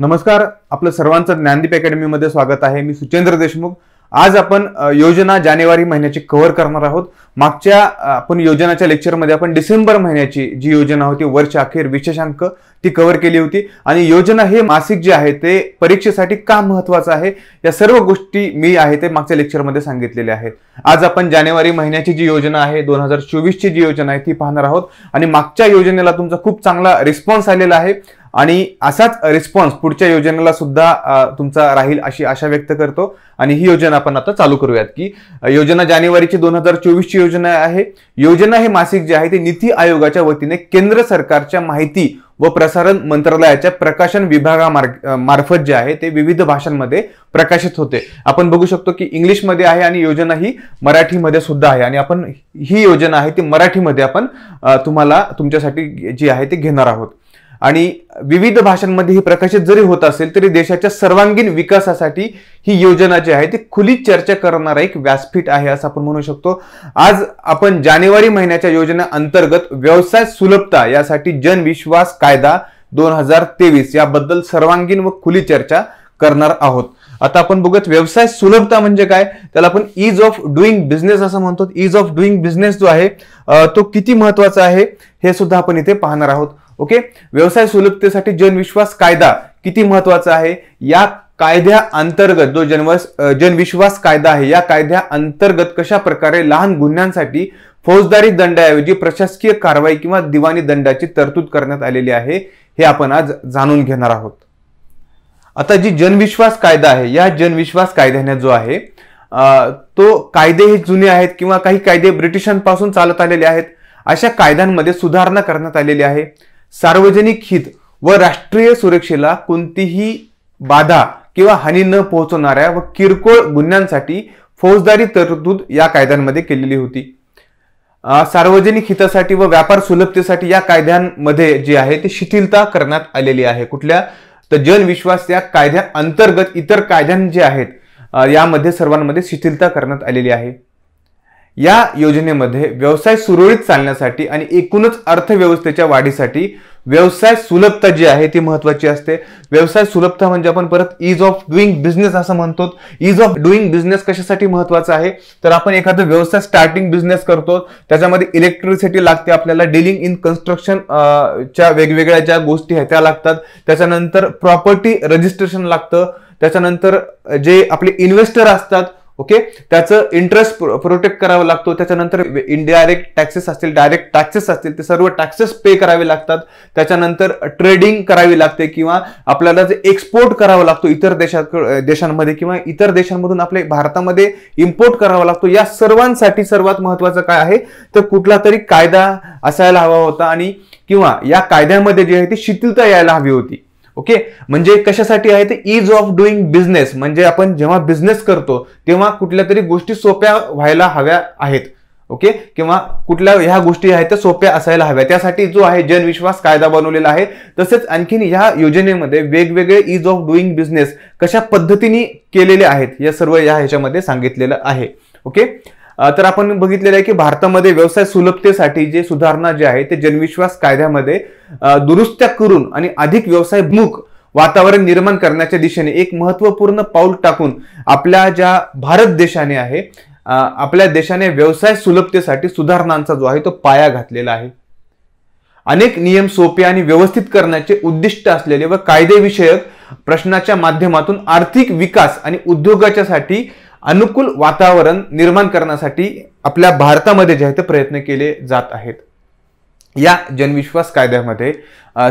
नमस्कार, आपलं सर्वांचं ज्ञानदीप अकॅडमी मध्ये स्वागत आहे। मी सुचेंद्र देशमुख। आज आपण योजना जानेवारी महिन्याची कव्हर करणार आहोत। मागच्या आपण योजनाच्या लेक्चर मध्ये आपण डिसेंबर महिन्याची जी योजना होती वर्ष अखेर विशेषांक ती कव्हर केली होती आणि योजना हे मासिक जे आहे ते परीक्षेसाठी का महत्त्वाचं आहे या सर्व गोष्टी मी आहे ते मागच्या लेक्चर मध्ये सांगितलेल्या आहेत। आज आपण जानेवारी महिन्याची जी योजना आहे 2024 ची जी योजना आहे ती पाहणार आहोत आणि मागच्या योजनेला तुमचा खूप चांगला रिस्पॉन्स आलेला आहे आणि असाच रिस्पॉन्स पुढच्या योजनेला सुद्धा तुमचा राहील अशी आशा व्यक्त करतो। आणि ही योजना आपण आता चालू करूयात की योजना जानेवारीची 2024 ची योजना आहे। योजना हे मासिक जे आहे ते नीती आयोगाच्या वतीने केंद्र सरकारच्या माहिती व प्रसारण मंत्रालयाच्या प्रकाशन विभागामार्फत जे आहे ते विविध भाषांमध्ये प्रकाशित होते। आपण बघू शकतो की इंग्लिश मध्ये आहे आणि योजना ही मराठीमध्ये सुद्धा आहे आणि आपण ही योजना आहे ती मराठीमध्ये आपण तुम्हाला तुमच्यासाठी जी आहे ते घेणार आहोत। आणि विविध भाषांमध्ये ही प्रकाशित जरी होत असेल तरी देशाच्या सर्वांगीण विकासासाठी ही योजना जी आहे ती खुली चर्चा करणारा एक व्यासपीठ आहे असं आपण म्हणू शकतो। आज आपण जानेवारी महिन्याच्या योजना अंतर्गत व्यवसाय सुलभता यासाठी जनविश्वास कायदा 2023 याबद्दल सर्वांगीण व खुली चर्चा करणार आहोत। आता आपण बघूयात व्यवसाय सुलभता म्हणजे काय, त्याला आपण ईज ऑफ डुईंग बिझनेस असं म्हणतो। ईज ऑफ डुईंग बिझनेस जो आहे तो किती महत्त्वाचा आहे हे सुद्धा आपण इथे पाहणार आहोत। ओके, व्यवसाय सुलभतेसाठी जनविश्वास कायदा किती महत्त्वाचा आहे, या कायद्या अंतर्गत जो जनविश्वास कायदा आहे या कायद्या अंतर्गत कशा प्रकारे लहान गुन्ह्यांसाठी फौजदारी दंडाऐवजी प्रशासकीय कारवाई किंवा दिवाणी दंडाची तरतूद करण्यात आलेली आहे हे आपण आज जाणून घेणार आहोत। आता जी जनविश्वास कायदा आहे या जनविश्वास कायद्याने जो आहे तो कायदे हे जुने आहेत किंवा काही कायदे ब्रिटिशांपासून चालत आलेले आहेत। अशा कायद्यांमध्ये सुधारणा करण्यात आलेली आहे। सार्वजनिक हित व राष्ट्रीय सुरक्षेला कोणतीही बाधा किंवा हानी न पोहोचवणाऱ्या व किरकोळ गुन्ह्यांसाठी फौजदारी तरतूद या कायद्यांमध्ये केलेली होती। सार्वजनिक हितासाठी व व्यापार सुलभतेसाठी या कायद्यांमध्ये जे आहे ते शिथिलता करण्यात आलेली आहे। कुठल्या तर जनविश्वास या कायद्या अंतर्गत इतर कायद्यां जे आहेत यामध्ये सर्वांमध्ये शिथिलता करण्यात आलेली आहे। या योजनेमध्ये व्यवसाय सुरळीत चालण्यासाठी आणि एकूणच अर्थव्यवस्थेच्या वाढीसाठी व्यवसाय सुलभता जी आहे ती महत्त्वाची असते। व्यवसाय सुलभता म्हणजे आपण परत ईज ऑफ डुईंग बिझनेस असं म्हणतो। ईज ऑफ डुईंग बिझनेस कशासाठी महत्त्वाचा आहे तर आपण एखादा व्यवसाय स्टार्टिंग बिझनेस करतो, त्याच्यामध्ये इलेक्ट्रिसिटी लागते, आपल्याला डीलिंग इन कन्स्ट्रक्शन च्या वेगवेगळ्या ज्या गोष्टी आहेत त्या लागतात, त्याच्यानंतर प्रॉपर्टी रजिस्ट्रेशन लागतं, त्याच्यानंतर जे आपले इन्व्हेस्टर असतात ओके त्याचं इंटरेस्ट प्रोटेक्ट करावं लागतो, त्याच्यानंतर इनडायरेक्ट टॅक्सेस असतील डायरेक्ट टॅक्सेस असतील ते सर्व टॅक्सेस पे करावे लागतात, त्याच्यानंतर ट्रेडिंग करावी लागते किंवा आपल्याला जे एक्सपोर्ट करावा लागतो इतर देशांमध्ये किंवा इतर देशांमधून आपल्या भारतामध्ये इम्पोर्ट करावा लागतो। या सर्वांसाठी सर्वात महत्त्वाचं काय आहे तर कुठला तरी कायदा असायला हवा होता आणि किंवा या कायद्यामध्ये जी आहे ती शिथिलता यायला हवी होती। ओके, म्हणजे कशासाठी आहे ते ईज ऑफ डुईंग बिझनेस म्हणजे आपण जेव्हा बिझनेस करतो तेव्हा कुठल्या तरी गोष्टी सोप्या व्हायला हव्या आहेत। ओके, किंवा कुठल्या ह्या गोष्टी आहेत त्या सोप्या असायला हव्या, त्यासाठी जो आहे जनविश्वास कायदा बनवलेला आहे। तसेच आणखीन या योजनेमध्ये वेगवेगळे ईज ऑफ डुईंग बिझनेस कशा पद्धतीने केलेले आहेत या सर्व या ह्याच्यामध्ये सांगितलेलं आहे। ओके, तर आपण बघितलेलं आहे की भारतामध्ये व्यवसाय सुलभतेसाठी जे सुधारणा जे आहे ते जनविश्वास कायद्यामध्ये दुरुस्त्या करून आणि अधिक व्यवसायभिमुख वातावरण निर्माण करण्याच्या दिशेने एक महत्त्वपूर्ण पाऊल टाकून आपल्या ज्या भारत देशाने आहे आपल्या देशाने व्यवसाय सुलभतेसाठी सुधारणांचा जो आहे तो पाया घातलेला आहे। अनेक नियम सोपे आणि व्यवस्थित करण्याचे उद्दिष्ट असलेले व कायदेविषयक प्रश्नाच्या माध्यमातून आर्थिक विकास आणि उद्योगाच्यासाठी अनुकूल वातावरण निर्माण करण्यासाठी आपल्या भारतामध्ये जे आहे ते प्रयत्न केले जात आहेत। या जनविश्वास कायद्यामध्ये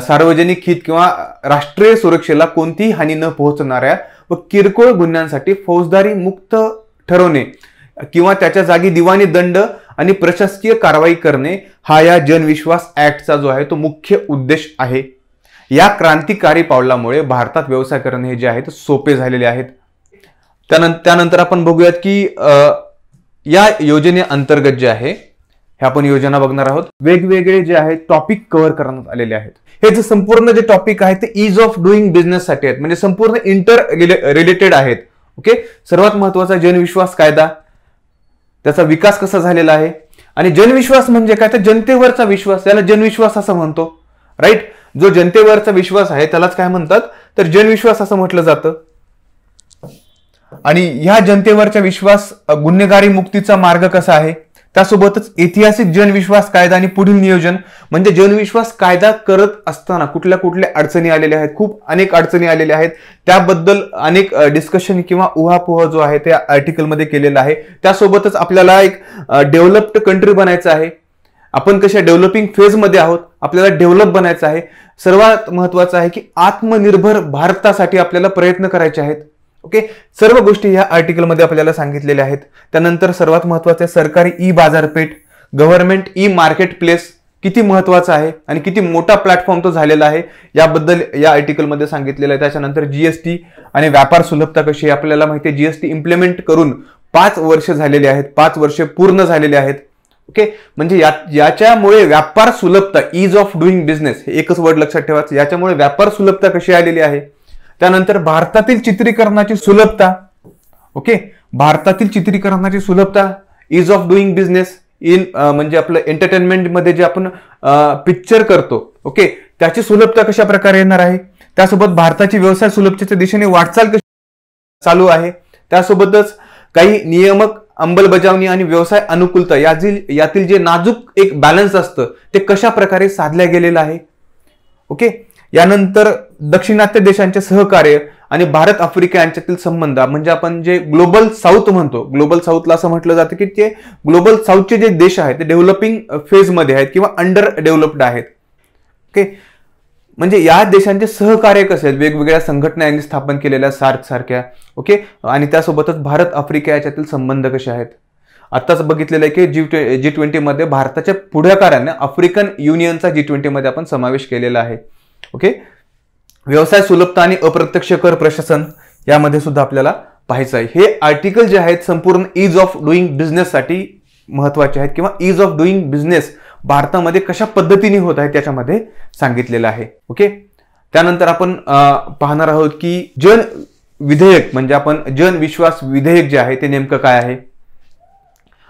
सार्वजनिक हित किंवा राष्ट्रीय सुरक्षेला कोणतीही हानी न पोहोचणाऱ्या व किरकोळ गुन्ह्यांसाठी फौजदारी मुक्त ठरवणे किंवा त्याच्या जागी दिवाणी दंड आणि प्रशासकीय कारवाई करणे हा या जनविश्वास ऍक्टचा जो आहे तो मुख्य उद्देश आहे। या क्रांतिकारी पावलामुळे भारतात व्यवसाय करणे हे जे आहे ते सोपे झालेले आहेत। त्यानंतर आपण बघूयात की या योजनेअंतर्गत जे आहे हे आपण योजना बघणार आहोत। वेगवेगळे जे आहे टॉपिक कव्हर करण्यात आलेले आहेत। हे जे संपूर्ण जे टॉपिक आहेत ते ईज ऑफ डुईंग बिझनेस साठी आहेत, म्हणजे संपूर्ण इंटर रिलेटेड आहेत। ओके, सर्वात महत्त्वाचा जनविश्वास कायदा, त्याचा विकास कसा झालेला आहे आणि जनविश्वास म्हणजे काय तर जनतेवरचा विश्वास, याला जनविश्वास असं म्हणतो, राईट। जो जनतेवरचा विश्वास आहे त्यालाच काय म्हणतात, तर जनविश्वास असं म्हटलं जातं. आणि ह्या जनतेवरचा विश्वास गुन्हेगारी मुक्तीचा मार्ग कसा आहे, त्यासोबतच ऐतिहासिक जनविश्वास कायदा आणि पुढील नियोजन. म्हणजे जनविश्वास कायदा करत असताना कुठल्या कुठल्या अडचणी आलेल्या आहेत, खूप अनेक अडचणी आलेल्या आहेत, त्याबद्दल अनेक डिस्कशन किंवा उहापोह जो आहे त्या आर्टिकलमध्ये केलेला आहे. त्यासोबतच आपल्याला एक डेव्हलप्ड कंट्री बनायचं आहे. आपण कशा डेव्हलपिंग फेजमध्ये आहोत, आपल्याला डेव्हलप बनायचं आहे. सर्वात महत्वाचं आहे की आत्मनिर्भर भारतासाठी आपल्याला प्रयत्न करायचे आहेत. ओके, सर्व गोष्टी ह्या आर्टिकलमध्ये आपल्याला सांगितलेल्या आहेत. त्यानंतर सर्वात महत्वाचं आहे सरकारी ई बाजारपेठ, गव्हर्नमेंट ई मार्केट प्लेस किती महत्वाचा आहे आणि किती मोठा प्लॅटफॉर्म तो झालेला आहे याबद्दल या आर्टिकलमध्ये सांगितलेलं आहे. त्याच्यानंतर जीएसटी आणि व्यापार सुलभता कशी आहे, आपल्याला माहिती आहे जीएसटी इम्प्लिमेंट करून 5 वर्ष झालेले आहेत, 5 वर्ष पूर्ण झालेले आहेत. ओके, म्हणजे याच्यामुळे व्यापार सुलभता, इज ऑफ डुईंग बिझनेस, हे एकच वर्ड लक्षात ठेवायचं. याच्यामुळे व्यापार सुलभता कशी आलेली आहे. त्यानंतर भारतातील चित्रीकरणाची सुलभता. ओके, भारतातील चित्रीकरणाची सुलभता, is of doing business in म्हणजे आपलं एंटरटेनमेंट मध्ये जे आपण पिक्चर करतो, ओके, त्याची सुलभता कशा प्रकारे येणार आहे. त्यासोबत भारताची व्यवसाय सुलभतेच्या दिशेने वाटचाल कशी चालू आहे. त्यासोबतच काही नियामक अंमलबजावणी आणि व्यवसाय अनुकूलता यातील जे नाजूक एक बॅलन्स असतं ते कशा प्रकारे साधल्या गेलेलं आहे. ओके, यानंतर दक्षिणात्य देशांचे सहकार्य आणि भारत आफ्रिका यांच्यातील संबंध, म्हणजे आपण जे ग्लोबल साऊथ म्हणतो, ग्लोबल साऊथला असं म्हटलं जातं की ते ग्लोबल साऊथचे जे देश आहेत ते डेव्हलपिंग फेजमध्ये आहेत किंवा अंडर डेव्हलप्ड आहेत. ओके, म्हणजे या देशांचे सहकार्य कसे आहेत, वेगवेगळ्या संघटना यांनी स्थापन केलेल्या सार्क सारख्या. ओके, आणि त्यासोबतच भारत आफ्रिका याच्यातील संबंध कसे आहेत. आताच बघितलेलं आहे की G20 मध्ये भारताच्या पुढाकाराने आफ्रिकन युनियनचा G20 मध्ये आपण समावेश केलेला आहे. ओके, व्यवसाय सुलभता आणि अप्रत्यक्ष कर प्रशासन यामध्ये सुद्धा आपल्याला पाहायचं आहे. हे आर्टिकल जे आहेत संपूर्ण इज ऑफ डुईंग बिझनेस साठी महत्वाचे आहेत किंवा इज ऑफ डुईंग बिझनेस भारतामध्ये कशा पद्धतीने होत आहे त्याच्यामध्ये सांगितलेलं आहे. ओके, त्यानंतर आपण पाहणार आहोत की जन विधेयक म्हणजे आपण जन विश्वास विधेयक जे आहे ते नेमकं काय आहे.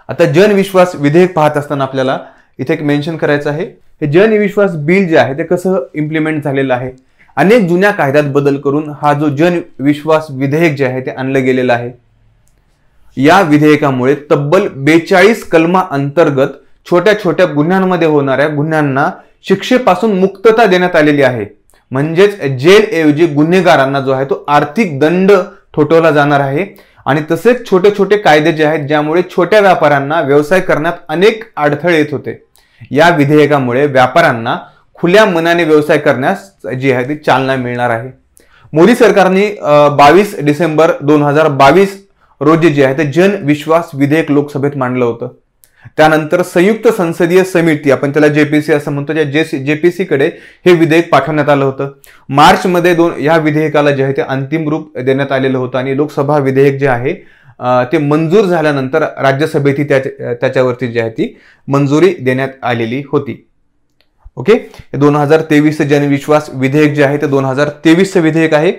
आता जन विश्वास विधेयक पाहत असताना आपल्याला इथे एक मेन्शन करायचं आहे, हे जन विश्वास बिल जे आहे ते कसं इम्प्लिमेंट झालेलं आहे. अनेक जुन्या कायद्यात बदल करून हा जो जन विश्वास विधेयक जे आहे ते आणलं गेलेलं आहे. या विधेयकामुळे तब्बल 42 कलमा अंतर्गत छोट्या छोट्या गुन्ह्यांमध्ये होणाऱ्या गुन्ह्यांना शिक्षेपासून मुक्तता देण्यात आलेली आहे. म्हणजेच जेलऐवजी गुन्हेगारांना जो आहे तो आर्थिक दंड ठोठावला जाणार आहे. आणि तसेच छोटे छोटे कायदे जे आहेत ज्यामुळे छोट्या व्यापाऱ्यांना व्यवसाय करण्यात अनेक अडथळे येत होते. या विधेयकामुळे व्यापाऱ्यांना खुल्या मनाने व्यवसाय करण्यास जी आहे ती चालना मिळणार आहे. मोदी सरकारने 22 डिसेंबर 2022 रोजी जे आहे ते जन विश्वास विधेयक लोकसभेत मांडलं होतं. त्यानंतर संयुक्त संसदीय समिती, आपण त्याला जेपीसी असं म्हणतो, जेपीसी कडे हे विधेयक पाठवण्यात आलं होतं. मार्च मध्ये या विधेयकाला जे आहे ते अंतिम रूप देण्यात आलेलं होतं आणि लोकसभा विधेयक जे आहे ते मंजूर झाल्यानंतर राज्यसभेत त्याच्यावरती जी आहे ती मंजुरी देण्यात आलेली होती. ओके, 2023 जनविश्वास विधेयक जे आहे ते 2023 विधेयक आहे.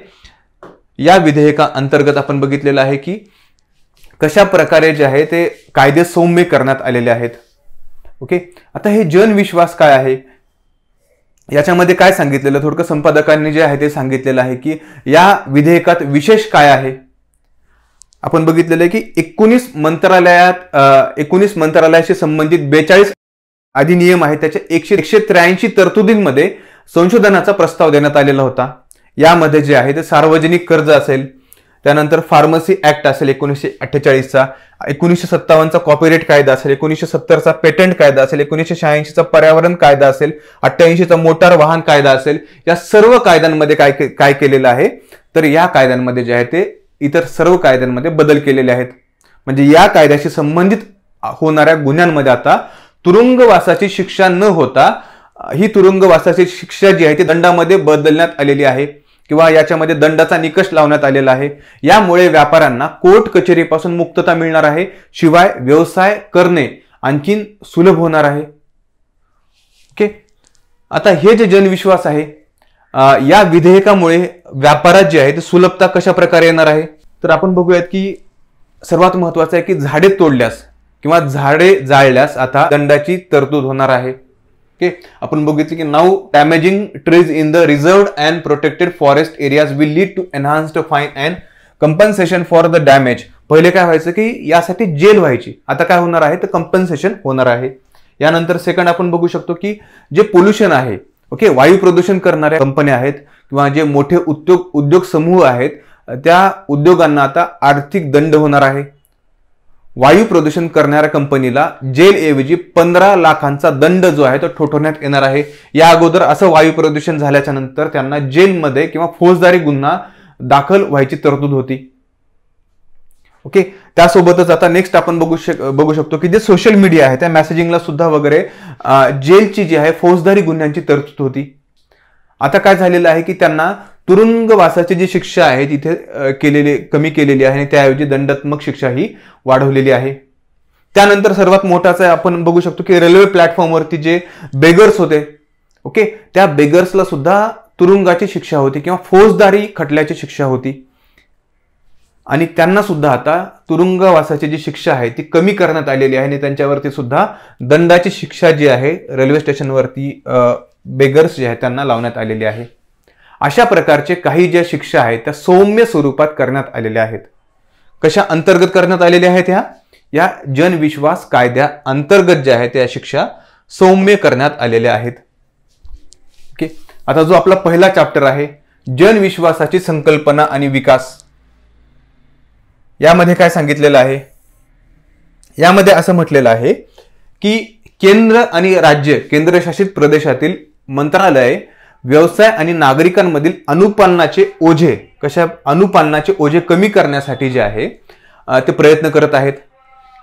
या विधेयका अंतर्गत आपण बघितलेलं आहे की कशा प्रकारे जे आहे ते कायदे सौम्य करण्यात आलेले आहेत. ओके, आता हे जनविश्वास काय आहे याच्यामध्ये काय सांगितलेलं, थोडक्यात संपादकांनी जे आहे ते सांगितलेलं आहे की या विधेयकात विशेष काय आहे. आपण बघितलेलं आहे की 19 मंत्रालयाशी संबंधित 42 अधिनियम आहेत, त्याच्या 183 तरतुदींमध्ये संशोधनाचा प्रस्ताव देण्यात आलेला होता. यामध्ये जे आहे ते सार्वजनिक कर्ज असेल, त्यानंतर फार्मसी ऍक्ट असेल 1948चा, 1957चा कॉपीराइट कायदा असेल, 1970चा पेटंट कायदा असेल, 1986चा पर्यावरण कायदा असेल, 88चा मोटार वाहन कायदा असेल. या सर्व कायद्यांमध्ये काय केलेलं आहे, तर या कायद्यांमध्ये जे आहे ते इतर सर्व कायद्यांमध्ये बदल केलेले आहेत. म्हणजे या कायद्याशी संबंधित होणाऱ्या गुन्ह्यांमध्ये आता तुरुंगवासाची शिक्षा न होता ही तुरुंगवासाची शिक्षा जी आहे ती दंडामध्ये बदलण्यात आलेली आहे किंवा याच्यामध्ये दंडाचा निकष लावण्यात आलेला आहे. यामुळे व्यापाऱ्यांना कोर्ट कचेरीपासून मुक्तता मिळणार आहे, शिवाय व्यवसाय करणे आणखीन सुलभ होणार आहे. ओके, आता हे जे जनविश्वास आहे या विधेयकामुळे व्यापारात जे आहे ते सुलभता कशा प्रकारे येणार आहे, तर आपण बघूयात की सर्वात महत्वाचं आहे की झाडे तोडल्यास किंवा झाडे जाळल्यास आता दंडाची तरतूद होणार आहे. ओके, आपण बघितलं की now damaging trees in the reserved and protected forest areas will lead to enhanced fine and compensation for the damage. पहिले काय व्हायचं की यासाठी जेल व्हायची, आता काय होणार आहे तर कंपन्सेशन होणार आहे. यानंतर सेकंड आपण बघू शकतो की जे पोल्युशन आहे, ओके, वायू प्रदूषण करणाऱ्या कंपन्या आहेत किंवा जे मोठे उद्योग समूह आहेत त्या उद्योगांना आता आर्थिक दंड होणार आहे. वायू प्रदूषण करणाऱ्या कंपनीला जेल ऐवजी 15 लाखांचा दंड जो आहे तो ठोठावण्यात येणार आहे. या अगोदर असं वायू प्रदूषण झाल्याच्या नंतर त्यांना जेलमध्ये किंवा फौजदारी गुन्हा दाखल व्हायची तरतूद होती. ओके, त्यासोबतच आता नेक्स्ट आपण बघू शकतो की जे सोशल मीडिया आहे त्या मेसेजिंगला सुद्धा वगैरे जेलची जी आहे फौजदारी गुन्ह्यांची तरतूद होती. आता काय झालेलं आहे की त्यांना तुरुंगवासाची जी शिक्षा आहे तिथे कमी केलेली आहे आणि त्याऐवजी दंडात्मक शिक्षा ही वाढवलेली आहे. त्यानंतर सर्वात मोठाच आहे आपण बघू शकतो की रेल्वे प्लॅटफॉर्मवरती जे बेगर्स होते, ओके, त्या बेगर्सला सुद्धा तुरुंगाची शिक्षा होती किंवा फौजदारी खटल्याची शिक्षा होती आणि त्यांना सुद्धा आता तुरुंगवासाची जी शिक्षा आहे ती कमी करण्यात आलेली आहे आणि त्यांच्यावरती सुद्धा दंडाची शिक्षा जी आहे रेल्वे स्टेशनवरती बेगर्स जे आहेत त्यांना लावण्यात आलेली आहे. अशा प्रकारचे काही ज्या शिक्षा आहेत त्या सौम्य स्वरूपात करण्यात आलेल्या आहेत. कशा अंतर्गत करण्यात आलेल्या आहेत? या जनविश्वास कायद्या अंतर्गत ज्या आहेत त्या शिक्षा सौम्य करण्यात आलेल्या आहेत. ओके, आता जो आपला पहिला चॅप्टर आहे जनविश्वासाची संकल्पना आणि विकास, यामध्ये काय सांगितलेलं आहे? यामध्ये असं म्हटलेलं आहे की केंद्र आणि राज्य केंद्रशासित प्रदेशातील मंत्रालय व्यवसाय आणि नागरिकांमधील अनुपालनाचे ओझे कमी करण्यासाठी जे आहे ते प्रयत्न करत आहेत.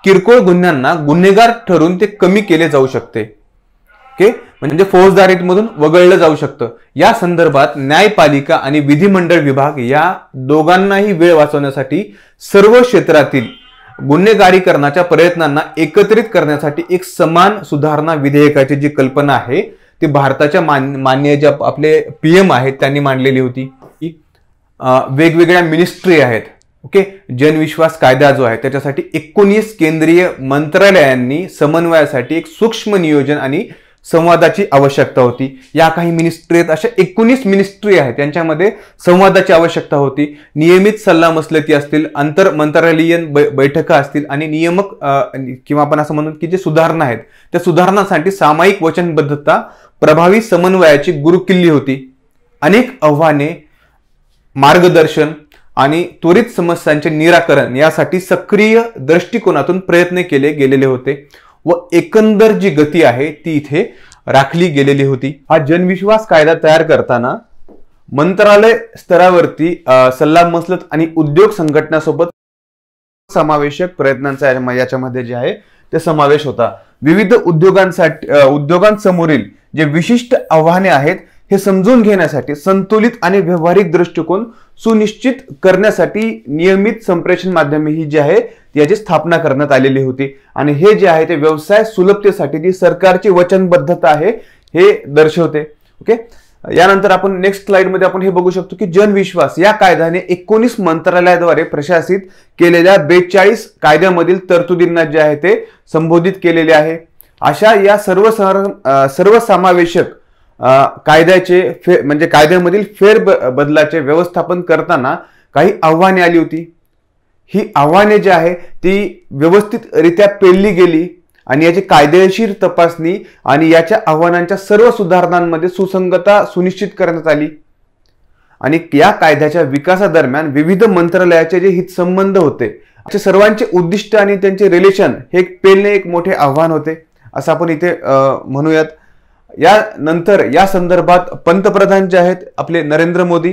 किरकोळ गुन्ह्यांना गुन्हेगार ठरवून ते कमी केले जाऊ शकते. ओके, म्हणजे फौजदारीमधून वगळलं जाऊ शकतं. या संदर्भात न्यायपालिका आणि विधिमंडळ विभाग या दोघांनाही वेळ वाचवण्यासाठी सर्व क्षेत्रातील गुन्हेगारीकरणाच्या प्रयत्नांना एकत्रित करण्यासाठी एक समान सुधारणा विधेयकाची जी कल्पना आहे ती भारताच्या माननीय जे आपले PM आहेत त्यांनी मांडलेली होती. वेगवेगळ्या मिनिस्ट्री आहेत, ओके, जनविश्वास कायदा जो आहे त्याच्यासाठी 19 केंद्रीय मंत्रालयांनी समन्वयासाठी एक सूक्ष्म नियोजन आणि संवादाची आवश्यकता होती. या काही मिनिस्ट्री आहेत, अशा 19 मिनिस्ट्री आहेत, त्यांच्यामध्ये संवादाची आवश्यकता होती. नियमित सल्लामसलती असतील, आंतर मंत्रालयीन बैठका असतील आणि नियामक किंवा आपण असं म्हणू की जे सुधारणा आहेत त्या सुधारणांसाठी सामायिक वचनबद्धता प्रभावी समन्वयाची गुरुकिल्ली होती. अनेक आव्हाने, मार्गदर्शन आणि त्वरित समस्यांचे निराकरण यासाठी सक्रिय दृष्टिकोनातून प्रयत्न केले गेलेले होते व एकंदर जी गती आहे ती इथे राखली गेलेली होती. हा जनविश्वास कायदा तयार करताना मंत्रालय स्तरावरती सल्लामसलत आणि उद्योग संघटनासोबत समावेशक प्रयत्नांचा याच्यामध्ये जे आहे ते समावेश होता. विविध उद्योगांसमोरील जे विशिष्ट आव्हाने आहेत हे समजून घेण्यासाठी संतुलित आणि व्यावहारिक दृष्टिकोन सुनिश्चित करण्यासाठी नियमित संप्रेषण माध्यमे ही जी आहे याची स्थापना करण्यात आलेली होती आणि हे जे आहे ते व्यवसाय सुलभतेसाठी जी सरकारची वचनबद्धता आहे हे दर्शवते. ओके, यानंतर आपण नेक्स्ट स्लाइडमध्ये आपण हे बघू शकतो की जनविश्वास या कायद्याने 19 मंत्रालयाद्वारे प्रशासित केलेल्या 42 कायद्यामधील तरतुदींना जे आहे ते संबोधित केलेले आहे. अशा या सर्वसमावेशक कायद्याचे म्हणजे कायद्यामधील फेरबदलाचे व्यवस्थापन करताना काही आव्हाने आली होती. ही आव्हाने जी आहे ती व्यवस्थितरित्या पेलली गेली आणि याची कायदेशीर तपासणी आणि याच्या आव्हानांच्या सर्व सुधारणांमध्ये सुसंगता सुनिश्चित करण्यात आली आणि या कायद्याच्या विकासादरम्यान विविध मंत्रालयाचे जे हितसंबंध होते असे सर्वांचे उद्दिष्ट आणि त्यांचे रिलेशन हे पेलणे एक मोठे आव्हान होते असं आपण इथे म्हणूयात. यानंतर या संदर्भात पंतप्रधान जे आहेत आपले नरेंद्र मोदी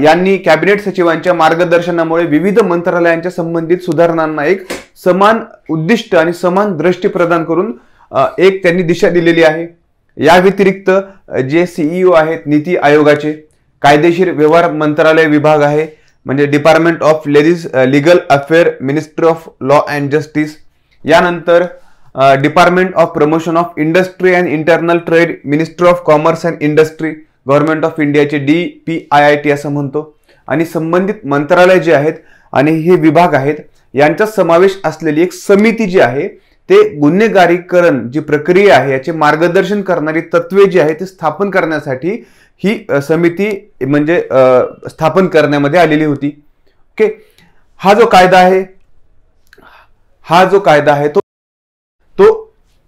यांनी कॅबिनेट सचिवांच्या मार्गदर्शनामुळे विविध मंत्रालयांच्या संबंधित सुधारणांना एक समान उद्दिष्ट आणि समान दृष्टी प्रदान करून एक त्यांनी दिशा दिलेली आहे. या व्यतिरिक्त जे CEO आहेत नीती आयोगाचे, कायदेशीर व्यवहार मंत्रालय विभाग आहे म्हणजे department of legal affair, ministry of law and justice, यानंतर department of promotion of industry and internal trade, ministry of commerce and industry, government of इंडियाचे DPIIT असं म्हणतो आणि संबंधित मंत्रालय जे आहेत आणि हे विभाग आहेत यांचा समावेश असलेली एक समिती जी आहे ते गुन्हेगारीकरण जी प्रक्रिया आहे याचे मार्गदर्शन करणारी तत्वे जी आहे ती स्थापन करण्यासाठी ही समिती म्हणजे स्थापन करण्यामध्ये आलेली होती. ओके, हा जो कायदा आहे तो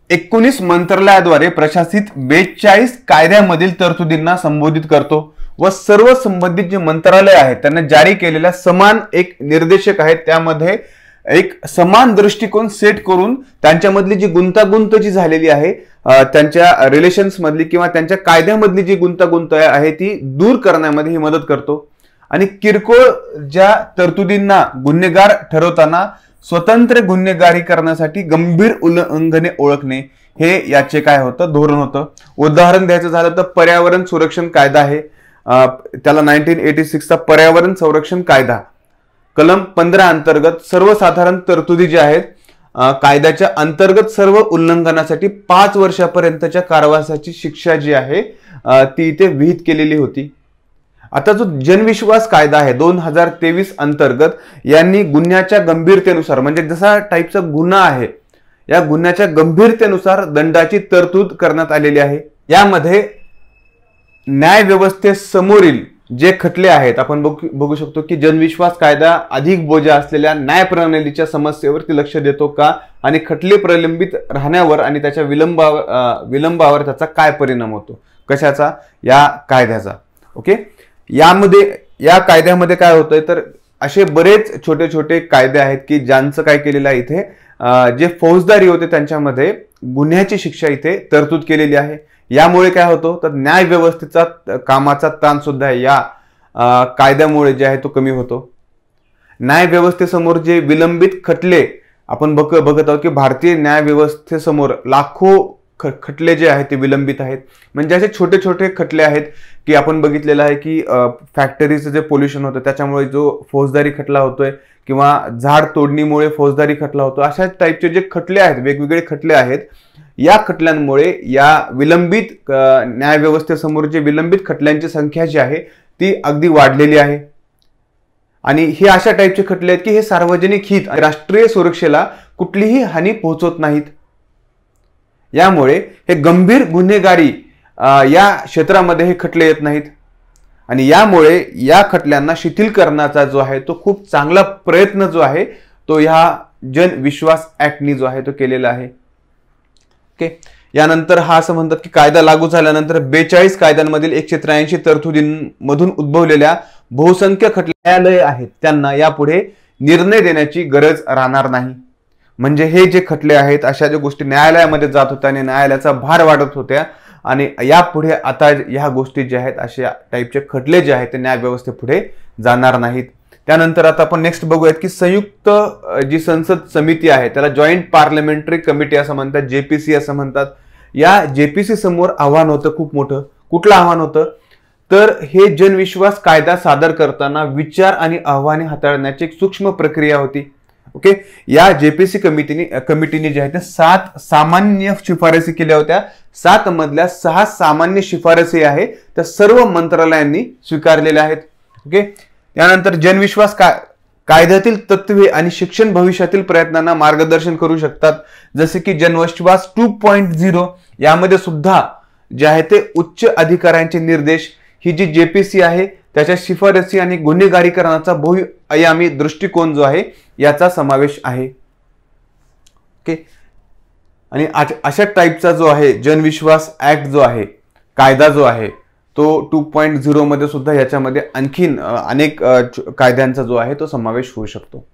19 मंत्रालयाद्वारे प्रशासित 42 कायद्यामधील तरतुदींना संबोधित करतो व सर्व संबंधित जे मंत्रालय आहेत त्यांना जारी केलेल्या समान एक निर्देशक आहेत, त्यामध्ये एक समान दृष्टिकोन सेट करून त्यांच्यामधली जी गुंतागुंत जी झालेली आहे त्यांच्या रिलेशन्स मधली किंवा त्यांच्या कायद्यामधली जी गुंतागुंत आहे ती दूर करण्यामध्ये ही मदत करतो. आणि किरकोळ ज्या तरतुदींना गुन्हेगार ठरवताना स्वतंत्र गुन्हेगारी करण्यासाठी गंभीर उल्लंघने ओळखणे हे याचे काय होतं धोरण होतं. उदाहरण द्यायचं झालं तर पर्यावरण संरक्षण कायदा आहे, त्याला 1986 चा पर्यावरण संरक्षण कायदा कलम 15 अंतर्गत सर्वसाधारण तरतुदी ज्या आहेत कायद्याच्या अंतर्गत सर्व उल्लंघनासाठी 5 वर्षापर्यंतच्या कारावासाची शिक्षा जी आहे ती इथे विहित केलेली होती. आता जो जनविश्वास कायदा आहे 2023 अंतर्गत यांनी गुन्ह्याच्या गंभीरतेनुसार म्हणजे जसा टाईपचा गुन्हा आहे या गुन्ह्याच्या गंभीरतेनुसार दंडाची तरतूद करण्यात आलेली आहे. यामध्ये न्याय व्यवस्थेसमोरील जे खटले आहेत आपण बघू शकतो की जनविश्वास कायदा अधिक बोजा असलेल्या न्याय प्रणालीच्या समस्येवरती लक्ष देतो का आणि खटले प्रलंबित राहण्यावर आणि त्याच्या विलंबावर त्याचा काय परिणाम होतो, कशाचा, या कायद्याचा. ओके, या कायद्यामध्ये काय होतंय तर असे बरेच छोटे छोटे कायदे आहेत की ज्यांचं काय केलेलं आहे इथे जे फौजदारी होते त्यांच्यामध्ये गुन्ह्याची शिक्षा इथे तरतूद केलेली आहे. यामुळे काय होतं तर न्याय व्यवस्थेचा कामाचा ताण सुद्धा या कायद्यामुळे जे आहे तो कमी होतो. न्याय व्यवस्थेसमोर जे विलंबित खटले आपण बघत आहोत की भारतीय न्याय व्यवस्थेसमोर लाखो खटले जे आहेत ते विलंबित आहेत. म्हणजे असे छोटे छोटे खटले आहेत की आपण बघितलेलं आहे की फॅक्टरीचं जे पोल्युशन होतं त्याच्यामुळे जो फौजदारी खटला होतोय किंवा झाड तोडणीमुळे फौजदारी खटला होतो, अशा टाईपचे जे खटले आहेत वेगवेगळे खटले आहेत. या खटल्यांमुळे या विलंबित न्याय व्यवस्थेसमोर जे विलंबित खटल्यांची संख्या जी आहे ती अगदी वाढलेली आहे. आणि हे अशा टाईपचे खटले आहेत की हे सार्वजनिक हित राष्ट्रीय सुरक्षेला कुठलीही हानी पोहोचवत नाहीत. यामुळे हे गंभीर गुन्हेगारी या क्षेत्रामध्ये हे खटले येत नाहीत आणि यामुळे या खटल्यांना शिथिल करण्याचा जो आहे तो खूप चांगला प्रयत्न जो आहे तो ह्या जनविश्वास ऍक्टनी जो आहे तो केलेला आहे. ओके, यानंतर हा असं म्हणतात की कायदा लागू झाल्यानंतर 42 कायद्यांमधील 183 तरतुदींमधून उद्भवलेल्या बहुसंख्य खटले न्यायालय आहेत त्यांना यापुढे निर्णय देण्याची गरज राहणार नाही. म्हणजे हे जे खटले आहेत अशा ज्या गोष्टी न्यायालयामध्ये जात होत्या आणि न्यायालयाचा भार वाढत होत्या आणि यापुढे आता ह्या गोष्टी ज्या आहेत अशा टाईपचे खटले जे आहेत ते न्याय व्यवस्थेपुढे जाणार नाहीत. त्यानंतर आता आपण नेक्स्ट बघूयात की संयुक्त जी संसद समिती आहे त्याला जॉईंट पार्लमेंटरी कमिटी असं म्हणतात, JPC असं म्हणतात. या JPC समोर आव्हान होतं खूप मोठं. कुठलं आव्हान होतं तर हे जनविश्वास कायदा सादर करताना विचार आणि आव्हाने हाताळण्याची एक सूक्ष्म प्रक्रिया होती. ओके, या JPC कमिटीने जे आहे 7 सामान्य शिफारसी केल्या होत्या. 7 मधल्या 6 सामान्य शिफारसी आहे त्या सर्व मंत्रालयांनी स्वीकारलेल्या आहेत. ओके, त्यानंतर जनविश्वास कायद्यातील तत्वे आणि शिक्षण भविष्यातील प्रयत्नांना मार्गदर्शन करू शकतात. जसे की जनविश्वास 2.0 यामध्ये सुद्धा जे आहे ते उच्च अधिकाऱ्यांचे निर्देश ही जी JPC आहे त्याच्या शिफारसी आणि गुन्हेगारीकरणाचा बहुआयामी दृष्टिकोन जो आहे याचा समावेश आहे. ओके, आणि अशा टाईपचा जो आहे जनविश्वास ऍक्ट जो आहे कायदा जो आहे तो 2.0 मध्ये सुद्धा याच्यामध्ये आणखीन अनेक कायद्यांचा जो आहे तो समावेश होऊ शकतो.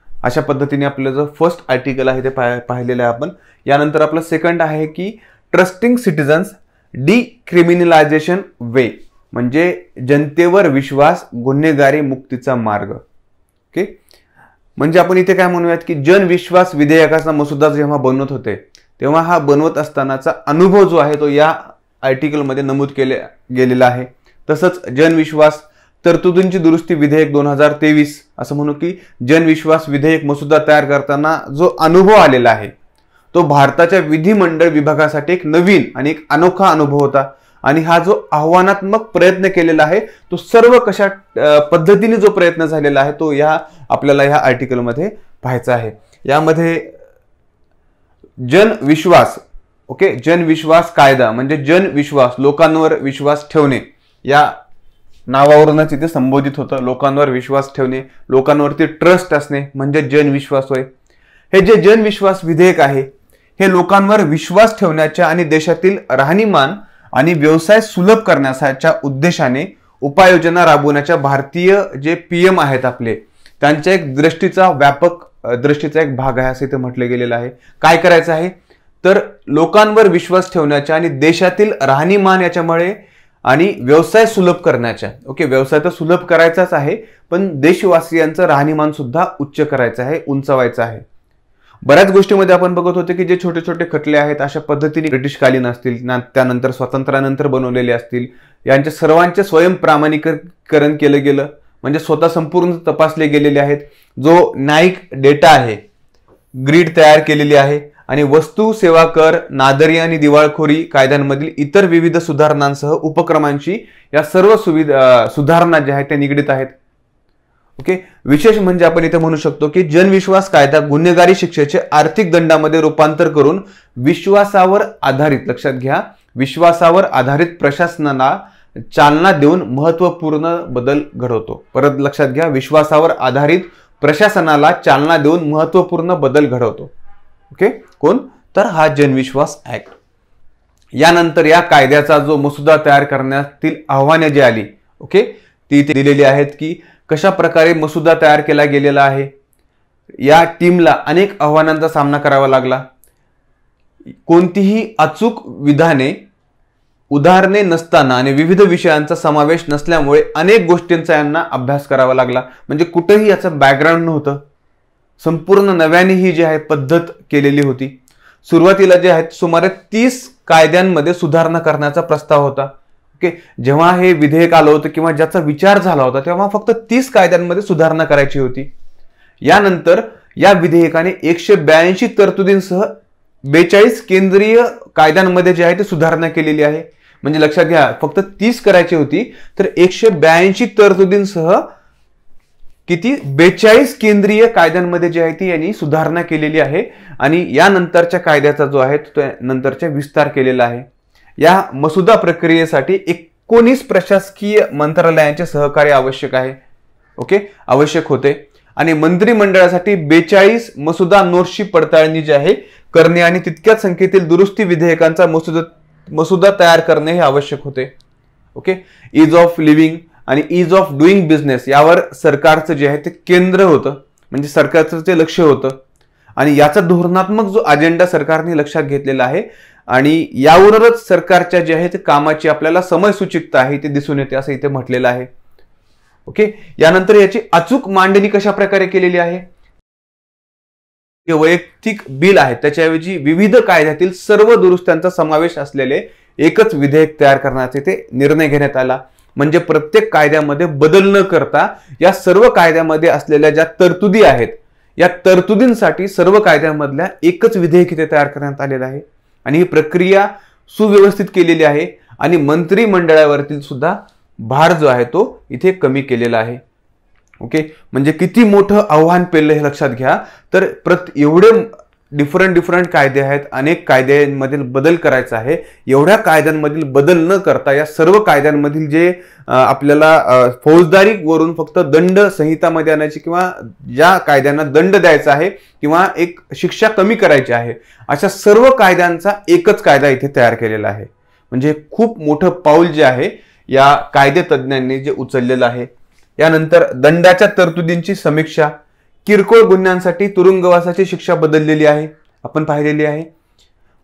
अशा पद्धतीने आपलं जो फर्स्ट आर्टिकल आहे ते पाहिलेलं आहे आपण. यानंतर आपलं सेकंड आहे की ट्रस्टिंग सिटीजन्स डिक्रिमिनलायझेशन वे म्हणजे जनतेवर विश्वास गुन्हेगारी मुक्तीचा मार्ग. ओके, म्हणजे आपण इथे काय म्हणूयात की जनविश्वास विधेयकाचा मसुदा जेव्हा बनवत होते तेव्हा हा बनवत असतानाचा अनुभव जो आहे तो या आर्टिकलमध्ये नमूद गेलेला आहे. तसंच जनविश्वास तरतुदींची दुरुस्ती विधेयक 2023 असं म्हणू की जनविश्वास विधेयक मसुदा तयार करताना जो अनुभव आलेला आहे तो भारताच्या विधिमंडळ विभागासाठी एक नवीन आणि एक अनोखा अनुभव होता. आणि हा जो आव्हानात्मक प्रयत्न केलेला आहे तो सर्व कशा पद्धतीने जो प्रयत्न झालेला आहे तो आपल्याला ह्या आर्टिकलमध्ये पाहायचा आहे. यामध्ये जनविश्वास, ओके, जनविश्वास कायदा म्हणजे जनविश्वास, लोकांवर विश्वास ठेवणे, या नावावरूनच इथे संबोधित होतं. लोकांवर विश्वास ठेवणे, लोकांवरती ट्रस्ट असणे म्हणजे जनविश्वास होय. हे जे जनविश्वास विधेयक आहे हे लोकांवर विश्वास ठेवण्याच्या आणि देशातील राहणीमान आणि व्यवसाय सुलभ करण्याच्या उद्देशाने उपाययोजना राबवण्याच्या भारतीय जे पीएम आहेत आपले, त्यांच्या एक दृष्टीचा व्यापक दृष्टीचा एक भाग आहे असं इथे म्हटलं गेलेलं आहे. काय करायचं आहे तर लोकांवर विश्वास ठेवण्याच्या आणि देशातील राहणीमान याच्यामुळे आणि व्यवसाय सुलभ करण्याच्या, ओके, व्यवसाय तर सुलभ करायचाच आहे पण देशवासियांचं राहणीमान सुद्धा उच्च करायचं आहे, उंचवायचं आहे. बऱ्याच गोष्टीमध्ये आपण बघत होतो की जे छोटे छोटे खटले आहेत अशा पद्धतीने ब्रिटिशकालीन असतील, त्यानंतर स्वातंत्र्यानंतर बनवलेले असतील, यांच्या सर्वांचे स्वयं प्रामाणिकरण केलं गेलं, म्हणजे स्वतः संपूर्ण तपासले गेलेले आहेत. जो न्यायिक डेटा आहे, ग्रीड तयार केलेली आहे आणि वस्तू सेवा कर, नादरी आणि दिवाळखोरी कायद्यांमधील इतर विविध सुधारणांसह उपक्रमांशी या सर्व सुधारणा ज्या आहेत त्या निगडीत आहेत. ओके, विशेष म्हणजे आपण इथे म्हणू शकतो की जनविश्वास कायदा गुन्हेगारी शिक्षेचे आर्थिक दंडामध्ये रूपांतर करून विश्वासावर आधारित, लक्षात घ्या, विश्वासावर आधारित प्रशासनाला चालना देऊन महत्वपूर्ण बदल घडवतो. परत लक्षात घ्या, विश्वासावर आधारित प्रशासनाला चालना देऊन महत्वपूर्ण बदल घडवतो. ओके, कोण तर हा जनविश्वास ऍक्ट. यानंतर या कायद्याचा जो मसुदा तयार करण्यातील आव्हाने जी आली, ओके, ती इथे दिलेली आहेत की कशा प्रकारे मसुदा तयार केला गेलेला आहे. या टीमला अनेक आव्हानांचा सामना करावा लागला. कोणतीही अचूक विधाने, उदाहरणे नसताना आणि विविध विषयांचा समावेश नसल्यामुळे अनेक गोष्टींचा यांना अभ्यास करावा लागला. म्हणजे कुठेही याचं बॅकग्राऊंड नव्हतं, संपूर्ण नव्याने ही जी आहे पद्धत केलेली होती. सुरुवातीला जे आहेत सुमारे 30 कायद्यांमध्ये सुधारणा करण्याचा प्रस्ताव होता. ओके, जेव्हा हे विधेयक आलं होतं किंवा ज्याचा विचार झाला होता तेव्हा फक्त 30 कायद्यांमध्ये सुधारणा करायची होती. यानंतर या विधेयकाने 182 तरतुदींसह 42 केंद्रीय कायद्यांमध्ये जे आहे ते सुधारणा केलेली आहे. म्हणजे लक्षात घ्या, फक्त 30 करायची होती तर 182 तरतुदींसह किती 42 केंद्रीय कायद्यांमध्ये जे आहे ती यांनी सुधारणा केलेली आहे. आणि यानंतरच्या कायद्याचा जो आहे तो नंतरचा विस्तार केलेला आहे. या मसुदा प्रक्रियेसाठी 19 प्रशासकीय मंत्रालयांचे सहकार्य आवश्यक आहे. ओके, आवश्यक होते. आणि मंत्रिमंडळासाठी 42 मसुदा नोट्सची पडताळणी जी आहे करणे आणि तितक्याच संख्येतील दुरुस्ती विधेयकांचा मसुदा तयार करणे हे आवश्यक होते. ओके, ईज ऑफ लिव्हिंग आणि ईज ऑफ डुईंग बिझनेस यावर सरकारचं जे आहे ते केंद्र होतं, म्हणजे सरकारचं ते लक्ष होतं. आणि याचा धोरणात्मक जो अजेंडा सरकारने लक्षात घेतलेला आहे आणि यावरच सरकारच्या जे आहे ते कामाची आपल्याला समयसूचिकता आहे ते दिसून येते असं इथे म्हटलेलं आहे. ओके, यानंतर याची अचूक मांडणी कशा प्रकारे केलेली आहे. वैयक्तिक बिल आहे त्याच्याऐवजी विविध कायद्यातील सर्व दुरुस्त्यांचा समावेश असलेले एकच विधेयक तयार करण्याचा ते निर्णय घेण्यात आला. म्हणजे प्रत्येक कायद्यामध्ये बदल न करता या सर्व कायद्यामध्ये असलेल्या ज्या तरतुदी आहेत या तरतुदींसाठी सर्व कायद्यामधल्या एकच विधेयक इथे तयार करण्यात आलेलं आहे. आणि ही प्रक्रिया सुव्यवस्थित केलेली आहे आणि मंत्रिमंडळावरती सुद्धा भार जो आहे तो इथे कमी केलेला आहे. ओके, म्हणजे किती मोठं आव्हान पेललं हे लक्षात घ्या. तर एवढे डिफरंट कायदे आहेत, अनेक कायद्यांमधील बदल करायचा आहे. एवढ्या कायद्यांमधील बदल न करता या सर्व कायद्यांमधील जे आपल्याला फौजदारी वरून फक्त दंड संहितामध्ये आणायची किंवा ज्या कायद्यांना दंड द्यायचा आहे किंवा एक शिक्षा कमी करायची आहे अशा सर्व कायद्यांचा एकच कायदा इथे तयार केलेला आहे. म्हणजे खूप मोठं पाऊल जे आहे या कायदे तज्ञांनी जे उचललेलं आहे. यानंतर दंडाच्या तरतुदींची समीक्षा, किरकोळ गुन्ह्यांसाठी तुरुंगवासाची शिक्षा बदललेली आहे, आपण पाहिलेली आहे.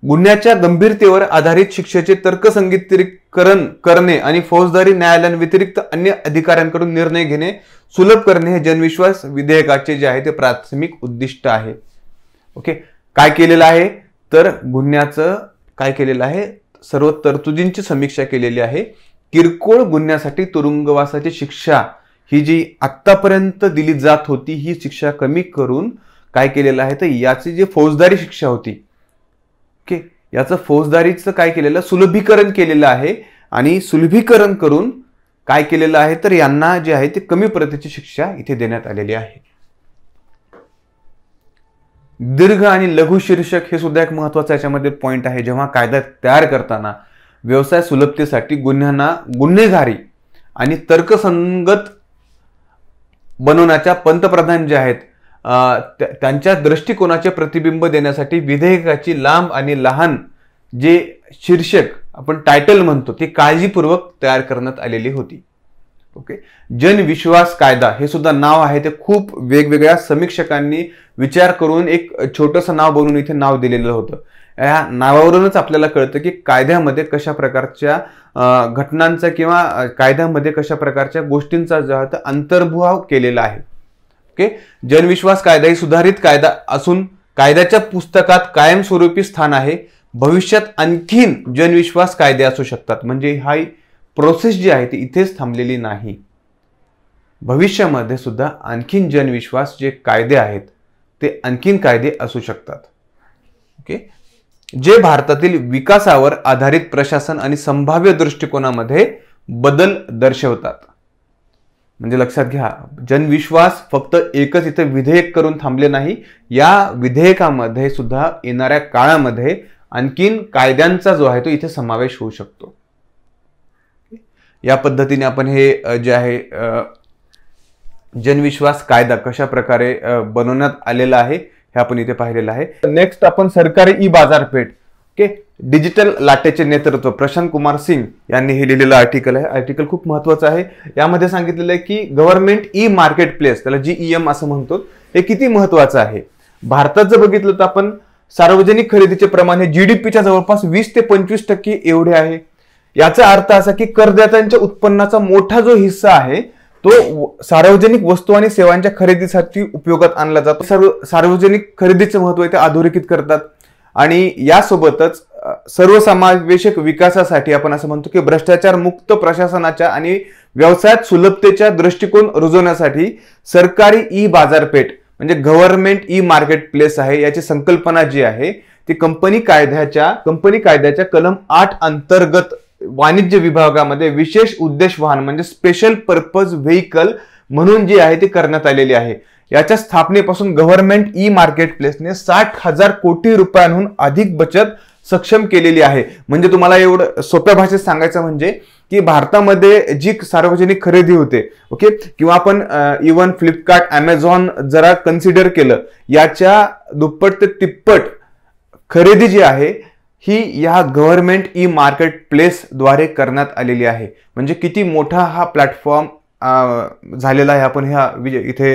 गुन्ह्याच्या गंभीरतेवर आधारित शिक्षेचे तर्कसंगीतीकरण करणे आणि फौजदारी न्यायालयांव्यतिरिक्त अन्य अधिकाऱ्यांकडून निर्णय घेणे सुलभ करणे हे जनविश्वास विधेयकाचे जे आहे ते प्राथमिक उद्दिष्ट आहे. ओके, काय केलेलं आहे तर गुन्ह्याचं काय केलेलं आहे, सर्व तरतुदींची समीक्षा केलेली आहे. किरकोळ गुन्ह्यासाठी तुरुंगवासाची शिक्षा ही जी आतापर्यंत दिली जात होती ही शिक्षा कमी करून काय केलेलं आहे तर याची जी फौजदारी शिक्षा होती, ओके, याचं फौजदारीचं काय केलेलं सुलभीकरण केलेलं आहे. आणि सुलभीकरण करून काय केलेलं आहे तर यांना जे आहे ते कमी प्रतीची शिक्षा इथे देण्यात आलेली आहे. दीर्घ आणि लघु शीर्षक हे सुद्धा एक महत्त्वाचा याच्यामध्ये पॉईंट आहे. जेव्हा कायदा तयार करताना व्यवसाय सुलभतेसाठी गुन्ह्यांना गुन्हेगारी आणि तर्कसंगत बनवण्याच्या पंतप्रधान जे आहेत त्यांच्या दृष्टिकोनाचे प्रतिबिंब देण्यासाठी विधेयकाची लांब आणि लहान जे शीर्षक आपण टायटल म्हणतो ती काळजीपूर्वक तयार करण्यात आलेली होती. ओके, जनविश्वास कायदा हे सुद्धा नाव आहे ते खूप वेगवेगळ्या समीक्षकांनी विचार करून एक छोटंसं नाव बनवून इथे नाव दिलेलं होतं. या नावावरूनच आपल्याला कळतं की कायद्यामध्ये कशा प्रकारच्या घटनांचा किंवा कायद्यामध्ये कशा प्रकारच्या गोष्टींचा जो आहे अंतर्भाव केलेला आहे. ओके, जनविश्वास कायदा ही सुधारित कायदा असून कायद्याच्या पुस्तकात कायमस्वरूपी स्थान आहे. भविष्यात आणखीन जनविश्वास कायदे असू शकतात. म्हणजे हा प्रोसेस जी आहे ती इथेच थांबलेली नाही. भविष्यामध्ये सुद्धा आणखीन जनविश्वास जे कायदे आहेत ते आणखीन कायदे असू शकतात. ओके, जे भारतातील विकासावर आधारित प्रशासन आणि संभाव्य दृष्टिकोनामध्ये बदल दर्शवतात. म्हणजे लक्षात घ्या, जनविश्वास फक्त एकच इथे विधेयक करून थांबले नाही. या विधेयकामध्ये सुद्धा येणाऱ्या काळामध्ये आणखीन कायद्यांचा जो आहे तो इथे समावेश होऊ शकतो. या पद्धतीने आपण हे जे आहे जनविश्वास कायदा कशा प्रकारे बनवण्यात आलेला आहे हे आपण इथे पाहिलेलं आहे. नेक्स्ट आपण सरकारी ई बाजारपेठ, ओके, डिजिटल लाटेचे नेतृत्व, प्रशांत कुमार सिंग यांनी हे लिहिलेलं आर्टिकल आहे. आर्टिकल खूप महत्वाचं आहे. यामध्ये सांगितलेलं आहे की गव्हर्नमेंट ई मार्केट प्लेस, त्याला GEM असं म्हणतो, हे किती महत्वाचं आहे. भारतात जर बघितलं तर आपण सार्वजनिक खरेदीचे प्रमाण हे GDPच्या जवळपास 20 ते 25% एवढे आहे. याचा अर्थ असा की करदात्यांच्या उत्पन्नाचा मोठा जो हिस्सा आहे तो सार्वजनिक वस्तू आणि सेवांच्या खरेदीसाठी उपयोगात आणला जातो. सार्वजनिक खरेदीचं महत्व इथे अधोरेखित करतात. आणि यासोबतच सर्वसमावेशक विकासासाठी आपण असं म्हणतो की भ्रष्टाचार मुक्त प्रशासनाच्या आणि व्यवसायात सुलभतेच्या दृष्टिकोन रुजवण्यासाठी सरकारी ई बाजारपेठ म्हणजे गव्हर्नमेंट ई मार्केट प्लेस आहे. याची संकल्पना जी आहे ती कंपनी कायद्याच्या कलम 8 अंतर्गत वाणिज्य विभागामध्ये विशेष उद्देश वाहन म्हणजे स्पेशल पर्पज व्हेइकल म्हणून जी आहे ती करण्यात आलेली आहे. याच्या स्थापनेपासून गव्हर्नमेंट ई मार्केट प्लेसने 60,000 कोटी रुपयांहून अधिक बचत सक्षम केलेली आहे. म्हणजे तुम्हाला एवढं सोप्या भाषेत सांगायचं म्हणजे की भारतामध्ये जी सार्वजनिक खरेदी होते, ओके, किंवा आपण इव्हन फ्लिपकार्ट, अमेझॉन जरा कन्सिडर केलं, याच्या दुप्पट ते तिप्पट खरेदी जी आहे ही या गव्हर्नमेंट ई मार्केट प्लेस द्वारे करण्यात आलेली आहे. म्हणजे किती मोठा हा प्लॅटफॉर्म झालेला आहे आपण ह्या इथे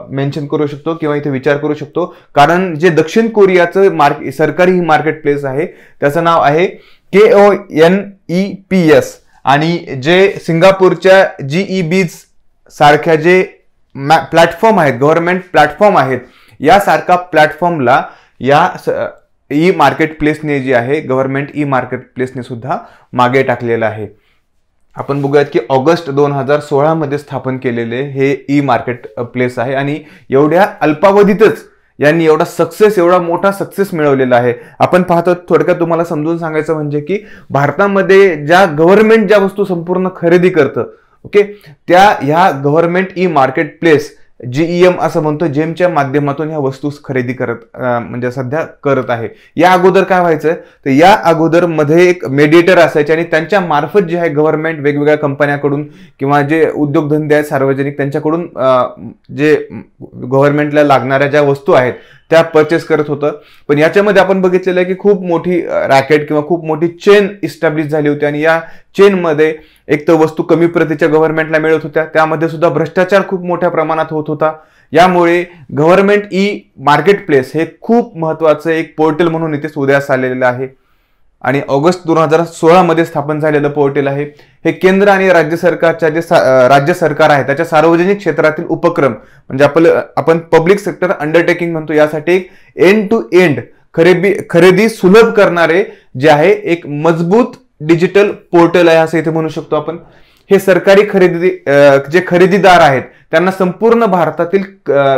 मेन्शन करू शकतो किंवा इथे विचार करू शकतो. कारण जे दक्षिण कोरियाचं सरकारी ही मार्केट प्लेस आहे त्याचं नाव आहे KONEPS आणि जे सिंगापूरच्या GEBs सारख्या जे प्लॅटफॉर्म आहेत, गव्हर्नमेंट प्लॅटफॉर्म आहेत, यासारखा प्लॅटफॉर्मला या ई मार्केट प्लेसने जी आहे गव्हर्नमेंट ई मार्केट प्लेसने सुद्धा मागे टाकलेलं आहे. आपण बघूयात की ऑगस्ट 2016 मध्ये स्थापन केलेले हे ई मार्केट प्लेस आहे आणि एवढ्या अल्पावधीतच यांनी एवढा मोठा सक्सेस मिळवलेला आहे. आपण पाहतो, थोडक्यात तुम्हाला समजून सांगायचं म्हणजे की भारतामध्ये ज्या गव्हर्नमेंट ज्या वस्तू संपूर्ण खरेदी करतं, ओके, त्या ह्या government E market place GEM असं म्हणतो, जेमच्या माध्यमातून ह्या वस्तू खरेदी म्हणजे सध्या करत आहे. या अगोदर काय व्हायचं तर या अगोदर मध्ये एक मेडिएटर असायचे आणि त्यांच्या मार्फत जे आहे गव्हर्नमेंट वेगवेगळ्या कंपन्याकडून किंवा जे उद्योगधंदे आहेत सार्वजनिक त्यांच्याकडून जे गव्हर्नमेंटला लागणाऱ्या ज्या वस्तू आहेत त्या परचेस करत होतं. पण याच्यामध्ये आपण बघितलेलं आहे की खूप मोठी रॅकेट किंवा खूप मोठी चेन इस्टॅब्लिश झाली होती आणि या चेनमध्ये एक तर वस्तू कमी प्रतीच्या गव्हर्नमेंटला मिळत होत्या, त्यामध्ये सुद्धा भ्रष्टाचार खूप मोठ्या प्रमाणात होत होता. यामुळे गव्हर्नमेंट ई मार्केट प्लेस हे खूप महत्वाचं एक पोर्टल म्हणून इथे उदयास आलेलं आहे आणि ऑगस्ट 2016 मध्ये स्थापन झालेलं पोर्टल आहे. हे केंद्र आणि राज्य सरकारच्या जे राज्य सरकार आहे त्याच्या सार्वजनिक क्षेत्रातील उपक्रम म्हणजे आपण पब्लिक सेक्टर अंडरटेकिंग म्हणतो, यासाठी एक एंड टू एंड खरेदी सुलभ करणारे जे आहे एक मजबूत डिजिटल पोर्टल आहे असं इथे म्हणू शकतो आपण. हे सरकारी जे खरेदीदार आहेत त्यांना संपूर्ण भारतातील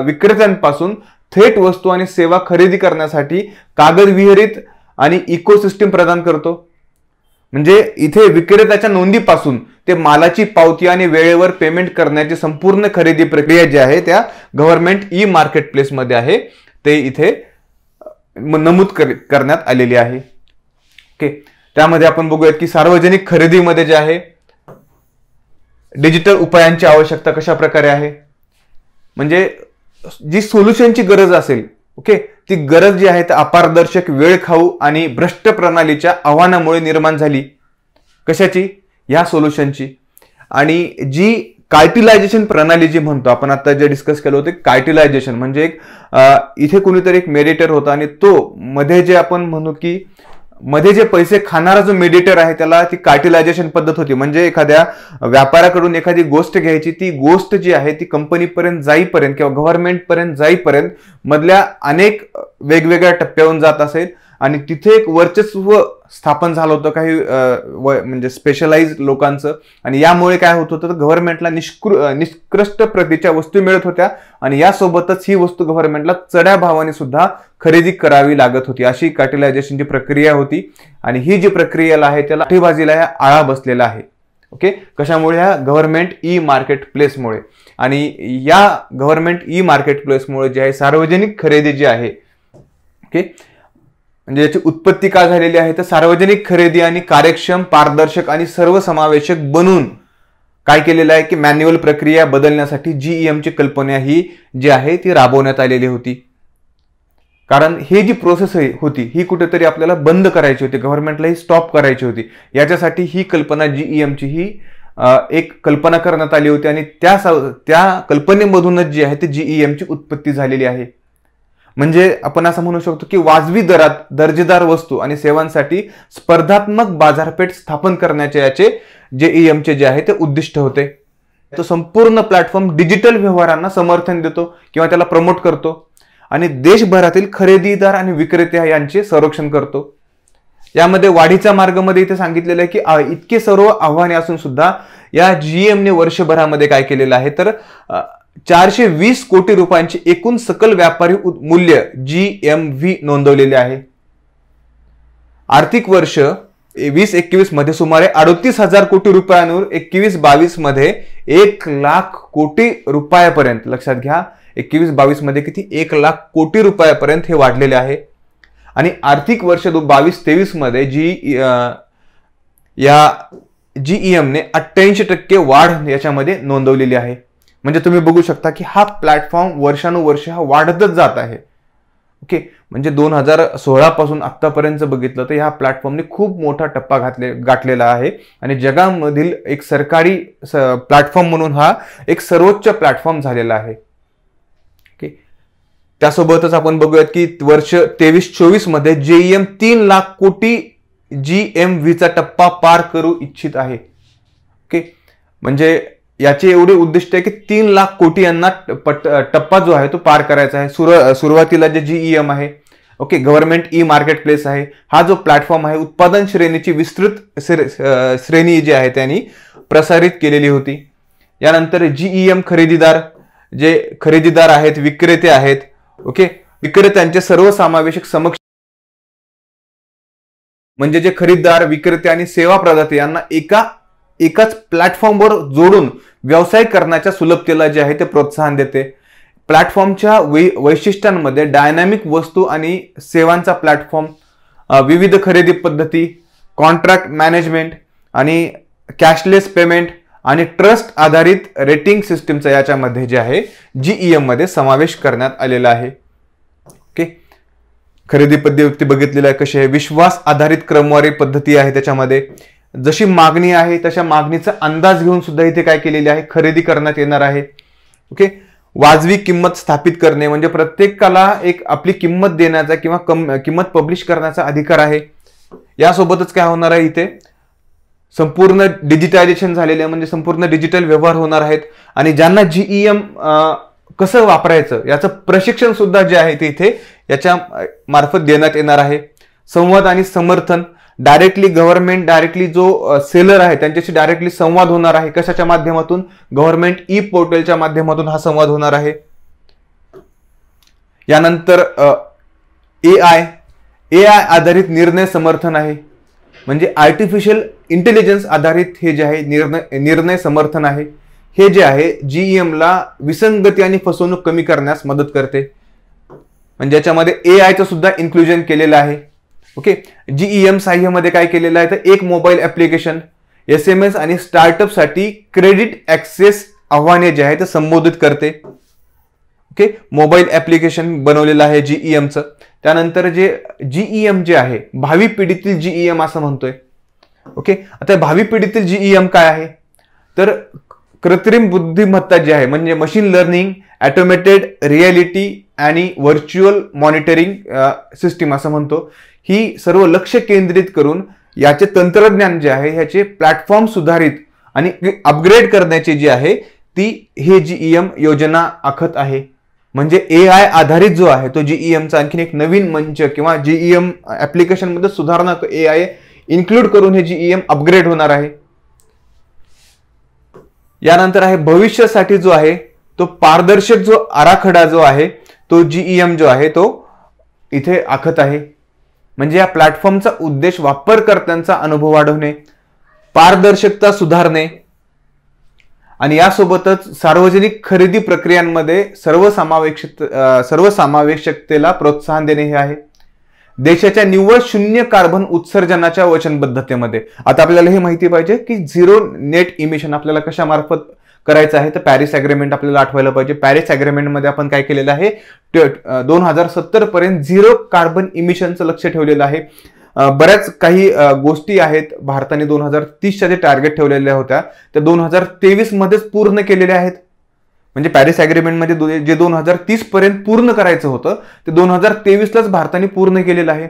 विक्रेत्यांपासून थेट वस्तू आणि सेवा खरेदी करण्यासाठी कागदविरहित आणि इकोसिस्टीम प्रदान करतो. म्हणजे इथे विक्रेत्याच्या नोंदीपासून ते मालाची पावती आणि वेळेवर पेमेंट करण्याची संपूर्ण खरेदी प्रक्रिया जी आहे त्या गव्हर्नमेंट ई मार्केट प्लेस मध्ये आहे. ते इथे नमूद करण्यात आलेली आहे. ओके, त्यामध्ये आपण बघूयात की सार्वजनिक खरेदीमध्ये जे आहे डिजिटल उपायांची आवश्यकता कशा प्रकारे आहे. म्हणजे जी सोल्युशनची गरज असेल, ओके, ती गरज जी आहे ती अपारदर्शक, वेळखाऊ आणि भ्रष्ट प्रणालीच्या आव्हानामुळे निर्माण झाली. कशाची? या सोल्युशनची. आणि जी कार्टिलायझेशन प्रणाली जी म्हणतो आपण, आता जे डिस्कस केलं होतं कार्टिलायझेशन म्हणजे एक इथे कुणीतरी एक मेडिटर होता आणि तो मध्ये जे आपण म्हणू की मध्ये जे पैसे खाणारा जो मेडिटर आहे त्याला ती कार्टिलायझेशन पद्धत होती. म्हणजे एखाद्या व्यापाऱ्याकडून एखादी गोष्ट घ्यायची, ती गोष्ट जी आहे ती कंपनीपर्यंत जाईपर्यंत किंवा गव्हर्नमेंट पर्यंत जाईपर्यंत मधल्या अनेक वेगवेगळ्या टप्प्यावरून जात असेल आणि तिथे एक वर्चस्व स्थापन झालं होतं काही म्हणजे स्पेशलाइज लोकांचं. आणि यामुळे काय होत होतं, गव्हर्नमेंटला निष्कृष्ट प्रतीच्या वस्तू मिळत होत्या आणि यासोबतच ही वस्तू गव्हर्नमेंटला चढ्या भावाने सुद्धा खरेदी करावी लागत होती. अशी कार्टिलायझेशनची प्रक्रिया होती आणि ही जी प्रक्रियेला आहे त्याला साठेबाजीला आळा बसलेला आहे. ओके, कशामुळे? ह्या गव्हर्नमेंट ई मार्केट प्लेसमुळे. आणि या गव्हर्नमेंट ई मार्केट प्लेसमुळे जे आहे सार्वजनिक खरेदी जी आहे, ओके, म्हणजे याची उत्पत्ती का झालेली आहे तर सार्वजनिक खरेदी आणि कार्यक्षम, पारदर्शक आणि सर्वसमावेशक बनून काय केलेलं आहे की मॅन्युअल प्रक्रिया बदलण्यासाठी GEM ची कल्पना ही जी आहे ती राबवण्यात आलेली होती. कारण ही जी प्रोसेस होती ही कुठेतरी आपल्याला बंद करायची होती, गव्हर्नमेंटला ही स्टॉप करायची होती. याच्यासाठी ही कल्पना GEM ची ही एक कल्पना करण्यात आली होती आणि त्या कल्पनेमधूनच जी आहे ती GEM ची उत्पत्ती झालेली आहे. म्हणजे आपण असं म्हणू शकतो की वाजवी दरात दर्जेदार वस्तू आणि सेवांसाठी स्पर्धात्मक बाजारपेठ स्थापन करण्याचे याचे GEM चे जे आहे ते उद्दिष्ट होते. तो संपूर्ण प्लॅटफॉर्म डिजिटल व्यवहारांना समर्थन देतो किंवा त्याला प्रमोट करतो आणि देशभरातील खरेदीदार आणि विक्रेते यांचे संरक्षण करतो. यामध्ये वाढीचा मार्गामध्ये इथे सांगितलेलं आहे की इतके सर्व आव्हाने असून सुद्धा या GEM ने वर्षभरामध्ये काय केलेलं आहे तर 420 कोटी रुपयांचे एकूण सकल व्यापारी मूल्य GMV नोंदवलेले आहे. आर्थिक वर्ष 2021 मध्ये सुमारे 38,000 कोटी रुपयांवर 21-22 मध्ये 1 लाख कोटी रुपयापर्यंत, लक्षात घ्या 21-22 मध्ये किती 1 लाख कोटी रुपयापर्यंत हे वाढलेले आहे. आणि आर्थिक वर्ष 22-23 मध्ये या GEM ने 88% वाढ याच्यामध्ये नोंदवलेली आहे. म्हणजे तुम्ही बघू शकता की हा प्लॅटफॉर्म वर्षानुवर्ष हा वाढतच जात आहे. ओके, म्हणजे 2016 पासून आतापर्यंत बघितलं तर ह्या प्लॅटफॉर्मने खूप मोठा टप्पा गाठलेला आहे आणि जगामधील एक सरकारी प्लॅटफॉर्म म्हणून हा एक सर्वोच्च प्लॅटफॉर्म झालेला आहे. ओके, त्यासोबतच आपण बघूयात की वर्ष 23-24 मध्ये GEM 3 लाख कोटी GMV चा टप्पा पार करू इच्छित आहे. ओके, म्हणजे याचे एवढे उद्दिष्ट आहे की 3 लाख कोटी यांना टप्पा जो आहे तो पार करायचा आहे. सुरुवातीला जे GEM आहे, okay, government E market place आहे, हा जो प्लॅटफॉर्म आहे उत्पादन श्रेणीची विस्तृत श्रेणी जी आहे त्यांनी प्रसारित केलेली होती. यानंतर GEM खरेदीदार, जे खरेदीदार आहेत, विक्रेते आहेत, ओके, विक्रेत्यांचे सर्वसमावेशक समक्ष म्हणजे जे खरेदीदार, विक्रेते आणि सेवा प्रदाते यांना एकाच प्लॅटफॉर्मवर जोडून व्यवसाय करण्याच्या सुलभतेला जे आहे ते प्रोत्साहन देते. प्लॅटफॉर्मच्या वैशिष्ट्यांमध्ये डायनामिक वस्तू आणि सेवांचा प्लॅटफॉर्म, विविध खरेदी पद्धती, कॉन्ट्रॅक्ट मॅनेजमेंट आणि कॅशलेस पेमेंट आणि ट्रस्ट आधारित रेटिंग सिस्टीमचा याच्यामध्ये जे आहे GEM मध्ये समावेश करण्यात आलेला आहे. ओके, खरेदी पद्धती बघितलेली आहे कशी आहे. विश्वास आधारित क्रमवारी पद्धती आहे, त्याच्यामध्ये जशी मागणी आहे तशा मागणीचा अंदाज घेऊन सुद्धा इथे काय केलेली आहे खरेदी करण्यात येणार आहे. ओके, वाजवी किंमत स्थापित करणे म्हणजे प्रत्येकाला एक आपली किंमत देण्याचा किंवा किंमत पब्लिश करण्याचा अधिकार आहे. यासोबतच काय होणार आहे इथे संपूर्ण डिजिटायझेशन झालेले म्हणजे संपूर्ण डिजिटल व्यवहार होणार आहेत आणि ज्यांना GEM कसं वापरायचं याचं प्रशिक्षण सुद्धा जे आहे ते इथे याच्या मार्फत देण्यात येणार आहे. संवाद आणि समर्थन, डायरेक्टली गव्हर्नमेंट, डायरेक्टली जो सेलर आहे त्यांच्याशी डायरेक्टली संवाद होणार आहे. कशाच्या माध्यमातून? गव्हर्नमेंट ई पोर्टलच्या माध्यमातून हा संवाद होणार आहे. यानंतर AI आधारित निर्णय समर्थन आहे, म्हणजे आर्टिफिशियल इंटेलिजन्स आधारित हे जे आहे निर्णय समर्थन आहे. हे जे आहे GEM ला विसंगती आणि फसवणूक कमी करण्यास मदत करते. म्हणजे याच्यामध्ये एआयचं सुद्धा इन्क्लुजन केलेलं आहे. ओके, जीईएम सहाय्यामध्ये काय केलेलं आहे तर एक मोबाईल ऍप्लिकेशन SMS आणि स्टार्टअप साठी क्रेडिट ऍक्सेस आव्हाने जे आहे ते संबोधित करते. ओके, मोबाईल ऍप्लिकेशन बनवलेलं आहे जीईएमचं. त्यानंतर जे जीईएम जे आहे भावी पिढीतील जीईएम असं म्हणतोय. ओके, आता भावी पिढीतील जीईएम काय आहे तर कृत्रिम बुद्धिमत्ता जी आहे म्हणजे मशीन लर्निंग, ऑटोमेटेड रियालिटी आणि व्हर्च्युअल मॉनिटरिंग सिस्टीम असं म्हणतो. ही सर्व लक्ष केंद्रित करून याचे तंत्रज्ञान जे आहे ह्याचे प्लॅटफॉर्म सुधारित आणि अपग्रेड करण्याची जी आहे ती हे जीईएम योजना आखत आहे. म्हणजे एआय आधारित जो आहे तो जीईएमचा आणखीन एक नवीन मंच किंवा जीईएम ऍप्लिकेशन मध्ये सुधारणा एआय इन्क्लूड करून हे जीईएम अपग्रेड होणार आहे. यानंतर आहे भविष्यासाठी जो आहे तो पारदर्शक जो आराखडा जो आहे तो जीईएम जो आहे तो इथे आखत आहे. म्हणजे या प्लॅटफॉर्मचा उद्देश वापरकर्त्यांचा अनुभव वाढवणे, पारदर्शकता सुधारणे आणि यासोबतच सार्वजनिक खरेदी प्रक्रियांमध्ये सर्वसमावेशकतेला प्रोत्साहन देणे हे आहे. देशाच्या निव्वळ शून्य कार्बन उत्सर्जनाच्या वचनबद्धतेमध्ये. आता आपल्याला हे माहिती पाहिजे की झिरो नेट इमिशन आपल्याला कशामार्फत करायचं आहे तर पॅरिस अग्रीमेंट आपल्याला आठवायला पाहिजे. पॅरिस अग्रीमेंटमध्ये आपण काय केलेलं आहे 2070 पर्यंत झिरो कार्बन इमिशनचं लक्ष ठेवलेलं आहे. बऱ्याच काही गोष्टी आहेत भारताने 2030च्या जे टार्गेट ठेवलेल्या होत्या त्या 2023 मध्येच पूर्ण केलेल्या आहेत. म्हणजे पॅरिस अग्रीमेंटमध्ये जे 2030 पर्यंत पूर्ण करायचं होतं ते 2023लाच भारताने पूर्ण केलेलं आहे.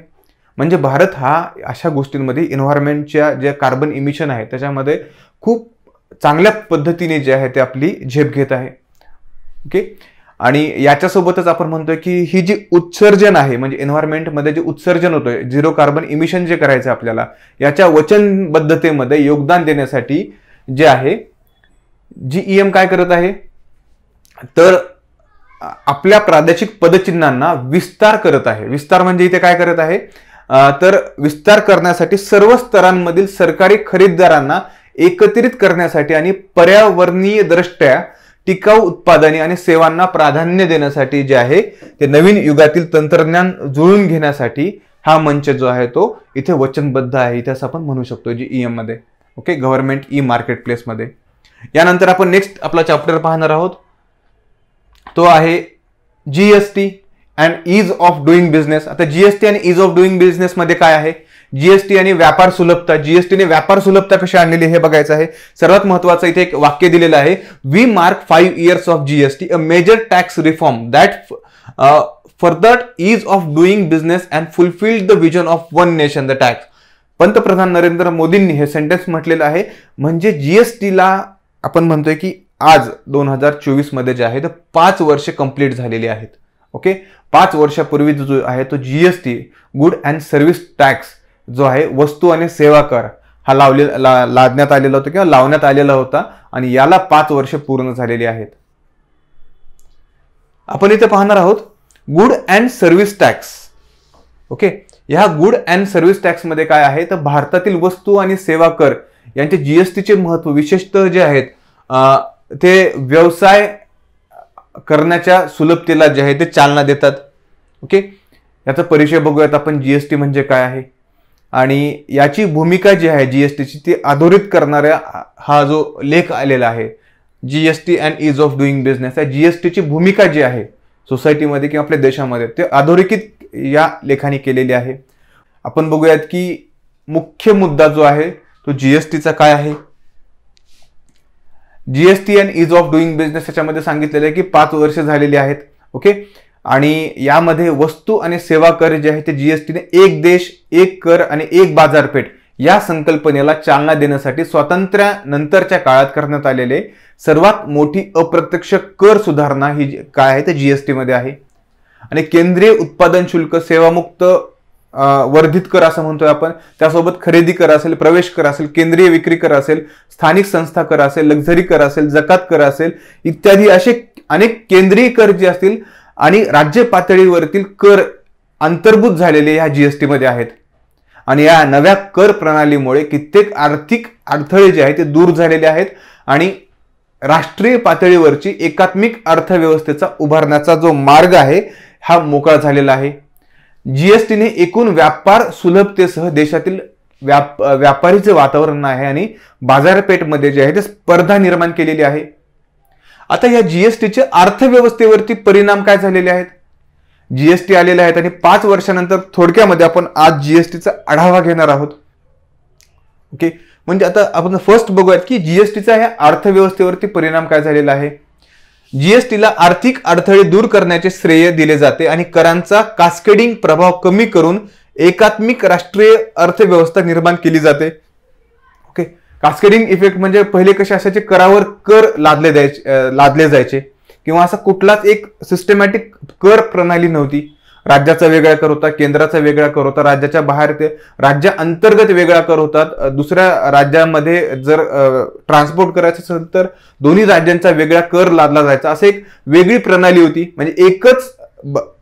म्हणजे भारत हा अशा गोष्टींमध्ये एन्व्हायरमेंटच्या जे कार्बन इमिशन आहे त्याच्यामध्ये खूप चांगल्या पद्धतीने जे आहे ते आपली झेप घेत आहे. ओके, आणि याच्यासोबतच आपण म्हणतोय की ही जी उत्सर्जन आहे म्हणजे एन्व्हायरमेंटमध्ये जे उत्सर्जन होतोय झिरो कार्बन इमिशन जे करायचं आपल्याला याच्या वचनबद्धतेमध्ये योगदान देण्यासाठी जे आहे जीईएम काय करत आहे तर आपल्या प्रादेशिक पदचिन्हांना विस्तार करत आहे. विस्तार म्हणजे इथे काय करत आहे तर विस्तार करण्यासाठी सर्व स्तरांमधील सरकारी खरेदीदारांना एकत्रित करण्यासाठी आणि पर्यावरणीय दृष्ट्या टिकाऊ उत्पादने आणि सेवांना प्राधान्य देण्यासाठी जे आहे ते नवीन युगातील तंत्रज्ञान जुळून घेण्यासाठी हा मंच जो आहे तो इथे वचनबद्ध आहे. इथे असं आपण म्हणू शकतो जीईएम मध्ये. Okay, government E market place मध्ये. यानंतर आपण नेक्स्ट आपला चॅप्टर पाहणार आहोत तो आहे GST and ease of doing business. आता जीएसटी आणि ईज ऑफ डुईंग बिझनेस मध्ये काय आहे जीएसटी आणि व्यापार सुलभता. जीएसटीने व्यापार सुलभता कशी आणलेली हे बघायचं आहे. सर्वात महत्त्वाचं इथे एक वाक्य दिलेलं आहे we mark 5 years of GST a major tax reform that further ease of doing business and fulfilled the vision of one nation the tax. पंतप्रधान नरेंद्र मोदींनी हे सेंटेन्स म्हटलेलं आहे. म्हणजे जीएसटीला आपण म्हणतोय की आज 2024 मध्ये जे आहे ते 5 वर्ष कंप्लीट झालेली आहेत. ओके, 5 वर्षापूर्वी जो आहे तो GST good and service tax जो आहे वस्तू आणि सेवा कर हा लादण्यात आलेला होता किंवा लावण्यात आलेला होता आणि याला 5 वर्ष पूर्ण झालेली आहेत. आपण इथे पाहणार आहोत good and service tax. Okay, ह्या गुड अँड सर्व्हिस टॅक्स मध्ये काय आहे तर भारतातील वस्तू आणि सेवा कर यांचे जीएसटीचे महत्व विशेषतः जे आहेत ते व्यवसाय करण्याच्या सुलभतेला जे आहे ते चालना देतात. ओके, याचा परिचय बघूयात आपण जीएसटी म्हणजे काय आहे आणि याची भूमिका जी आहे जीएसटीची ती अधोरेखित करणाऱ्या हा जो लेख आलेला आहे GST and ease of doing business. या जीएसटीची भूमिका जी आहे सोसायटीमध्ये किंवा आपल्या देशामध्ये ते अधोरेखित या लेखाने केलेली आहे. आपण बघूयात की मुख्य मुद्दा जो आहे तो जीएसटीचा काय आहे. GST and ease of doing business याच्यामध्ये सांगितलेलं आहे की 5 वर्ष झालेली आहेत. ओके, आणि यामध्ये वस्तू आणि सेवा कर जे आहे ते जीएसटीने एक देश एक कर आणि एक बाजारपेठ या संकल्पनेला चालना देण्यासाठी स्वातंत्र्यानंतरच्या काळात करण्यात आलेले सर्वात मोठी अप्रत्यक्ष कर सुधारणा ही काय आहे ते जीएसटी मध्ये आहे. आणि केंद्रीय उत्पादन शुल्क, सेवामुक्त वर्धित कर असं म्हणतोय आपण, त्यासोबत खरेदी कर असेल, प्रवेश कर असेल, केंद्रीय विक्री कर असेल, स्थानिक संस्था कर असेल, लक्झरी कर असेल, जकात कर असेल इत्यादी असे अनेक केंद्रीय कर जे असतील आणि राज्य पातळीवरतील कर अंतर्भूत झालेले या जीएसटी मध्ये आहेत. आणि या नव्या कर प्रणालीमुळे कित्येक आर्थिक अडथळे जे आहेत ते दूर झालेले आहेत आणि राष्ट्रीय पातळीवरची एकात्मिक अर्थव्यवस्थेचा उभारण्याचा जो मार्ग आहे हा मोकळा झालेला आहे. जीएसटीने एकूण व्यापार सुलभतेसह देशातील व्यापारीचे वातावरण आहे आणि बाजारपेठमध्ये जे आहे ते स्पर्धा निर्माण केलेली आहे. आता या जीएसटीचे अर्थव्यवस्थेवरती परिणाम काय झालेले आहेत? जीएसटी आलेले आहेत आणि 5 वर्षानंतर थोडक्यामध्ये आपण आज जीएसटीचा आढावा घेणार आहोत. ओके, म्हणजे आता आपण फर्स्ट बघूयात की जीएसटीचा ह्या अर्थव्यवस्थेवरती परिणाम काय झालेला आहे. जीएसटीला आर्थिक अडथळे दूर करण्याचे श्रेय दिले जाते आणि करांचा कास्केडिंग प्रभाव कमी करून एकात्मिक राष्ट्रीय अर्थव्यवस्था निर्माण केली जाते. ओके, कास्केडिंग इफेक्ट म्हणजे पहिले कसे असायचे, करावर कर लादले जायचे किंवा असा कुठलाच एक सिस्टमॅटिक कर प्रणाली नव्हती. राज्याचा वेगळा कर होता, केंद्राचा वेगळा कर होता, राज्याच्या बाहेर ते राज्या अंतर्गत वेगळा कर होतात. दुसऱ्या राज्यामध्ये जर ट्रान्सपोर्ट करायचं असेल तर दोन्ही राज्यांचा वेगळा कर लादला जायचा, असं एक वेगळी प्रणाली होती. म्हणजे एकच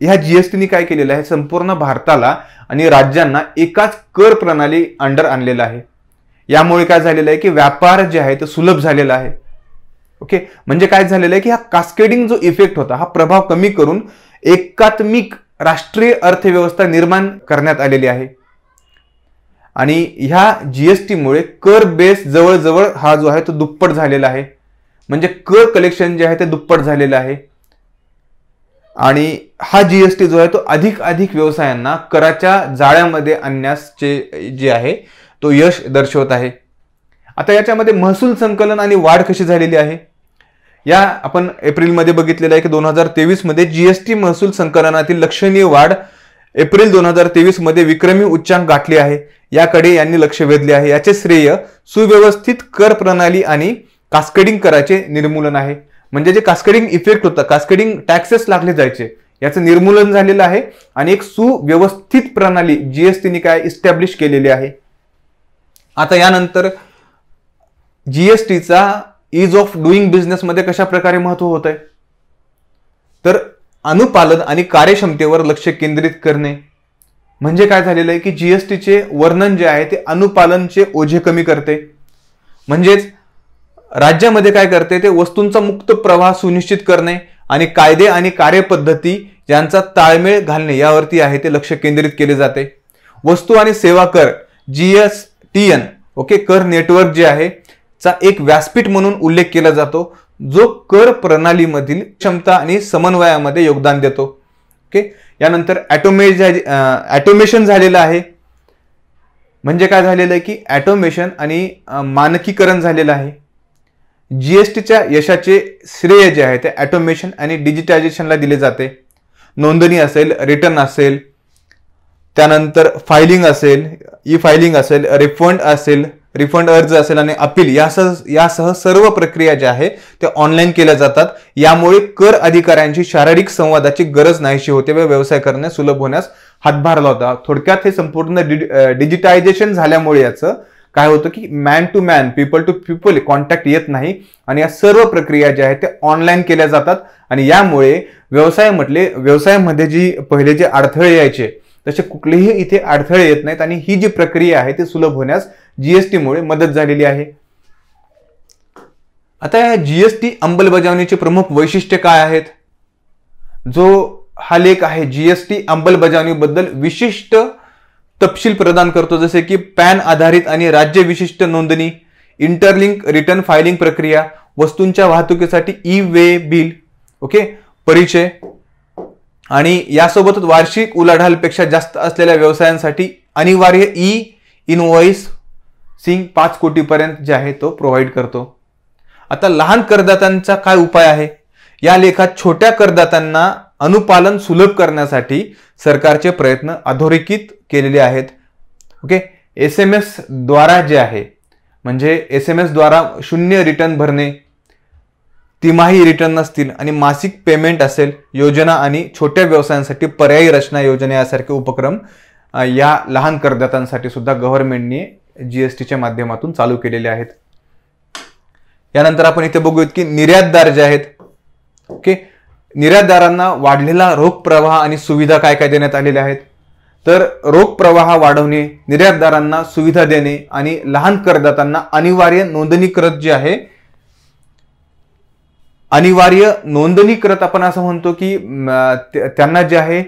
ह्या जीएसटीने काय केलेलं आहे, संपूर्ण भारताला आणि राज्यांना एकाच कर प्रणाली अंडर आणलेला आहे. यामुळे काय झालेलं आहे की व्यापार जे आहे ते सुलभ झालेला आहे. ओके, म्हणजे काय झालेलं आहे की हा कास्केडिंग जो इफेक्ट होता हा प्रभाव कमी करून एकात्मिक राष्ट्रीय अर्थव्यवस्था निर्माण करण्यात आलेली आहे. आणि ह्या जीएसटीमुळे कर बेस जवळजवळ हा जो आहे तो दुप्पट झालेला आहे. म्हणजे कर कलेक्शन जे आहे ते दुप्पट झालेलं आहे. आणि हा जीएसटी जो आहे तो अधिक व्यवसायांना कराच्या जाळ्यामध्ये आणण्याचे जे आहे तो यश दर्शवत आहे. आता याच्यामध्ये महसूल संकलन आणि वाढ कशी झालेली आहे, या आपण एप्रिलमध्ये बघितलेलं आहे की 2023 मध्ये जीएसटी महसूल संकलनातील लक्षणीय वाढ एप्रिल 2023 मध्ये विक्रमी उच्चांक गाठली आहे. याकडे यांनी लक्ष वेधले आहे. याचे श्रेय सुव्यवस्थित कर प्रणाली आणि कास्केडिंग कराचे निर्मूलन आहे. म्हणजे जे कास्केडिंग इफेक्ट होता, कास्केडिंग टॅक्सेस लागले जायचे, याचं निर्मूलन झालेलं आहे आणि एक सुव्यवस्थित प्रणाली जीएसटीने काय इस्टॅब्लिश केलेली आहे. आता यानंतर जीएसटीचा इज ऑफ डुईंग बिझनेस मध्ये कशा प्रकारे महत्व होत आहे, तर अनुपालन आणि कार्यक्षमतेवर लक्ष केंद्रित करणे. म्हणजे काय झालेलं आहे की जीएसटीचे वर्णन जे आहे ते अनुपालनचे ओझे कमी करते. म्हणजेच राज्यामध्ये काय करते ते वस्तूंचा मुक्त प्रवाह सुनिश्चित करणे आणि कायदे आणि कार्यपद्धती यांचा ताळमेळ घालणे यावरती आहे ते लक्ष केंद्रित केले जाते. वस्तू आणि सेवा कर जीएसटीएन ओके कर नेटवर्क जे आहे चा एक व्यासपीठ म्हणून उल्लेख केला जातो, जो कर प्रणालीमधील क्षमता आणि समन्वयामध्ये योगदान देतो. ओके, यानंतर ऑटोमेशन झालेलं आहे. म्हणजे काय झालेलं आहे की ऑटोमेशन आणि मानकीकरण झालेलं आहे. जीएसटीच्या यशाचे श्रेय जे आहे ते ऑटोमेशन आणि डिजिटायझेशनला दिले जाते. नोंदणी असेल, रिटर्न असेल, त्यानंतर फायलिंग असेल, ई फायलिंग असेल, रिफंड अर्ज असेल आणि अपील यासह सर्व प्रक्रिया ज्या आहे त्या ऑनलाईन केल्या जातात. यामुळे कर अधिकाऱ्यांची शारीरिक संवादाची गरज नाहीशी होते व व्यवसाय करणे सुलभ होण्यास हातभार लावता. थोडक्यात हे संपूर्ण डिजिटायझेशन झाल्यामुळे याचं काय होतं की man to man, people to people contact येत नाही आणि या सर्व प्रक्रिया ज्या आहेत त्या ऑनलाईन केल्या जातात. आणि यामुळे व्यवसायामध्ये जी पहिले जे अडथळे यायचे तसे कुठलेही इथे अडथळे येत नाहीत आणि ही जी प्रक्रिया आहे ती सुलभ होण्यास जीएसटी मुळे मदत झालेली आहे. आता या जीएसटी अंमलबजावणीचे प्रमुख वैशिष्ट्य काय आहेत, जो हा लेख आहे जीएसटी अंमलबजावणीबद्दल विशिष्ट तपशील प्रदान करतो, जसे की पॅन आधारित आणि राज्य विशिष्ट नोंदणी, इंटरलिंक रिटर्न फायलिंग प्रक्रिया, वस्तूंच्या वाहतुकीसाठी ई वे बिल, ओके परिचय, आणि यासोबतच वार्षिक उलाढालपेक्षा जास्त असलेल्या व्यवसायांसाठी अनिवार्य ई इनव्हॉइसिंग 5 कोटीपर्यंत जे आहे तो प्रोव्हाइड करतो. आता लहान करदात्यांचा काय उपाय आहे, या लेखात छोट्या करदात्यांना अनुपालन सुलभ करण्यासाठी सरकारचे प्रयत्न अधोरेखित केलेले आहेत. ओके, SMS द्वारा जे आहे म्हणजे SMS द्वारा 0 रिटर्न भरणे, तिमाही रिटर्न नसतील आणि मासिक पेमेंट असेल, योजना आणि छोट्या व्यवसायांसाठी पर्यायी रचना योजना यासारखे उपक्रम या लहान करदात्यांसाठी सुद्धा गव्हर्नमेंटने जीएसटीच्या माध्यमातून चालू केलेले आहेत. यानंतर आपण इथे बघूयात की निर्यातदार जे आहेत, ओके निर्यातदारांना वाढलेला रोख प्रवाह आणि सुविधा काय काय देण्यात आलेल्या आहेत, तर रोख प्रवाह वाढवणे, निर्यातदारांना सुविधा देणे आणि लहान करदात्यांना अनिवार्य नोंदणीकृत जे आहे अनिवार्य नोंदणीकृत आपण असं म्हणतो की त्यांना जे आहे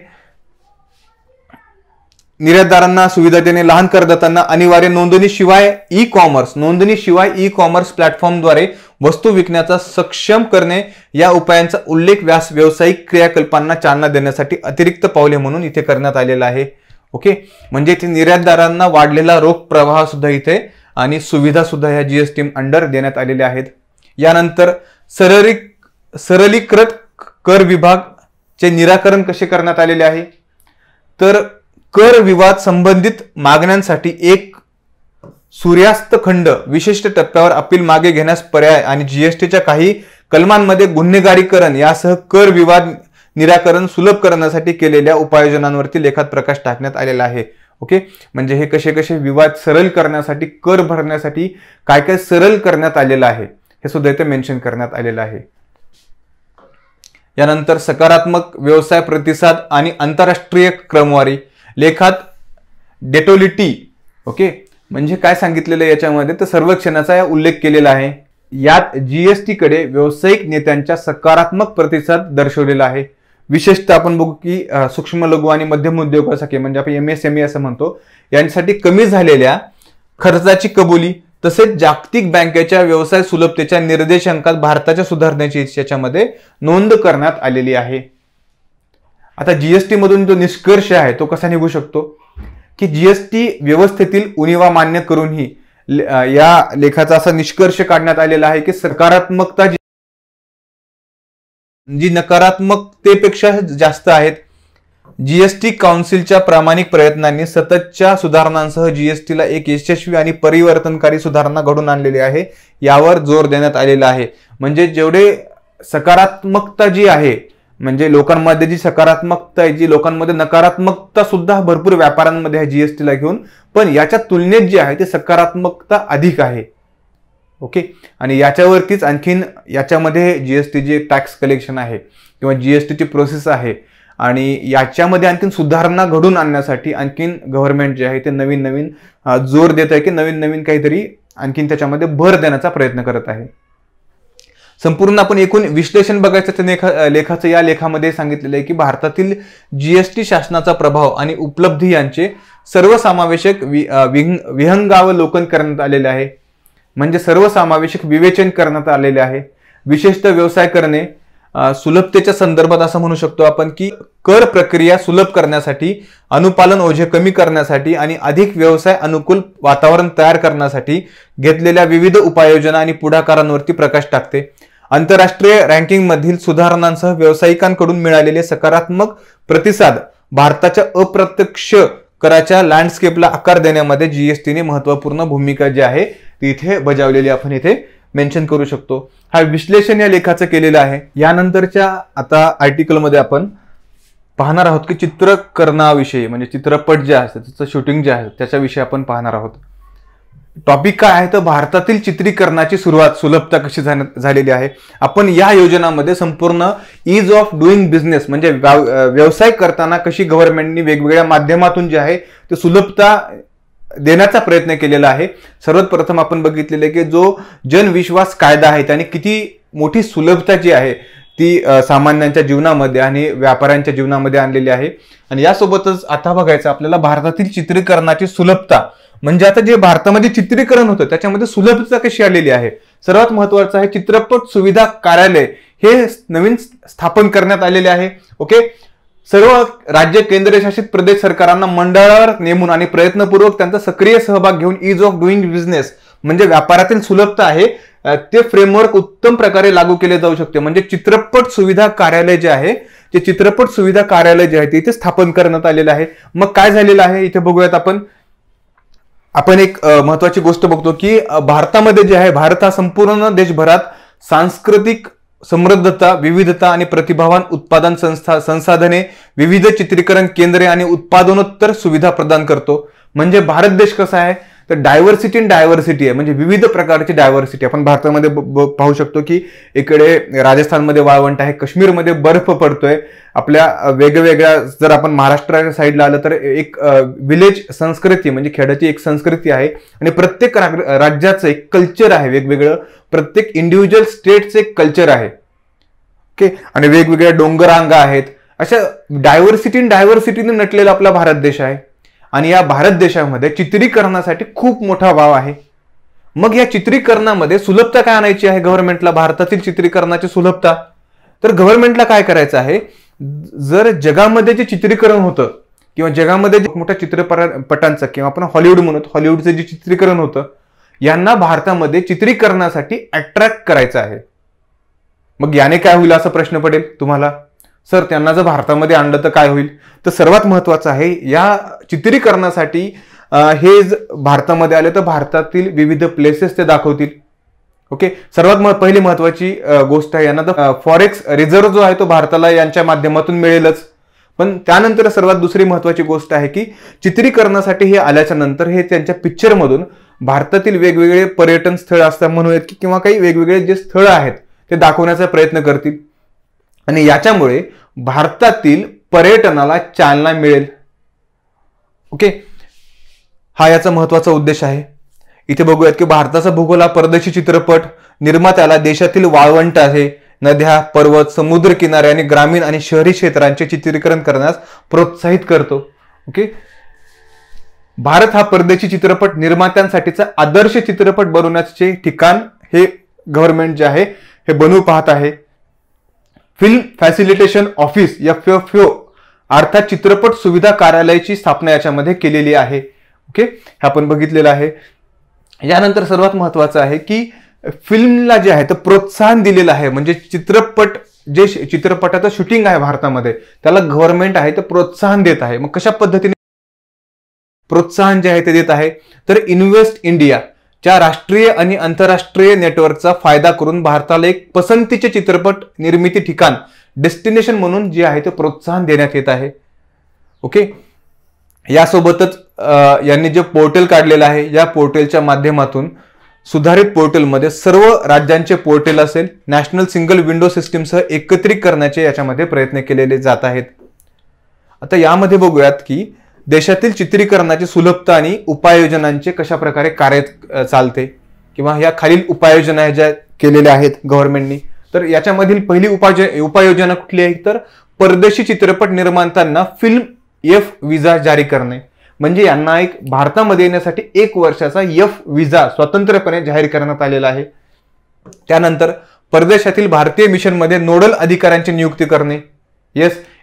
निर्यातदारांना सुविधा देणे, लहान करदात्यांना अनिवार्य नोंदणीशिवाय ई कॉमर्स प्लॅटफॉर्मद्वारे वस्तू विकण्याचा सक्षम करणे या उपायांचा उल्लेख व्यावसायिक क्रियाकल्पांना चालना देण्यासाठी अतिरिक्त पावले म्हणून इथे करण्यात आलेला आहे. ओके, म्हणजे इथे निर्यातदारांना वाढलेला रोख प्रवाह सुद्धा इथे आणि सुविधा सुद्धा या जीएसटी अंडर देण्यात आलेल्या आहेत. यानंतर सरलीकृत कर विभागचे निराकरण कसे करण्यात आलेले आहे, तर कर विवाद संबंधित मागण्यांसाठी एक सूर्यास्त खंड विशिष्ट टप्प्यावर अपील मागे घेण्यास पर्याय आणि जीएसटीच्या काही कलमांमध्ये गुन्हेगारीकरण यासह कर विवाद निराकरण सुलभ करण्यासाठी केलेल्या उपाययोजनांवरती लेखात प्रकाश टाकण्यात आलेला आहे. ओके, म्हणजे हे कसे कसे विवाद सरळ करण्यासाठी, कर भरण्यासाठी काय काय सरळ करण्यात आलेलं आहे हे सुद्धा इथे मेन्शन करण्यात आलेलं आहे. यानंतर सकारात्मक व्यवसाय प्रतिसाद आणि आंतरराष्ट्रीय क्रमवारी लेखात डेटोलिटी. ओके, म्हणजे काय सांगितलेलं याच्यामध्ये तर सर्वेक्षणाचा उल्लेख केलेला आहे. यात जीएसटी कडे व्यावसायिक नेत्यांच्या सकारात्मक प्रतिसाद दर्शवलेला आहे. विशेषतः आपण बघू की सूक्ष्म लघु आणि मध्यम उद्योगासाठी म्हणजे आपण MSME असं म्हणतो, यांसाठी कमी झालेल्या खर्चाची कबुली तसेच जागतिक बँकेच्या व्यवसाय सुलभतेच्या निर्देशांकात भारताच्या सुधारण्याची याच्यामध्ये नोंद करण्यात आलेली आहे. आता जीएसटी मधून जो निष्कर्ष आहे तो कसा निघू शकतो की जीएसटी व्यवस्थेतील उणिवा मान्य करूनही या लेखाचा असा निष्कर्ष काढण्यात आलेला आहे की सकारात्मकता जी नकारात्मकतेपेक्षा जास्त आहेत. जीएसटी काउन्सिलच्या प्रामाणिक प्रयत्नांनी सततच्या सुधारणांसह जीएसटीला एक यशस्वी आणि परिवर्तनकारी सुधारणा घडून आणलेली आहे यावर जोर देण्यात आलेला आहे. म्हणजे जेवढे सकारात्मकता जी आहे, म्हणजे लोकांमध्ये जी सकारात्मकता आहे, जी लोकांमध्ये नकारात्मकता सुद्धा भरपूर व्यापाऱ्यांमध्ये आहे जीएसटीला घेऊन, पण याच्या तुलनेत जी आहे ती सकारात्मकता अधिक आहे. ओके, आणि याच्यावरतीच आणखीन याच्यामध्ये जीएसटी जे टॅक्स कलेक्शन आहे किंवा जीएसटीची प्रोसेस आहे आणि याच्यामध्ये आणखीन सुधारणा घडून आणण्यासाठी आणखीन गव्हर्नमेंट जे आहे ते नवीन नवीन जोर देत आहे की नवीन नवीन काहीतरी आणखीन त्याच्यामध्ये भर देण्याचा प्रयत्न करत आहे. संपूर्ण आपण एकूण विश्लेषण बघायचं लेखाचं या लेखामध्ये सांगितलेलं आहे की भारतातील जीएसटी शासनाचा प्रभाव आणि उपलब्धी यांचे सर्वसमावेशक विहंगावलोकन करण्यात आलेले आहे. म्हणजे सर्वसमावेशक विवेचन करण्यात आलेले आहे. विशेषतः व्यवसाय करणे सुलभतेच्या संदर्भात असं म्हणू शकतो आपण की कर प्रक्रिया सुलभ करण्यासाठी, अनुपालन ओझे कमी करण्यासाठी आणि अधिक व्यवसाय अनुकूल वातावरण तयार करण्यासाठी घेतलेल्या विविध उपाययोजना आणि पुढाकारांवरती प्रकाश टाकते. आंतरराष्ट्रीय रँकिंग मधील सुधारणांसह व्यावसायिकांकडून मिळालेले सकारात्मक प्रतिसाद भारताच्या अप्रत्यक्ष कराच्या लँडस्केपला आकार देण्यामध्ये जीएसटीने महत्वपूर्ण भूमिका जी आहे ती इथे बजावलेली आपण इथे मेन्शन करू शकतो. हा विश्लेषण या लेखाचं केलेलं आहे. यानंतरच्या आता आर्टिकलमध्ये आपण पाहणार आहोत की चित्रकरणाविषयी, म्हणजे चित्रपट जे असतात त्याचं शूटिंग जे आहे त्याच्याविषयी आपण पाहणार आहोत. टॉपिक काय आहे तर भारतातील चित्रीकरणाची सुलभता कशी झालेली आहे. आपण या योजनामध्ये संपूर्ण ईज ऑफ डुईंग बिझनेस म्हणजे व्यवसाय करताना कशी गव्हर्नमेंटनी वेगवेगळ्या माध्यमातून जे आहे ते सुलभता देण्याचा प्रयत्न केलेला आहे. सर्वात प्रथम आपण बघितलेलं आहे की जो जनविश्वास कायदा आहे त्याने किती मोठी सुलभता जी आहे ती सामान्यांच्या जीवनामध्ये आणि व्यापाऱ्यांच्या जीवनामध्ये आणलेली आहे. आणि यासोबतच आता बघायचं आपल्याला भारतातील चित्रीकरणाची सुलभता, म्हणजे आता जे भारतामध्ये चित्रीकरण होतं त्याच्यामध्ये सुलभता कशी आलेली आहे. सर्वात महत्वाचं आहे चित्रपट सुविधा कार्यालय हे नवीन स्थापन करण्यात आलेले आहे. ओके, सर्व राज्य केंद्रशासित प्रदेश सरकारांना मंडळावर नेमून आणि प्रयत्नपूर्वक त्यांचा सक्रिय सहभाग घेऊन ईज ऑफ डुईंग बिझनेस म्हणजे व्यापारातील सुलभता आहे ते फ्रेमवर्क उत्तम प्रकारे लागू केले जाऊ शकते. म्हणजे चित्रपट सुविधा कार्यालय जे आहे ते चित्रपट सुविधा कार्यालय जे आहे ते इथे स्थापन करण्यात आलेलं आहे. मग काय झालेलं आहे इथे बघूयात आपण एक महत्वाची गोष्ट बघतो की भारतामध्ये जे आहे, भारत हा संपूर्ण देशभरात सांस्कृतिक समृद्धता, विविधता आणि प्रतिभावान उत्पादन संसाधने, विविध चित्रीकरण केंद्रे आणि उत्पादनोत्तर सुविधा प्रदान करतो. म्हणजे भारत देश कसा आहे तर डायव्हर्सिटी इन डायव्हर्सिटी आहे. म्हणजे विविध प्रकारची डायव्हर्सिटी आपण भारतामध्ये पाहू शकतो की इकडे राजस्थानमध्ये वाळवंट आहे, काश्मीरमध्ये बर्फ पडतोय, आपल्या वेगवेगळ्या जर आपण महाराष्ट्राच्या साईडला आलं तर एक विलेज संस्कृती म्हणजे खेड्याची एक संस्कृती आहे आणि प्रत्येक राज्याचं एक कल्चर आहे वेगवेगळं, प्रत्येक इंडिव्हिज्युअल स्टेटचं एक कल्चर आहे. ओके, आणि वेगवेगळ्या डोंगररांगा आहेत. अशा डायव्हर्सिटीने नटलेला आपला भारत देश आहे. आणि या भारत देशामध्ये चित्रीकरणासाठी खूप मोठा वाव आहे. मग या चित्रीकरणामध्ये सुलभता काय आणायची आहे गव्हर्नमेंटला, भारतातील चित्रीकरणाची सुलभता? तर गव्हर्नमेंटला काय करायचं आहे, जर जगामध्ये जे चित्रीकरण होतं किंवा जगामध्ये मोठ्या चित्रपटांचं किंवा आपण हॉलिवूड म्हणतो, हॉलिवूडचं जे चित्रीकरण होतं, यांना भारतामध्ये चित्रीकरणासाठी अट्रॅक्ट करायचं आहे. मग याने काय होईल असा प्रश्न पडेल तुम्हाला, सर त्यांना जर भारतामध्ये आणलं तर काय होईल? तर सर्वात महत्वाचं आहे, या चित्रीकरणासाठी हे भारतामध्ये आले तर भारतातील विविध प्लेसेस ते दाखवतील. ओके, सर्वात पहिली महत्वाची गोष्ट आहे, यांना तर फॉरेक्स रिझर्व्ह जो आहे तो भारताला यांच्या माध्यमातून मिळेलच. पण त्यानंतर सर्वात दुसरी महत्वाची गोष्ट आहे की चित्रीकरणासाठी हे आल्याच्या नंतर हे त्यांच्या पिक्चरमधून भारतातील वेगवेगळे पर्यटन स्थळ असतात म्हणूयात की किंवा काही वेगवेगळे जे स्थळ आहेत ते दाखवण्याचा प्रयत्न करतील. आणि याच्यामुळे भारतातील पर्यटनाला चालना मिळेल. ओके, हा याचा महत्वाचा उद्देश आहे. इथे बघूयात की भारताचा भूगोल हा परदेशी चित्रपट निर्मात्याला देशातील वाळवंट आहे, नद्या, पर्वत, समुद्र किनारे आणि ग्रामीण आणि शहरी क्षेत्रांचे चित्रीकरण करण्यास प्रोत्साहित करतो. ओके, भारत हा परदेशी चित्रपट निर्मात्यांसाठीचा आदर्श चित्रपट बनवण्याचे ठिकाण हे गव्हर्नमेंट जे आहे हे बनवू पाहत आहे. फिल्म फॅसिलिटेशन ऑफिस FFO अर्थात चित्रपट सुविधा कार्यालयाची स्थापना याच्यामध्ये केलेली आहे. ओके, हे आपण बघितलेलं आहे. यानंतर सर्वात महत्वाचं आहे की फिल्मला जे आहे तर प्रोत्साहन दिलेलं आहे. म्हणजे जे चित्रपटाचं शूटिंग आहे भारतामध्ये त्याला गव्हर्नमेंट आहे तर प्रोत्साहन देत आहे. मग कशा पद्धतीने प्रोत्साहन जे आहे ते देत आहे, तर इन्व्हेस्ट इंडिया च्या राष्ट्रीय आणि आंतरराष्ट्रीय नेटवर्कचा फायदा करून भारताला एक पसंतीचे चित्रपट निर्मिती ठिकाण डेस्टिनेशन म्हणून जे आहे ते प्रोत्साहन देण्यात येत आहे. ओके, यासोबतच यांनी जे पोर्टल काढलेलं आहे, या पोर्टलच्या माध्यमातून सुधारित पोर्टलमध्ये सर्व राज्यांचे पोर्टल असेल नॅशनल सिंगल विंडो सिस्टीमसह एकत्रित करण्याचे याच्यामध्ये प्रयत्न केलेले जात आहेत. आता यामध्ये बघूयात की देशातील चित्रीकरणाची सुलभता आणि उपाययोजनांचे कशा प्रकारे कार्य चालते किंवा या खालील उपाययोजना ज्या केलेल्या आहेत गव्हर्नमेंटनी. तर याच्यामधील पहिली उपाययोजना कुठली आहे, तर परदेशी चित्रपट निर्मात्यांना फिल्म F विजा जारी करणे. म्हणजे यांना एक भारतामध्ये येण्यासाठी 1 वर्षाचा F विजा स्वतंत्रपणे जाहीर करण्यात आलेला आहे. त्यानंतर परदेशातील भारतीय मिशनमध्ये नोडल अधिकाऱ्यांची नियुक्ती करणे.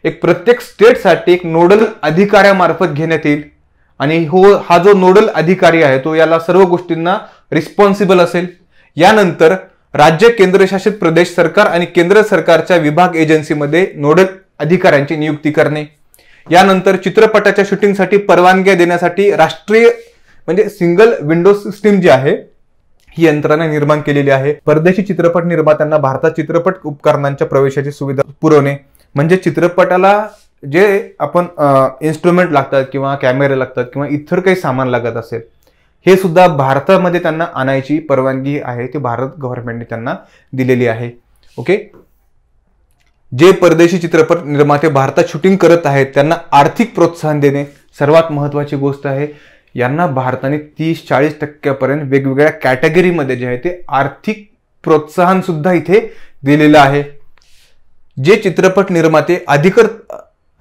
एक प्रत्येक स्टेटसाठी एक नोडल अधिकाऱ्यामार्फत घेण्यात येईल आणि हा जो नोडल अधिकारी आहे तो याला सर्व गोष्टींना रिस्पॉन्सिबल असेल. यानंतर राज्य, केंद्रशासित प्रदेश सरकार आणि केंद्र सरकारच्या विभाग एजन्सीमध्ये नोडल अधिकाऱ्यांची नियुक्ती करणे. यानंतर चित्रपटाच्या शूटिंगसाठी परवानग्या देण्यासाठी राष्ट्रीय म्हणजे सिंगल विंडो सिस्टीम जी आहे ही यंत्रणा निर्माण केलेली आहे. परदेशी चित्रपट निर्मात्यांना भारतात चित्रपट उपकरणांच्या प्रवेशाची सुविधा पुरवणे. म्हणजे चित्रपटाला जे आपण इन्स्ट्रुमेंट लागतात किंवा कॅमेरे लागतात किंवा इतर काही सामान लागत असेल हे सुद्धा भारतामध्ये त्यांना आणायची परवानगी आहे ती भारत गव्हर्नमेंटने त्यांना दिलेली आहे. ओके, जे परदेशी चित्रपट निर्माते भारतात शूटिंग करत आहेत त्यांना आर्थिक प्रोत्साहन देणे सर्वात महत्वाची गोष्ट आहे. यांना भारताने 30-40% वेगवेगळ्या कॅटेगरीमध्ये जे आहे ते आर्थिक प्रोत्साहन सुद्धा इथे दिलेलं आहे. जे चित्रपट निर्माते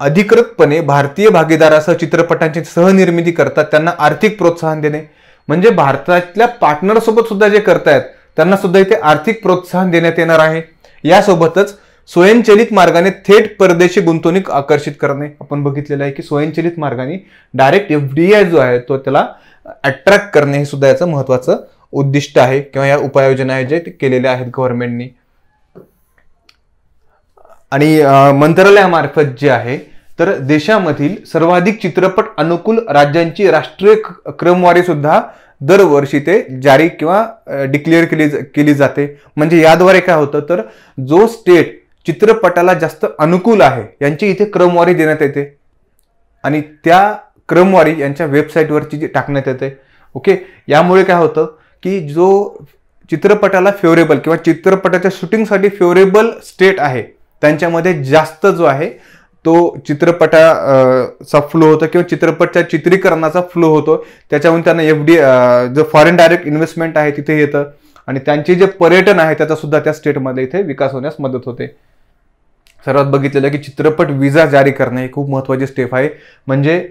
अधिकृतपणे भारतीय भागीदारासह चित्रपटांची सहनिर्मिती करतात त्यांना आर्थिक प्रोत्साहन देणे. म्हणजे भारतातल्या पार्टनर सोबत सुद्धा जे करतायत त्यांना सुद्धा इथे आर्थिक प्रोत्साहन देण्यात येणार आहे. यासोबतच स्वयंचलित मार्गाने थेट परदेशी गुंतवणूक आकर्षित करणे. आपण बघितलेलं आहे की स्वयंचलित मार्गाने डायरेक्ट FDI जो आहे तो त्याला अट्रॅक्ट करणे हे सुद्धा याचं महत्वाचं उद्दिष्ट आहे किंवा या उपाययोजना आहे जे केलेल्या आहेत गव्हर्नमेंटनी. आणि मंत्रालयामार्फत जे आहे तर देशामधील सर्वाधिक चित्रपट अनुकूल राज्यांची राष्ट्रीय क्रमवारी सुद्धा दरवर्षी ते जारी किंवा डिक्लेअर केली जाते. म्हणजे याद्वारे काय होतं तर जो स्टेट चित्रपटाला जास्त अनुकूल आहे यांची इथे क्रमवारी देण्यात येते आणि त्या क्रमवारी यांच्या वेबसाईटवरची टाकण्यात येते. ओके, यामुळे काय होतं की जो चित्रपटाला फेवरेबल किंवा चित्रपटाच्या शूटिंगसाठी फेवरेबल स्टेट आहे त्यांच्यामध्ये जास्त जो आहे तो चित्रपटाचा फ्लो होतो किंवा चित्रपटाच्या चित्रीकरणाचा फ्लो होतो. त्याच्याहून त्यांना FDI जो फॉरेन डायरेक्ट इन्व्हेस्टमेंट आहे तिथे येतं आणि त्यांचे जे पर्यटन आहे त्याचा सुद्धा त्या स्टेटमध्ये इथे विकास होण्यास मदत होते. सर्वात बघितलेलं की चित्रपट विजा जारी करणे ही खूप महत्त्वाची स्टेप आहे. म्हणजे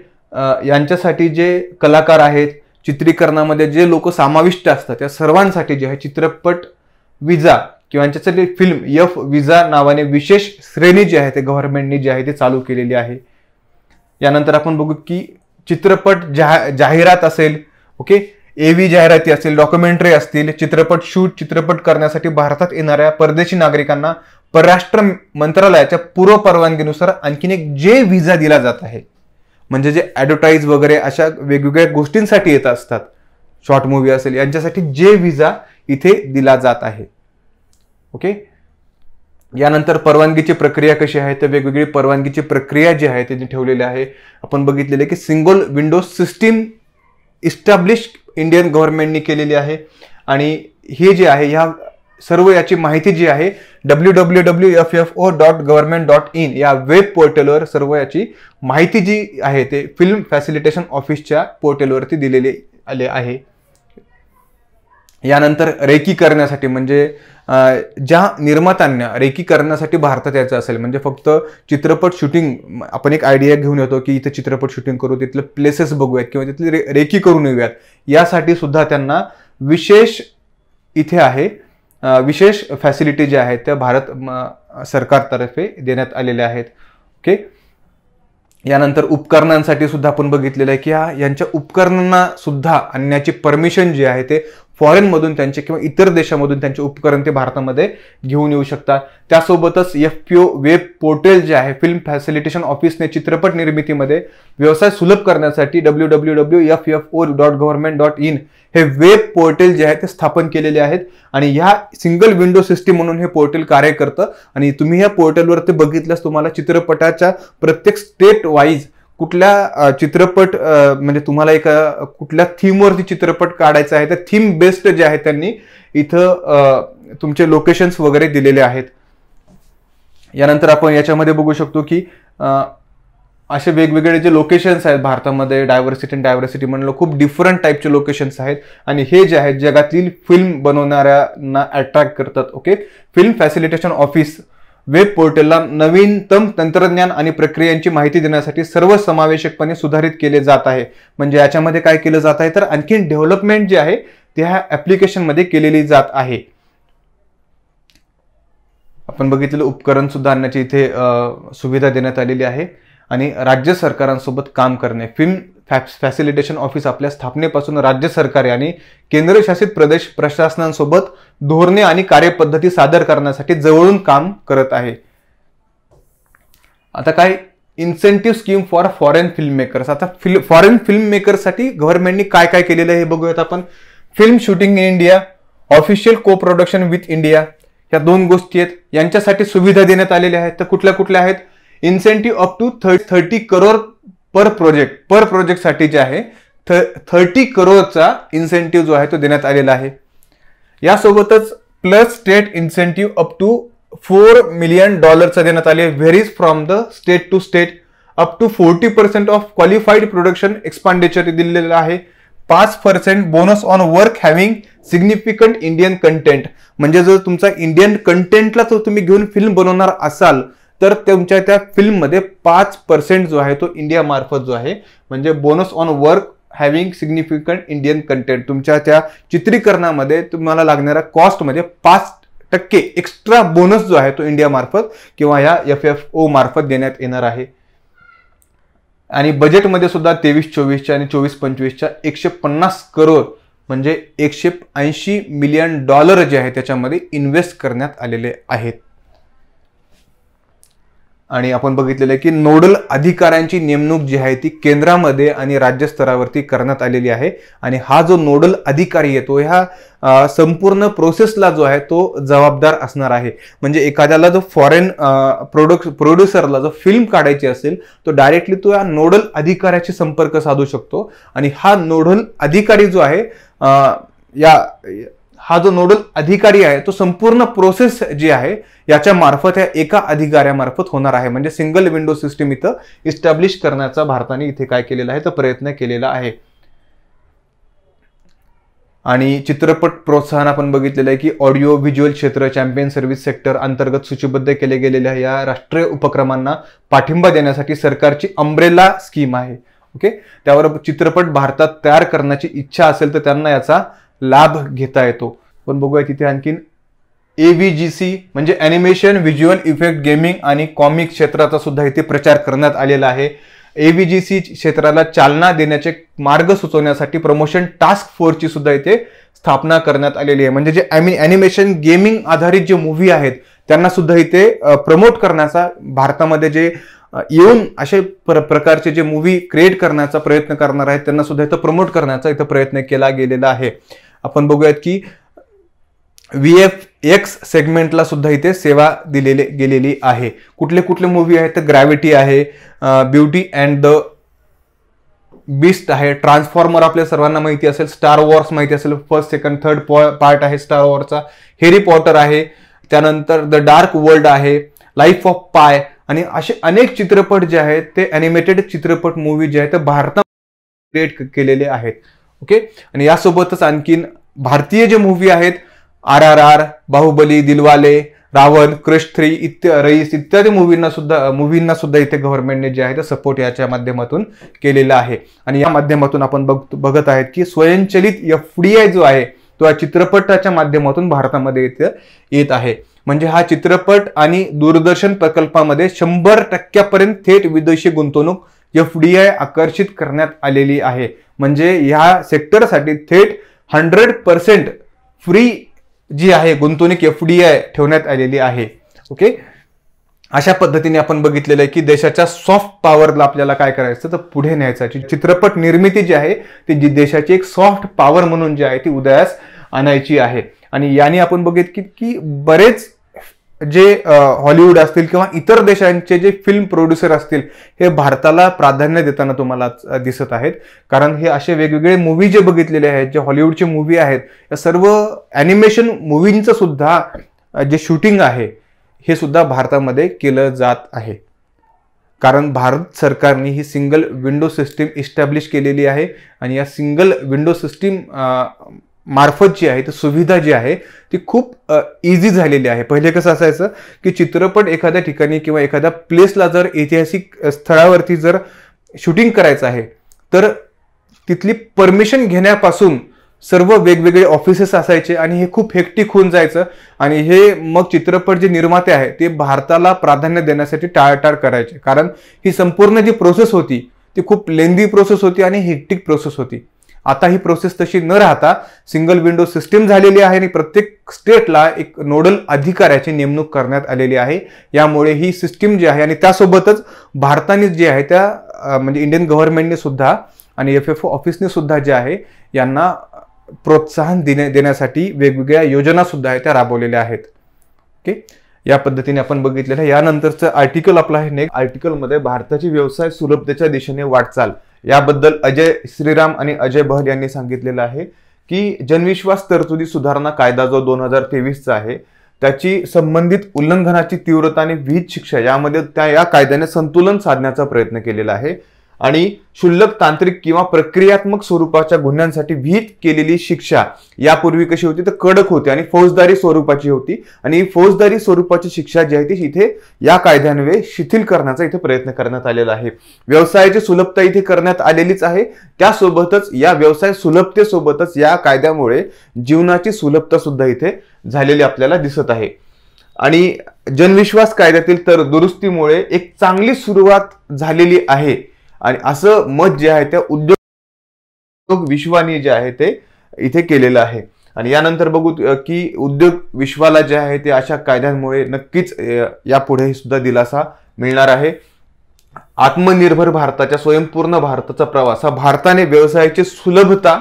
यांच्यासाठी जे कलाकार आहेत, चित्रीकरणामध्ये जे लोक समाविष्ट असतात त्या सर्वांसाठी जे आहे चित्रपट विजा किंवा यांच्यासाठी फिल्म एफ विजा नावाने विशेष श्रेणी जी आहे ते गव्हर्नमेंटने जी आहे ते चालू केलेली आहे. यानंतर आपण बघू की चित्रपट जाहिरात असेल, ओके, AV जाहिराती असतील, डॉक्युमेंटरी असतील, चित्रपट करण्यासाठी भारतात येणाऱ्या परदेशी नागरिकांना परराष्ट्र मंत्रालयाच्या पूर्व परवानगीनुसार आणखीन एक जे व्हिसा दिला जात आहे. म्हणजे जे ॲडव्हर्टाईज वगैरे अशा वेगवेगळ्या गोष्टींसाठी येत असतात, शॉर्ट मूव्ही असेल, यांच्यासाठी जे व्हिसा इथे दिला जात आहे. ओके. यानंतर परवानगीची प्रक्रिया कशी आहे तर वेगवेगळी परवानगीची प्रक्रिया जी आहे त्यांनी ठेवलेली आहे. आपण बघितलेले की single window system establish Indian गव्हर्नमेंटनी केलेली आहे. आणि हे जे आहे ह्या सर्व याची माहिती जी आहे www.ffo.government.in या वेब पोर्टलवर सर्व याची माहिती जी आहे ते फिल्म फॅसिलिटेशन ऑफिसच्या पोर्टलवरती दिलेली आहे. यानंतर रेकी करण्यासाठी म्हणजे ज्या निर्मात्यांना रेकी करण्यासाठी भारतात यायचं असेल, म्हणजे फक्त चित्रपट शूटिंग आपण एक आयडिया घेऊन येतो की इथे चित्रपट शूटिंग करू, तिथले प्लेसेस बघूयात किंवा तिथली रेकी करून येऊयात, यासाठी सुद्धा त्यांना विशेष इथे आहे विशेष फॅसिलिटी ज्या आहेत त्या भारत सरकारतर्फे देण्यात आलेल्या आहेत. ओके. यानंतर उपकरणांसाठी सुद्धा आपण बघितलेलं आहे की यांच्या उपकरणांना सुद्धा आणण्याची परमिशन जी आहे ते फॉरेन मधून त्यांचे किंवा इतर देशामधून त्यांचे उपकरण ते भारतामध्ये घेऊन येऊ शकतात. त्यासोबतच FPO वेब पोर्टल जे आहे फिल्म फॅसिलिटेशन ऑफिसने चित्रपट निर्मितीमध्ये व्यवसाय सुलभ करण्यासाठी www.ffo.government.in हे वेब पोर्टल जे आहे ते स्थापन केलेले आहेत. आणि ह्या सिंगल विंडो सिस्टीम म्हणून हे पोर्टल कार्य करतं. आणि तुम्ही या पोर्टलवर ते बघितल्यास तुम्हाला चित्रपटाच्या प्रत्येक स्टेट वाईज कुठल्या चित्रपट म्हणजे तुम्हाला एका कुठल्या थीमवरती चित्रपट काढायचा आहे तर थीम बेस्ड जे आहे त्यांनी इथं तुमचे लोकेशन्स वगैरे दिलेले आहेत. यानंतर आपण याच्यामध्ये बघू शकतो की असे वेगवेगळे जे लोकेशन्स आहेत भारतामध्ये डायव्हर्सिटी म्हणलं खूप डिफरंट टाईपचे लोकेशन्स आहेत. आणि हे जे आहेत जगातील फिल्म बनवणाऱ्यांना अट्रॅक्ट करतात. Okay. Film facilitation office web पोर्टलला नवीनतम तंत्रज्ञान आणि प्रक्रियांची माहिती देण्यासाठी सर्वसमावेशकपणे सुधारित केले जात आहे. म्हणजे याच्यामध्ये काय केलं जात आहे तर आणखीन डेव्हलपमेंट जे आहे ते ह्या ऍप्लिकेशनमध्ये केलेली जात आहे. आपण बघितलेलं उपकरण सुद्धा आणण्याची इथे सुविधा देण्यात आलेली आहे. आणि राज्य सरकारांसोबत काम करणे, फिल्म फॅसिलिटेशन ऑफिस आपल्या स्थापनेपासून राज्य सरकारे आणि केंद्रशासित प्रदेश प्रशासनांसोबत धोरणे आणि कार्यपद्धती सादर करण्यासाठी जवळून काम करत आहे. आता काय incentive scheme for foreign film makers. आता फॉरेन फिल्म मेकर्ससाठी गव्हर्नमेंटनी काय काय केलेलं आहे हे बघूयात आपण. Film shooting in India, official को प्रोडक्शन विथ इंडिया, या दोन गोष्टी आहेत. यांच्यासाठी सुविधा देण्यात आलेल्या आहेत. तर कुठल्या कुठल्या आहेत. Incentive up to 30 crore per project साठी जे आहे 30 करोडचा इन्सेंटिव्ह जो आहे तो देण्यात आलेला आहे. यासोबतच plus state incentive up to $4 million देण्यात आले. Varies from the state to state. Up to 40% of qualified production expenditure दिलेलं आहे. 5% bonus on work having significant Indian content. म्हणजे जर तुमचा इंडियन कंटेंटला जर तुम्ही घेऊन फिल्म बनवणार असाल तर तुमच्या त्या फिल्ममध्ये 5% जो आहे तो इंडिया मार्फत जो आहे म्हणजे bonus on work having significant Indian content, तुमच्या त्या चित्रीकरणामध्ये तुम्हाला लागणाऱ्या कॉस्टमध्ये 5% एक्स्ट्रा बोनस जो आहे तो इंडिया मार्फत किंवा या FFO मार्फत देण्यात येणार आहे. आणि बजेटमध्ये सुद्धा 23-24 आणि 24-25 150 करोड म्हणजे $180 मिलियन जे आहे त्याच्यामध्ये इन्व्हेस्ट करण्यात आलेले आहेत. आणि आपण बघितलेलं आहे की नोडल अधिकाऱ्यांची नेमणूक जी आहे ती केंद्रामध्ये आणि राज्य स्तरावरती करण्यात आलेली आहे. आणि हा जो नोडल अधिकारी आहे तो ह्या संपूर्ण प्रोसेसला जो आहे तो जबाबदार असणार आहे. म्हणजे एखाद्याला जो फॉरेन प्रोड्युसरला जो फिल्म काढायची असेल तो डायरेक्टली तो या नोडल अधिकाऱ्याशी संपर्क साधू शकतो. आणि हा नोडल अधिकारी जो आहे हा जो नोडल अधिकारी आहे तो संपूर्ण प्रोसेस जी आहे याच्या मार्फत या एका अधिकाऱ्यामार्फत होणार आहे. म्हणजे सिंगल विंडो सिस्टीम इथं इस्टॅब्लिश करण्याचा भारताने इथे काय केलेला आहे तर प्रयत्न केलेला आहे. आणि चित्रपट प्रोत्साहन आपण बघितलेलं आहे की ऑडिओ व्हिज्युअल क्षेत्र चॅम्पियन सर्व्हिस सेक्टर अंतर्गत सूचीबद्ध केले गेलेल्या या राष्ट्रीय उपक्रमांना पाठिंबा देण्यासाठी सरकारची अंब्रेला स्कीम आहे. ओके, त्यावर चित्रपट भारतात तयार करण्याची इच्छा असेल तर त्यांना याचा लाभ घेता येतो. पण बघूया तिथे आणखीन AVGC म्हणजे ॲनिमेशन व्हिज्युअल इफेक्ट गेमिंग आणि कॉमिक क्षेत्राचा सुद्धा इथे प्रचार करण्यात आलेला आहे. AVGC क्षेत्राला चालना देण्याचे मार्ग सुचवण्यासाठी प्रमोशन टास्क फोर्सची सुद्धा इथे स्थापना करण्यात आलेली आहे. म्हणजे जे ॲनिमेशन गेमिंग आधारित जे मूव्ही आहेत त्यांना सुद्धा इथे प्रमोट करण्याचा, भारतामध्ये जे येऊन असे प्रकारचे जे मूव्ही क्रिएट करण्याचा प्रयत्न करणार आहेत त्यांना सुद्धा इथं प्रमोट करण्याचा इथं प्रयत्न केला गेलेला आहे. आपण बघूयात की VFX सेगमेंटला सुद्धा इथे सेवा दिलेली गेलेली आहे. कुठले कुठले मूव्ही आहेत तर ग्रॅव्हिटी आहे, ब्युटी अँड द बीस्ट आहे, ट्रान्सफॉर्मर आपल्या सर्वांना माहिती असेल, स्टार वॉर्स माहिती असेल, फर्स्ट सेकंड थर्ड पार्ट आहे स्टार वॉरचा, हॅरी पॉटर आहे, त्यानंतर द डार्क वर्ल्ड आहे, लाईफ ऑफ पाय आणि असे अनेक चित्रपट जे आहेत ते ॲनिमेटेड चित्रपट मूव्ही जे आहेत ते भारतात क्रिएट केलेले आहेत. ओके, आणि यासोबतच आणखीन भारतीय जे मूव्ही आहेत RRR, बाहुबली, दिलवाले, रावण, क्रिश 3 रईस इत्यादी मूव्हींना सुद्धा इथे गव्हर्नमेंटने जे आहे ते सपोर्ट याच्या माध्यमातून केलेला आहे. आणि या माध्यमातून आपण बघत आहेत की स्वयंचलित FDI जो आहे तो या चित्रपटाच्या माध्यमातून भारतामध्ये इथे येत आहे. म्हणजे हा चित्रपट आणि दूरदर्शन प्रकल्पामध्ये 100% थेट विदेशी गुंतवणूक FDI आकर्षित करण्यात आलेली आहे. म्हणजे ह्या सेक्टरसाठी थेट 100% फ्री जी आहे गुंतवणूक FDI ठेवण्यात आलेली आहे. ओके, अशा पद्धतीने आपण बघितलेलं आहे की देशाच्या सॉफ्ट पॉवरला आपल्याला काय करायचं तर पुढे न्यायचं. चित्रपट निर्मिती जी आहे ती देशाची एक सॉफ्ट पॉवर म्हणून जी आहे ती उदयास आणायची आहे. आणि याने आपण बघित की बरेच जे हॉलिवूड असतील किंवा इतर देशांचे जे फिल्म प्रोड्युसर असतील हे भारताला प्राधान्य देताना तुम्हाला दिसत आहेत. कारण हे असे वेगवेगळे मूव्ही जे बघितलेले आहेत, जे हॉलिवूडचे मूव्ही आहेत, या सर्व ॲनिमेशन मूव्हींचं सुद्धा जे शूटिंग आहे हे सुद्धा भारतामध्ये केलं जात आहे. कारण भारत सरकारने ही सिंगल विंडो सिस्टीम इस्टॅब्लिश केलेली आहे आणि या सिंगल विंडो सिस्टीम मार्फत जी आहे ती सुविधा जी आहे ती खूप इझी झालेली आहे. पहिले कसं असायचं की चित्रपट एखाद्या ठिकाणी किंवा एखाद्या प्लेसला जर ऐतिहासिक स्थळावरती जर शूटिंग करायचं आहे तर तिथली परमिशन घेण्यापासून सर्व वेगवेगळे ऑफिसेस असायचे आणि हे खूप हेक्टिक होऊन जायचं. आणि हे मग चित्रपट जे निर्माते आहेत ते भारताला प्राधान्य देण्यासाठी टाळाटाळ करायचे. कारण ही संपूर्ण जी प्रोसेस होती ती खूप लेंदी प्रोसेस होती आणि हेक्टिक प्रोसेस होती. आता ही प्रोसेस तशी न राहता सिंगल विंडो सिस्टीम झालेली आहे आणि प्रत्येक स्टेटला एक नोडल अधिकाऱ्याची नेमणूक करण्यात आलेली आहे. यामुळे ही सिस्टीम जी आहे आणि त्यासोबतच भारताने जे आहे त्या म्हणजे इंडियन गव्हर्नमेंटने सुद्धा आणि FFO ऑफिसने सुद्धा जे आहे यांना प्रोत्साहन देण्यासाठी वेगवेगळ्या योजना सुद्धा आहेत त्या राबवलेल्या आहेत. ओके, या पद्धतीने आपण बघितलेलं आहे. यानंतरचं आर्टिकल आपलं आहे नेक्स्ट आर्टिकलमध्ये भारताची व्यवसाय सुलभतेच्या दिशेने वाटचाल याबद्दल अजय श्रीराम आणि अजय बहल यांनी सांगितलेलं आहे की जनविश्वास तरतुदी सुधारणा कायदा जो 2023चा आहे त्याची संबंधित उल्लंघनाची तीव्रता आणि विहित शिक्षा यामध्ये या कायद्याने संतुलन साधण्याचा प्रयत्न केलेला आहे. आणि क्षुल्लक तांत्रिक किंवा प्रक्रियात्मक स्वरूपाच्या गुन्ह्यांसाठी विहित केलेली शिक्षा यापूर्वी कशी होती तर कडक होती आणि फौजदारी स्वरूपाची होती. आणि फौजदारी स्वरूपाची शिक्षा जी आहे ती इथे या कायद्यान्वये शिथिल करण्याचा इथे प्रयत्न करण्यात आलेला आहे. व्यवसायाची सुलभता इथे करण्यात आलेलीच आहे. त्यासोबतच या व्यवसाय सुलभतेसोबतच या कायद्यामुळे जीवनाची सुलभता सुद्धा इथे झालेली आपल्याला दिसत आहे. आणि जनविश्वास कायद्यातील तर दुरुस्तीमुळे एक चांगली सुरुवात झालेली आहे आणि असं मत जे आहे त्या उद्योग विश्वाने जे आहे ते इथे केलेलं आहे. आणि यानंतर बघू की उद्योग विश्वाला जे आहे ते अशा कायद्यांमुळे नक्कीच यापुढे सुद्धा दिलासा मिळणार आहे. आत्मनिर्भर भारताच्या स्वयंपूर्ण भारताचा प्रवास हा भारताने व्यवसायाची सुलभता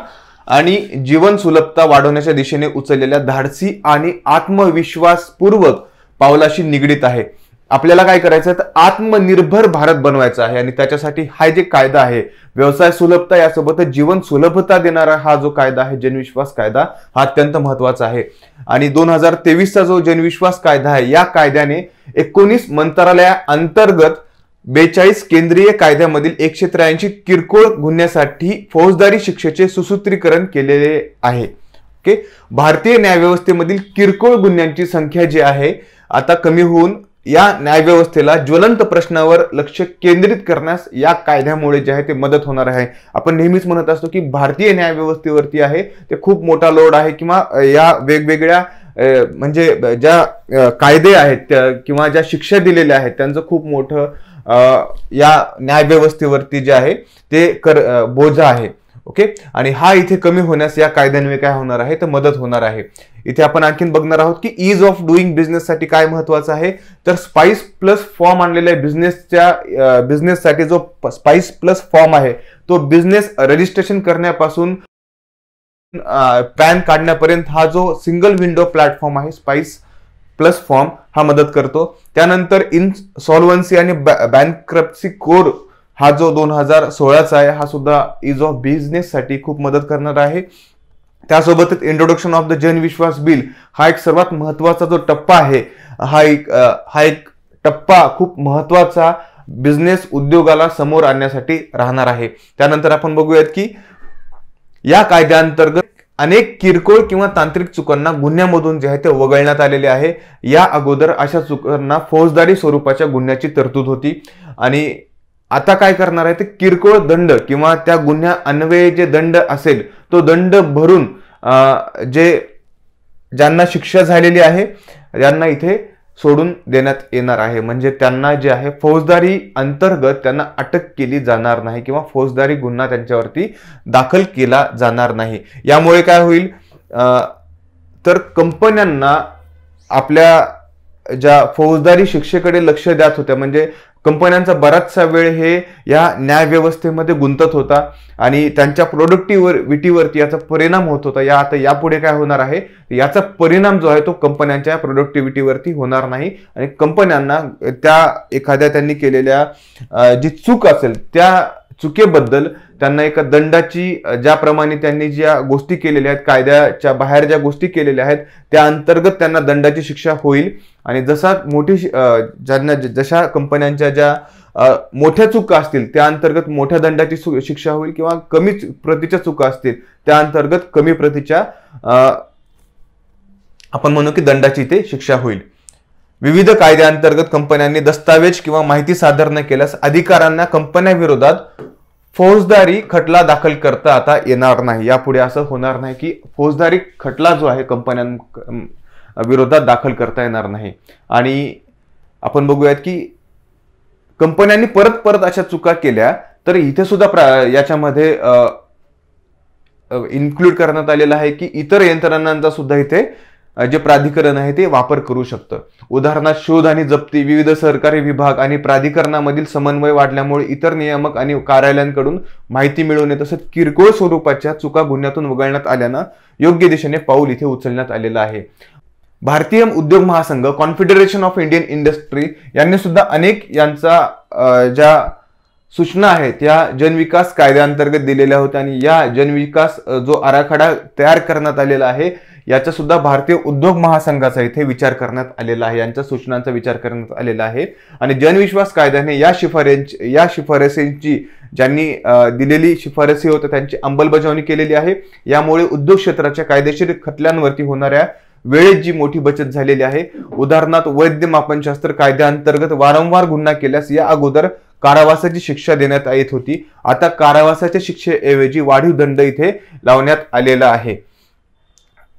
आणि जीवन सुलभता वाढवण्याच्या दिशेने उचललेल्या धाडसी आणि आत्मविश्वासपूर्वक पावलाशी निगडीत आहे. आपल्याला काय करायचं आहे तर आत्मनिर्भर भारत बनवायचा आहे आणि त्याच्यासाठी हा जे कायदा आहे व्यवसाय सुलभता यासोबतच जीवन सुलभता देणारा हा जो कायदा आहे जनविश्वास कायदा हा अत्यंत महत्वाचा आहे. आणि 2023चा जो जनविश्वास कायदा आहे या कायद्याने 19 मंत्रालया अंतर्गत 42 केंद्रीय कायद्यामधील 183 किरकोळ गुन्ह्यासाठी फौजदारी शिक्षेचे सुसूत्रीकरण केलेले आहे. ओके, भारतीय न्यायव्यवस्थेमधील किरकोळ गुन्ह्यांची संख्या जी आहे आता कमी होऊन या न्यायव्यवस्थेला ज्वलंत प्रश्नावर लक्ष केंद्रित करण्यास या कायद्यामुळे जे आहे ते मदत होणार आहे. आपण नेहमीच म्हणत असतो की भारतीय न्यायव्यवस्थेवरती आहे ते खूप मोठा लोड आहे, किंवा या वेगवेगळ्या म्हणजे ज्या कायदे आहेत किंवा ज्या शिक्षा दिलेल्या आहेत त्यांचं खूप मोठं या न्यायव्यवस्थेवरती जे आहे ते बोजा आहे. ओके, आणि हा इथे कमी होण्यास या कायद्याने काय होणार आहे तर मदत होणार आहे. इथे आपण आणखीन बघणार आहोत की ईज ऑफ डुईंग बिझनेस साठी काय महत्वाचं आहे, तर स्पाइस प्लस फॉर्म आणलेल्या बिझनेससाठी जो स्पाइस प्लस फॉर्म आहे तो बिझनेस रजिस्ट्रेशन करण्यापासून पॅन काढण्यापर्यंत हा जो सिंगल विंडो प्लॅटफॉर्म आहे स्पाइस प्लस फॉर्म हा मदत करतो. त्यानंतर इनसॉल्व्हन्सी आणि बँकरप्सी कोड हा जो 2016चा आहे हा सुद्धा ईज ऑफ बिझनेस साठी खूप मदत करणार आहे. त्यासोबतच इंट्रोडक्शन ऑफ द जनविश्वास बिल हा एक सर्वात महत्वाचा जो टप्पा आहे, हा एक टप्पा खूप महत्वाचा बिझनेस उद्योगाला समोर आणण्यासाठी राहणार आहे. त्यानंतर आपण बघूयात की या कायद्याअंतर्गत अनेक किरकोळ किंवा तांत्रिक चुकांना गुन्ह्यामधून जे आहे ते वगळण्यात आलेले आहे. या अगोदर अशा चुकांना फौजदारी स्वरूपाच्या गुन्ह्याची तरतूद होती, आणि आता काय करणार आहे ते किरकोळ दंड किंवा त्या गुन्ह्या अन्वये जे दंड असेल तो दंड भरून ज्यांना शिक्षा झालेली आहे त्यांना इथे सोडून देण्यात येणार आहे. म्हणजे त्यांना जे आहे फौजदारी अंतर्गत त्यांना अटक केली जाणार नाही किंवा फौजदारी गुन्हा त्यांच्यावरती दाखल केला जाणार नाही. यामुळे काय होईल तर कंपन्यांना आपल्या ज्या फौजदारी शिक्षेकडे लक्ष द्यात होत्या, म्हणजे कंपन्यांचा बराचसा वेळ हे या न्यायव्यवस्थेमध्ये गुंतत होता आणि त्यांच्या प्रोडक्टिव्हिटीवरती याचा परिणाम होत होता. आता यापुढे काय होणार आहे, याचा परिणाम जो आहे तो कंपन्यांच्या प्रोडक्टिव्हिटीवरती होणार नाही, आणि कंपन्यांना त्या एखाद्या त्यांनी केलेल्या जी चूक असेल त्या चुकीबद्दल त्यांना एका दंडाची, ज्याप्रमाणे त्यांनी ज्या गोष्टी केलेल्या आहेत कायद्याच्या बाहेर ज्या गोष्टी केलेल्या आहेत त्या अंतर्गत त्यांना दंडाची शिक्षा होईल. आणि जशा कंपन्यांच्या ज्या मोठ्या चुका असतील त्या अंतर्गत मोठ्या दंडाची शिक्षा होईल, किंवा कमी प्रतीच्या चुका असतील त्या अंतर्गत कमी प्रतीच्या आपण म्हणू की दंडाची इथे शिक्षा होईल. विविध कायद्यांतर्गत कंपन्यांनी दस्तावेज किंवा माहिती सादर न केल्यास अधिकाऱ्यांना कंपन्यांविरोधात फौजदारी खटला दाखल करता आता येणार नाही. यापुढे असं होणार नाही की फौजदारी खटला जो आहे कंपन्यांविरोधात दाखल करता येणार नाही. आणि आपण बघूयात की कंपन्यांनी परत परत अशा चुका केल्या तर इथे सुद्धा याच्यामध्ये इन्क्लूड करण्यात आलेलं आहे की इतर यंत्रणांचा सुद्धा इथे जे प्राधिकरण आहे ते वापर करू शकतं. उदाहरणार्थ शोध आणि जप्ती, विविध सरकारी विभाग आणि प्राधिकरणामधील समन्वय वाढल्यामुळे इतर नियामक आणि कार्यालयांकडून माहिती मिळवणे तसंच किरकोळ स्वरूपाच्या चुका गुन्ह्यातून वगळण्यात आल्यानं योग्य दिशेने पाऊल इथे उचलण्यात आलेलं आहे. भारतीय उद्योग महासंघ, कॉन्फेडरेशन ऑफ इंडियन इंडस्ट्री यांनी सुद्धा अनेक यांचा ज्या सूचना आहेत या जनविकास कायद्याअंतर्गत दिलेल्या होत्या, आणि या जनविकास जो आराखडा तयार करण्यात आलेला आहे याचा सुद्धा भारतीय उद्योग महासंघाचा इथे विचार करण्यात आलेला आहे, यांच्या सूचनांचा विचार करण्यात आलेला आहे. आणि जनविश्वास कायद्याने या शिफारसींची ज्यांनी दिलेली शिफारसी होत्या त्यांची अंमलबजावणी केलेली आहे. यामुळे उद्योग क्षेत्राच्या कायदेशीर खटल्यांवरती होणाऱ्या वेळेत जी मोठी बचत झालेली आहे. उदाहरणार्थ वैध मापनशास्त्र कायद्याअंतर्गत वारंवार गुन्हा केल्यास या अगोदर कारावासाची शिक्षा देण्यात येत होती, आता कारावासाच्या शिक्षेऐवजी वाढीव दंड इथे लावण्यात आलेला आहे.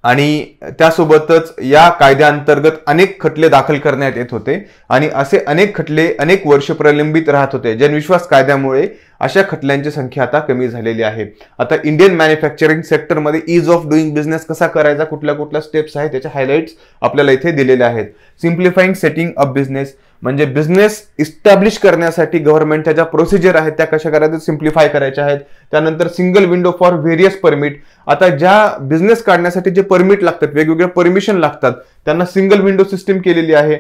आणि त्यासोबतच या कायद्याअंतर्गत अनेक खटले दाखल करण्यात येत होते आणि असे अनेक खटले अनेक वर्ष प्रलंबित राहत होते. जनविश्वास कायद्यामुळे अशा खटल्यांची संख्या आता कमी झालेली आहे. आता इंडियन मॅन्युफॅक्चरिंग सेक्टरमध्ये ईज ऑफ डुईंग बिझनेस कसा करायचा, कुठल्या कुठल्या स्टेप्स आहेत त्याचे हायलाइट्स आपल्याला इथे दिलेले आहेत. सिम्प्लिफाईंग सेटिंग अप बिझनेस, म्हणजे बिझनेस इस्टॅब्लिश करण्यासाठी गव्हर्नमेंटच्या ज्या प्रोसिजर आहेत त्या कशा करायच्या सिम्प्लिफाय करायच्या आहेत. त्यानंतर single window for various permit, आता ज्या बिझनेस काढण्यासाठी जे परमिट लागतात, वेगवेगळे परमिशन लागतात, त्यांना सिंगल विंडो सिस्टीम केलेली आहे.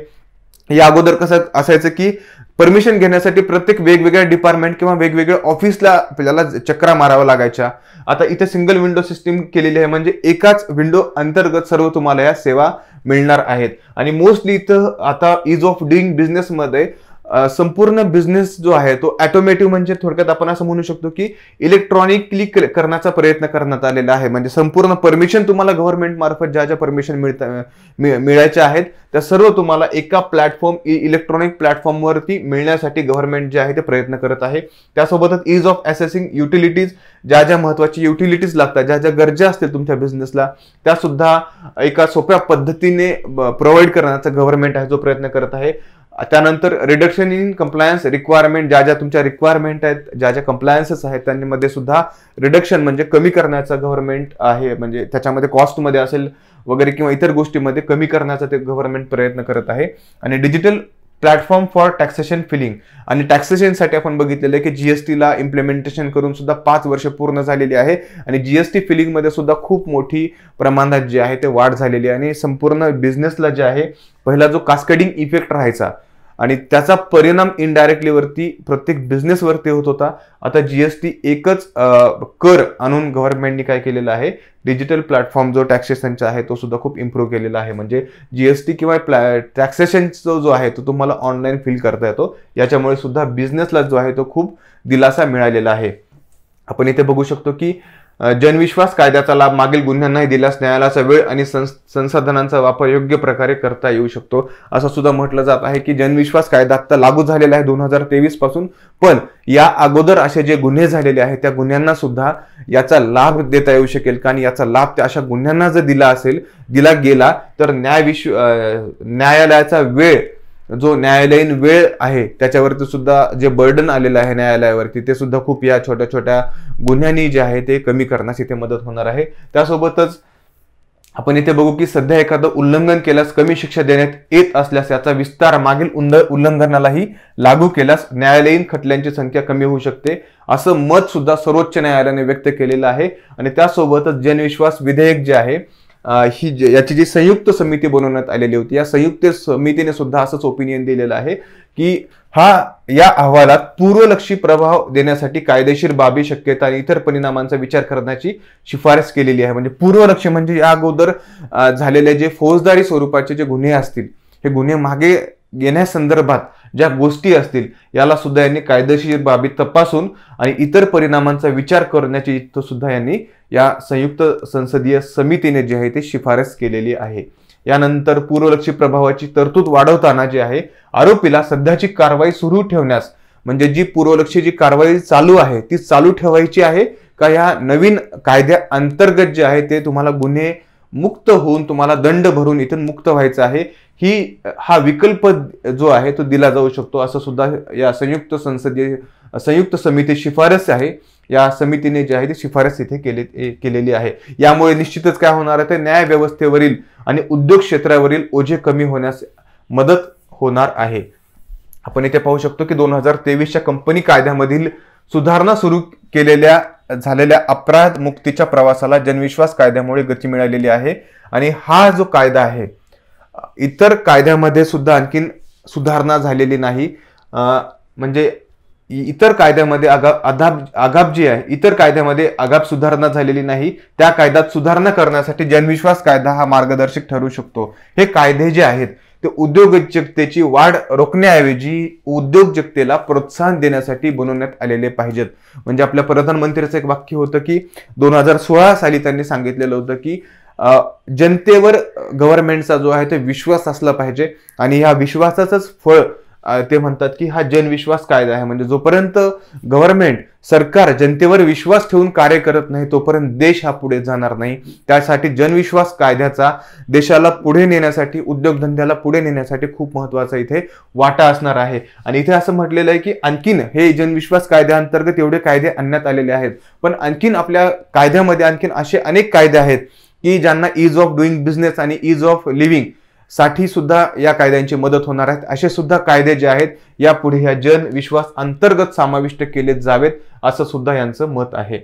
या अगोदर कसं असायचं की परमिशन घेण्यासाठी प्रत्येक वेगवेगळ्या डिपार्टमेंट किंवा वेगवेगळ्या ऑफिसला आपल्याला चक्रा मारावा लागायच्या. आता इथे सिंगल विंडो सिस्टीम केलेली आहे, म्हणजे एकाच विंडो अंतर्गत सर्व तुम्हाला या सेवा मिळणार आहेत. आणि मोस्टली इथं आता ईज ऑफ डुईंग बिझनेस मध्ये संपूर्ण बिझनेस जो आहे तो ऑटोमेटिव्ह, म्हणजे थोडक्यात आपण असं म्हणू शकतो की इलेक्ट्रॉनिकली करण्याचा प्रयत्न करण्यात आलेला आहे. म्हणजे संपूर्ण परमिशन तुम्हाला गव्हर्नमेंट मार्फत ज्या ज्या परमिशन मिळायच्या आहेत त्या सर्व तुम्हाला एका प्लॅटफॉर्म, इलेक्ट्रॉनिक प्लॅटफॉर्मवरती मिळण्यासाठी गव्हर्नमेंट जे आहे ते प्रयत्न करत आहे. त्यासोबतच इज ऑफ ॲसेसिंग युटिलिटीज, ज्या ज्या महत्वाची युटिलिटीज लागतात, ज्या ज्या गरजा असतील तुमच्या बिझनेसला, त्या सुद्धा एका सोप्या पद्धतीने प्रोव्हाइड करण्याचा गव्हर्नमेंट आहे जो प्रयत्न करत आहे. त्यानंतर रिडक्शन इन कंप्लायन्स रिक्वायरमेंट, ज्या ज्या तुमच्या रिक्वायरमेंट आहेत, ज्या ज्या कंप्लायन्सेस आहेत त्यांमध्ये सुद्धा रिडक्शन म्हणजे कमी करण्याचा गव्हर्नमेंट आहे. म्हणजे त्याच्यामध्ये कॉस्टमध्ये असेल वगैरे किंवा इतर गोष्टीमध्ये कमी करण्याचा ते गव्हर्नमेंट प्रयत्न करत आहे. आणि digital platform for taxation filing, आणि टॅक्सेशनसाठी आपण बघितलेलं आहे की जीएसटीला इम्प्लिमेंटेशन करून सुद्धा 5 वर्ष पूर्ण झालेली आहे. आणि जीएसटी फिलिंगमध्ये सुद्धा खूप मोठी प्रमाणात जे आहे ते वाढ झालेली आहे. आणि संपूर्ण बिझनेसला जे आहे पहिला जो कास्केडिंग इफेक्ट राहायचा आणि त्याचा परिणाम इनडायरेक्टली वरती प्रत्येक बिझनेसवरती होत होता, आता जीएसटी एकच कर आणून गव्हर्नमेंटने काय केलेलं आहे, डिजिटल प्लॅटफॉर्म जो टॅक्सेशनचा आहे तो सुद्धा खूप इम्प्रूव्ह केलेला आहे. म्हणजे जीएसटी किंवा टॅक्सेशनचा जो आहे तो तुम्हाला ऑनलाईन फिल करता येतो. याच्यामुळे सुद्धा बिझनेसला जो आहे तो खूप दिलासा मिळालेला आहे. आपण इथे बघू शकतो की जनविश्वास कायद्याचा लाभ मागील गुन्ह्यांनाही दिल्यास न्यायालयाचा वेळ आणि संसाधनांचा वापर योग्य प्रकारे करता येऊ शकतो, असं सुद्धा म्हटलं जात आहे की जनविश्वास कायदा आता लागू झालेला आहे 2023 पासून. पण या अगोदर असे जे गुन्हे झालेले आहेत त्या गुन्ह्यांना सुद्धा याचा लाभ देता येऊ शकेल का, आणि याचा लाभ त्या अशा गुन्ह्यांना जर दिला गेला तर न्यायालयाचा वेळ, जो न्यायालयीन वेळ आहे त्याच्यावरती सुद्धा जे बर्डन आलेलं आहे न्यायालयावरती, ते सुद्धा खूप या छोट्या छोट्या गुन्ह्यांनी जे आहे ते कमी करण्यास इथे मदत होणार आहे. त्यासोबतच आपण इथे बघू की सध्या एखादं उल्लंघन केल्यास कमी शिक्षा देण्यात येत असल्यास याचा विस्तार मागील उल्लंघनालाही लागू केल्यास न्यायालयीन खटल्यांची संख्या कमी होऊ शकते, असं मत सुद्धा सर्वोच्च न्यायालयाने व्यक्त केलेलं आहे. आणि त्यासोबतच जनविश्वास विधेयक जे आहे याची जी संयुक्त समिती बनवण्यात आलेली होती, या संयुक्त समितीने सुद्धा असंच ओपिनियन दिलेलं आहे की या अहवालात पूर्वलक्षी प्रभाव देण्यासाठी कायदेशीर बाबी, शक्यता आणि इतर परिणामांचा विचार करण्याची शिफारस केलेली आहे. म्हणजे पूर्वलक्षी म्हणजे या अगोदर झालेले जे फौजदारी स्वरूपाचे जे गुन्हे असतील, हे गुन्हे मागे घेण्यासंदर्भात ज्या गोष्टी असतील याला सुद्धा यांनी कायदेशीर बाबी तपासून आणि इतर परिणामांचा विचार करण्याची इथं सुद्धा यांनी या संयुक्त संसदीय समितीने जे आहे ते शिफारस केलेली आहे. यानंतर पूर्वलक्षी प्रभावाची तरतूद वाढवताना जे आहे आरोपीला सध्याची कारवाई सुरू ठेवण्यास, म्हणजे जी पूर्वलक्षी जी कारवाई चालू आहे ती चालू ठेवायची आहे का या नवीन कायद्या अंतर्गत जे आहे ते तुम्हाला गुन्हे मुक्त होऊन तुम्हाला दंड भरून इथून मुक्त व्हायचं आहे, हा विकल्प जो आहे तो दिला जाऊ शकतो, असं सुद्धा या संयुक्त समिती शिफारस आहे. या समितीने जे आहे ती शिफारस इथे केलेली आहे. यामुळे निश्चितच काय होणार आहे, ते न्याय व्यवस्थेवरील आणि उद्योग क्षेत्रावरील ओझे कमी होण्यास मदत होणार आहे. आपण इथे पाहू शकतो की 2023च्या कंपनी कायद्यामधील सुधारणा सुरू झालेल्या अपराध मुक्तीच्या प्रवासाला जनविश्वास कायद्यामुळे गती मिळालेली आहे. आणि हा जो कायदा आहे इतर कायद्यामध्ये सुद्धा आणखीन सुधारणा झालेली नाही. म्हणजे इतर कायद्यामध्ये आगाप जी आहे, इतर कायद्यामध्ये आगाप सुधारणा झालेली नाही. त्या कायद्यात सुधारणा करण्यासाठी जनविश्वास कायदा हा मार्गदर्शक ठरू शकतो. हे कायदे जे आहेत ते उद्योजकतेची वाढ रोखण्याऐवजी उद्योजकतेला प्रोत्साहन देण्यासाठी बनवण्यात आलेले पाहिजेत. म्हणजे आपल्या प्रधानमंत्र्यांचं एक वाक्य होतं की 2016 साली त्यांनी सांगितलेलं होतं की जनतेवर गव्हर्नमेंटचा जो आहे ते विश्वास असला पाहिजे, आणि ह्या विश्वासाचंच फळ ते म्हणतात की हा जनविश्वास कायदा आहे. म्हणजे जोपर्यंत गव्हर्नमेंट, सरकार जनतेवर विश्वास ठेवून कार्य करत नाही तोपर्यंत देश हा पुढे जाणार नाही. त्यासाठी जनविश्वास कायद्याचा देशाला पुढे नेण्यासाठी, उद्योगधंद्याला पुढे नेण्यासाठी खूप महत्वाचा इथे वाटा असणार आहे. आणि इथे असं म्हटलेलं आहे की आणखीन हे जनविश्वास कायद्याअंतर्गत एवढे कायदे आणण्यात आलेले आहेत, पण आणखीन आपल्या कायद्यामध्ये आणखीन असे अनेक कायदे आहेत की ज्यांना इज ऑफ डुईंग बिझनेस आणि इज ऑफ लिव्हिंग साठी सुद्धा या कायद्यांची मदत होणार आहेत. असे सुद्धा कायदे जे आहेत यापुढे या जनविश्वास अंतर्गत समाविष्ट केले जावेत, असं सुद्धा यांचं मत आहे.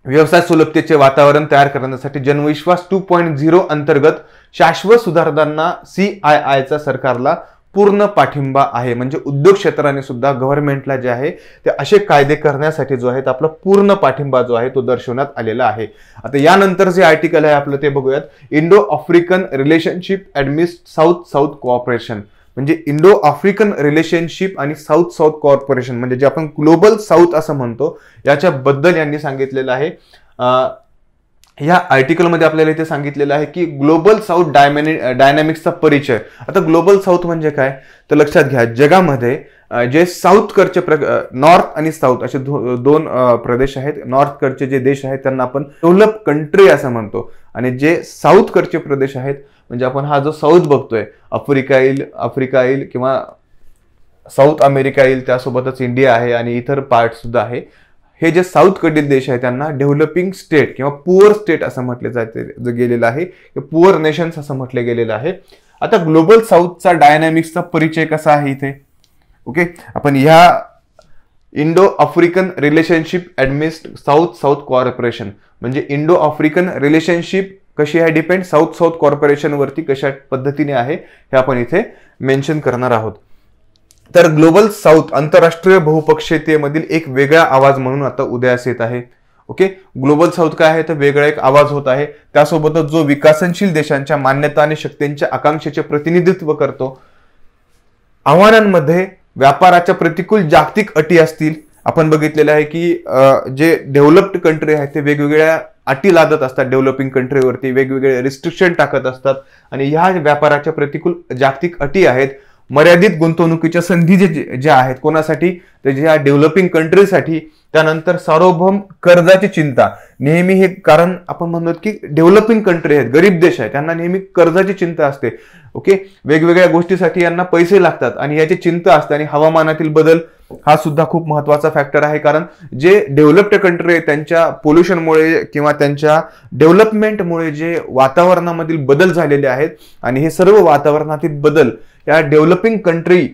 व्यवसाय सुलभतेचे वातावरण तयार करण्यासाठी जनविश्वास 2.0 अंतर्गत शाश्वत सुधारणांना CIIचा सरकारला पूर्ण पाठिंबा आहे. म्हणजे उद्योग क्षेत्राने सुद्धा गव्हर्नमेंटला जे आहे ते असे कायदे करण्यासाठी जो आहे आपला पूर्ण पाठिंबा जो आहे तो दर्शवण्यात आलेला आहे. आता यानंतर जे आर्टिकल आहे आपलं ते बघूयात. Indo African relationship amidst south cooperation. म्हणजे इंडो आफ्रिकन रिलेशनशिप आणि साऊथ साऊथ कॉर्पोरेशन, म्हणजे जे आपण ग्लोबल साऊथ असं म्हणतो, याच्याबद्दल यांनी सांगितलेलं आहे. या आर्टिकलमध्ये आपल्याला इथे सांगितलेलं आहे की ग्लोबल साऊथ डायनॅमिक्सचा परिचय. आता ग्लोबल साऊथ म्हणजे काय, तर लक्षात घ्या, जगामध्ये जे साऊथकडचे नॉर्थ आणि साऊथ असे दोन प्रदेश आहेत. नॉर्थकडचे जे देश आहेत त्यांना आपण डेव्हलप कंट्री असं म्हणतो, आणि जे साऊथकडचे प्रदेश आहेत, म्हणजे आपण हा जो साऊथ बघतोय, आफ्रिका येईल किंवा साऊथ अमेरिका येईल, त्यासोबतच इंडिया आहे आणि इतर पार्ट सुद्धा आहे. हे जे साऊथकडील देश आहे त्यांना डेव्हलपिंग स्टेट किंवा पुअर स्टेट असं म्हटले जाते गेलेलं आहे, पुअर नेशन्स असं म्हटलं गेलेलं आहे. आता ग्लोबल साऊथचा डायनॅमिक्सचा परिचय कसा आहे इथे, ओके, आपण ह्या Indo African relationship amidst south south corporation, म्हणजे इंडो आफ्रिकन रिलेशनशिप कशी आहे, डिपेंड साऊथ साऊथ कॉर्पोरेशन वरती कशा पद्धतीने आहे हे आपण इथे मेन्शन करणार आहोत. तर ग्लोबल साऊथ आंतरराष्ट्रीय बहुपक्षीयतेमधील एक वेगळा आवाज म्हणून आता उदयास येत आहे. ओके, ग्लोबल साऊथ काय आहे तर वेगळा एक आवाज होत आहे. त्यासोबतच जो विकसनशील देशांच्या मान्यता आणि शक्तींच्या आकांक्षेचे प्रतिनिधित्व करतो. आव्हानांमध्ये व्यापाराच्या प्रतिकूल जागतिक अटी असतील. आपण बघितलेलं आहे की जे डेव्हलप्ड कंट्री आहेत ते वेगवेगळ्या अटी लादत असतात, डेव्हलपिंग कंट्रीवरती वेगवेगळे रिस्ट्रिक्शन टाकत असतात, आणि ह्या व्यापाराच्या प्रतिकूल जागतिक अटी आहेत. मर्यादित गुंतवणुकीच्या संधी ज्या आहेत कोणासाठी, तर ज्या डेव्हलपिंग कंट्रीसाठी. त्यानंतर सार्वभौम कर्जाची चिंता नेहमी, हे कारण आपण म्हणतो की डेव्हलपिंग कंट्री आहेत, गरीब देश आहे, त्यांना नेहमी कर्जाची चिंता असते. ओके, वेगवेगळ्या गोष्टीसाठी यांना पैसे लागतात आणि याची चिंता असते. आणि हवामानातील बदल हा सुद्धा खूप महत्वाचा फॅक्टर आहे, कारण जे डेव्हलप्ड कंट्री आहे त्यांच्या पोल्युशनमुळे किंवा त्यांच्या डेव्हलपमेंटमुळे जे वातावरणामधील बदल झालेले आहेत, आणि हे सर्व वातावरणातील बदल या डेव्हलपिंग कंट्री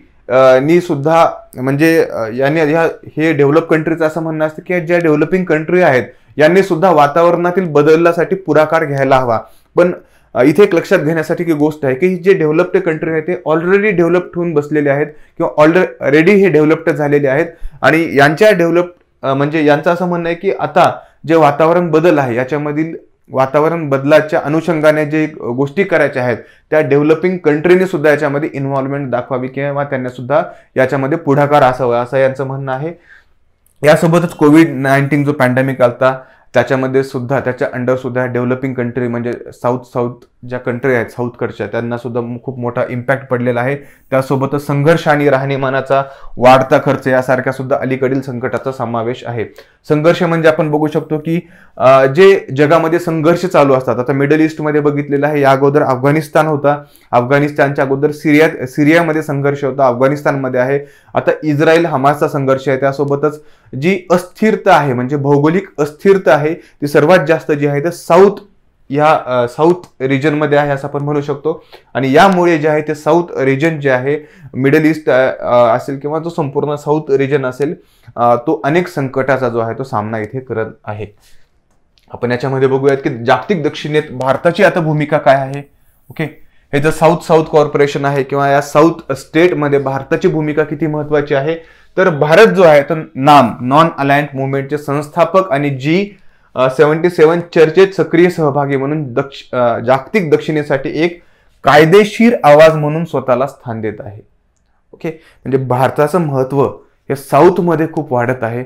नी सुद्धा, म्हणजे हे डेव्हलप कंट्रीचं असं म्हणणं असतं की ज्या डेव्हलपिंग कंट्री आहेत यांनी सुद्धा वातावरणातील बदलासाठी पुढाकार घ्यायला हवा. पण इथे एक लक्षात घेण्यासाठी की गोष्ट आहे की जे डेव्हलप्ड कंट्री आहेत ते ऑलरेडी डेव्हलप्ड होऊन बसलेले आहेत किंवा ऑलरेडी हे डेव्हलप्ड झालेले आहेत, आणि यांच्या म्हणजे यांचं असं म्हणणं आहे की आता जे वातावरण बदल आहे याच्यामधील वातावरण बदलाच्या अनुषंगाने जे गोष्टी करायच्या आहेत त्या डेव्हलपिंग कंट्रीने सुद्धा याच्यामध्ये इन्व्हॉल्वमेंट दाखवावी किंवा त्यांना सुद्धा याच्यामध्ये पुढाकार असावा असं यांचं म्हणणं आहे. यासोबतच कोविड-19 जो पॅन्डेमिक आलता त्याच्यामध्ये सुद्धा त्याच्या अंडर सुद्धा डेव्हलपिंग कंट्री म्हणजे साऊथ ज्या कंट्री आहेत साऊथकडच्या त्यांना सुद्धा खूप मोठा इम्पॅक्ट पडलेला आहे. त्यासोबतच संघर्ष आणि राहणीमानाचा वाढता खर्च यासारख्या सुद्धा अलीकडील संकटाचा समावेश आहे. संघर्ष म्हणजे आपण बघू शकतो की जे जगामध्ये संघर्ष चालू असतात, आता मिडल ईस्टमध्ये बघितलेलं आहे, या अगोदर अफगाणिस्तान होता, अफगाणिस्तानच्या अगोदर सिरियामध्ये संघर्ष होता, अफगाणिस्तानमध्ये आहे, आता इस्रायल हमासचा संघर्ष आहे. त्यासोबतच जी अस्थिरता आहे म्हणजे भौगोलिक अस्थिरता आहे ती सर्वात जास्त जी आहे ते साऊथ रिजनमध्ये आहे असं आपण म्हणू शकतो. आणि यामुळे जे आहे ते साऊथ रिजन जे आहे मिडल ईस्ट असेल किंवा जो संपूर्ण साऊथ रिजन असेल तो अनेक संकटाचा जो आहे तो सामना इथे करत आहे. आपण याच्यामध्ये बघूयात की जागतिक दक्षिणेत भारताची आता भूमिका काय आहे. ओके, हे जर साऊथ कॉर्पोरेशन आहे किंवा या साऊथ स्टेटमध्ये भारताची भूमिका किती महत्वाची आहे, तर भारत जो आहे तर नॉन अलायन्स मुवमेंटचे संस्थापक आणि G77 चर्चेत सक्रिय सहभागी म्हणून जागतिक दक्षिणेसाठी एक कायदेशीर आवाज म्हणून स्वतःला स्थान देत आहे. ओके, म्हणजे भारताचं महत्व हे साऊथमध्ये खूप वाढत आहे.